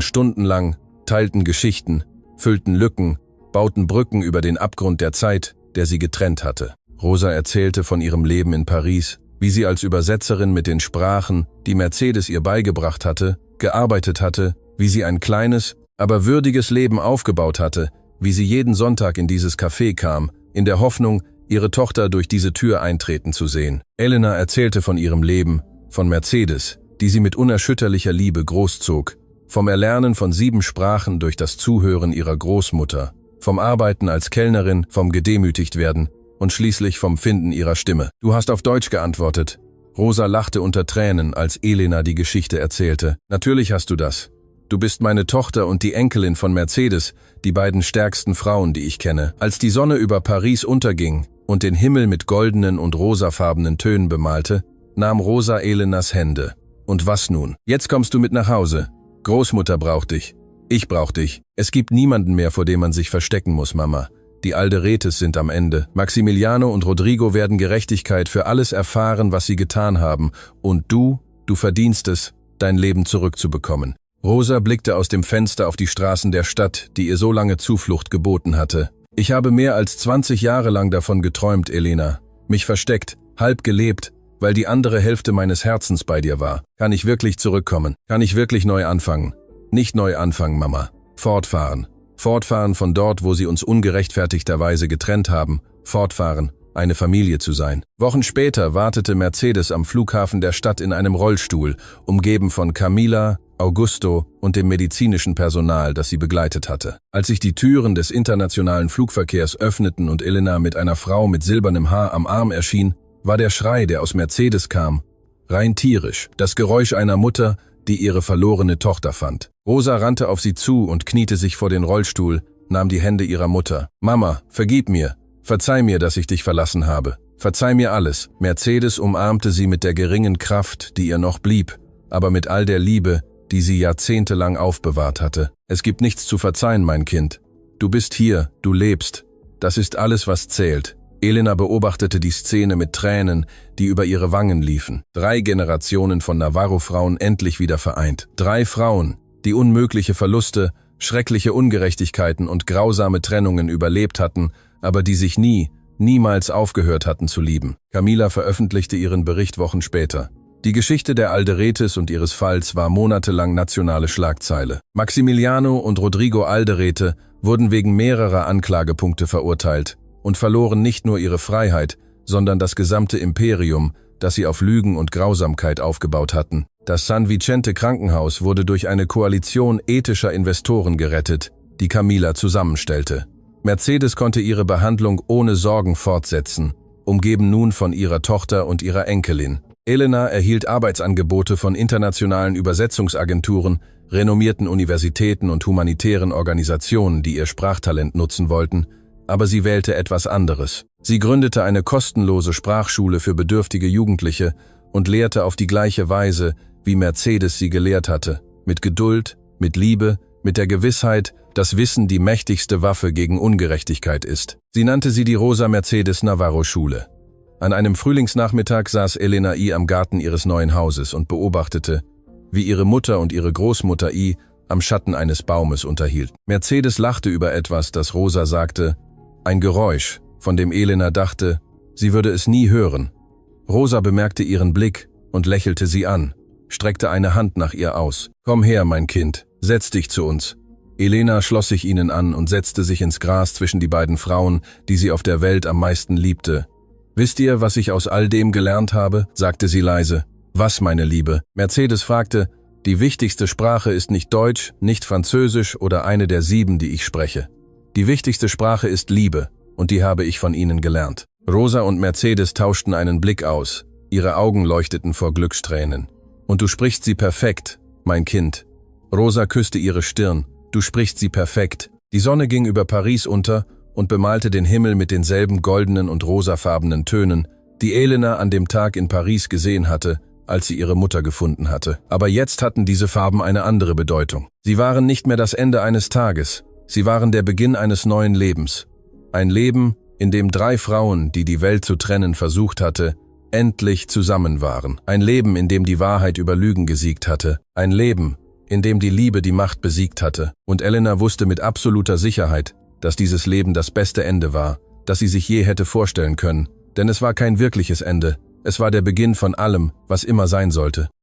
stundenlang, teilten Geschichten, füllten Lücken, bauten Brücken über den Abgrund der Zeit, der sie getrennt hatte. Rosa erzählte von ihrem Leben in Paris, wie sie als Übersetzerin mit den Sprachen, die Mercedes ihr beigebracht hatte, gearbeitet hatte, wie sie ein kleines, aber würdiges Leben aufgebaut hatte, wie sie jeden Sonntag in dieses Café kam, in der Hoffnung, ihre Tochter durch diese Tür eintreten zu sehen. Elena erzählte von ihrem Leben, von Mercedes, die sie mit unerschütterlicher Liebe großzog, vom Erlernen von 7 Sprachen durch das Zuhören ihrer Großmutter, vom Arbeiten als Kellnerin, vom Gedemütigtwerden und schließlich vom Finden ihrer Stimme. »Du hast auf Deutsch geantwortet.« Rosa lachte unter Tränen, als Elena die Geschichte erzählte. »Natürlich hast du das. Du bist meine Tochter und die Enkelin von Mercedes, die beiden stärksten Frauen, die ich kenne.« Als die Sonne über Paris unterging und den Himmel mit goldenen und rosafarbenen Tönen bemalte, nahm Rosa Elenas Hände. »Und was nun? Jetzt kommst du mit nach Hause. Großmutter braucht dich. Ich brauch dich. Es gibt niemanden mehr, vor dem man sich verstecken muss, Mama. Die Alderetes sind am Ende. Maximiliano und Rodrigo werden Gerechtigkeit für alles erfahren, was sie getan haben. Und du verdienst es, dein Leben zurückzubekommen.« Rosa blickte aus dem Fenster auf die Straßen der Stadt, die ihr so lange Zuflucht geboten hatte. »Ich habe mehr als 20 Jahre lang davon geträumt, Elena. Mich versteckt, halb gelebt, weil die andere Hälfte meines Herzens bei dir war. Kann ich wirklich zurückkommen? Kann ich wirklich neu anfangen? Nicht neu anfangen, Mama. Fortfahren. Fortfahren von dort, wo sie uns ungerechtfertigterweise getrennt haben. Fortfahren, eine Familie zu sein.« Wochen später wartete Mercedes am Flughafen der Stadt in einem Rollstuhl, umgeben von Camila, Augusto und dem medizinischen Personal, das sie begleitet hatte. Als sich die Türen des internationalen Flugverkehrs öffneten und Elena mit einer Frau mit silbernem Haar am Arm erschien, war der Schrei, der aus Mercedes kam, rein tierisch. Das Geräusch einer Mutter, die ihre verlorene Tochter fand. Rosa rannte auf sie zu und kniete sich vor den Rollstuhl, nahm die Hände ihrer Mutter. »Mama, vergib mir. Verzeih mir, dass ich dich verlassen habe. Verzeih mir alles.« Mercedes umarmte sie mit der geringen Kraft, die ihr noch blieb, aber mit all der Liebe, die sie jahrzehntelang aufbewahrt hatte. »Es gibt nichts zu verzeihen, mein Kind. Du bist hier, du lebst. Das ist alles, was zählt.« Elena beobachtete die Szene mit Tränen, die über ihre Wangen liefen. 3 Generationen von Navarro-Frauen endlich wieder vereint. 3 Frauen, die unmögliche Verluste, schreckliche Ungerechtigkeiten und grausame Trennungen überlebt hatten, aber die sich niemals aufgehört hatten zu lieben. Camila veröffentlichte ihren Bericht Wochen später. Die Geschichte der Alderetes und ihres Falls war monatelang nationale Schlagzeile. Maximiliano und Rodrigo Alderete wurden wegen mehrerer Anklagepunkte verurteilt und verloren nicht nur ihre Freiheit, sondern das gesamte Imperium, das sie auf Lügen und Grausamkeit aufgebaut hatten. Das San Vicente Krankenhaus wurde durch eine Koalition ethischer Investoren gerettet, die Camila zusammenstellte. Mercedes konnte ihre Behandlung ohne Sorgen fortsetzen, umgeben nun von ihrer Tochter und ihrer Enkelin. Elena erhielt Arbeitsangebote von internationalen Übersetzungsagenturen, renommierten Universitäten und humanitären Organisationen, die ihr Sprachtalent nutzen wollten, aber sie wählte etwas anderes. Sie gründete eine kostenlose Sprachschule für bedürftige Jugendliche und lehrte auf die gleiche Weise, wie Mercedes sie gelehrt hatte, mit Geduld, mit Liebe, mit der Gewissheit, dass Wissen die mächtigste Waffe gegen Ungerechtigkeit ist. Sie nannte sie die Rosa Mercedes Navarro Schule. An einem Frühlingsnachmittag saß Elena I. am Garten ihres neuen Hauses und beobachtete, wie ihre Mutter und ihre Großmutter I. am Schatten eines Baumes unterhielten. Mercedes lachte über etwas, das Rosa sagte, ein Geräusch, von dem Elena dachte, sie würde es nie hören. Rosa bemerkte ihren Blick und lächelte sie an, streckte eine Hand nach ihr aus. »Komm her, mein Kind. Setz dich zu uns. Elena schloss sich ihnen an und setzte sich ins Gras zwischen die beiden Frauen, die sie auf der Welt am meisten liebte. »Wisst ihr, was ich aus all dem gelernt habe?« sagte sie leise. »Was, meine Liebe?« Mercedes fragte. »Die wichtigste Sprache ist nicht Deutsch, nicht Französisch oder eine der 7, die ich spreche. Die wichtigste Sprache ist Liebe, und die habe ich von ihnen gelernt.« Rosa und Mercedes tauschten einen Blick aus. Ihre Augen leuchteten vor Glückstränen. »Und du sprichst sie perfekt, mein Kind.« Rosa küsste ihre Stirn. »Du sprichst sie perfekt.« Die Sonne ging über Paris unter und bemalte den Himmel mit denselben goldenen und rosafarbenen Tönen, die Elena an dem Tag in Paris gesehen hatte, als sie ihre Mutter gefunden hatte. Aber jetzt hatten diese Farben eine andere Bedeutung. Sie waren nicht mehr das Ende eines Tages, sie waren der Beginn eines neuen Lebens. Ein Leben, in dem 3 Frauen, die die Welt zu trennen versucht hatte, endlich zusammen waren. Ein Leben, in dem die Wahrheit über Lügen gesiegt hatte. Ein Leben, in dem die Liebe die Macht besiegt hatte. Und Elena wusste mit absoluter Sicherheit, dass dieses Leben das beste Ende war, das sie sich je hätte vorstellen können. Denn es war kein wirkliches Ende. Es war der Beginn von allem, was immer sein sollte.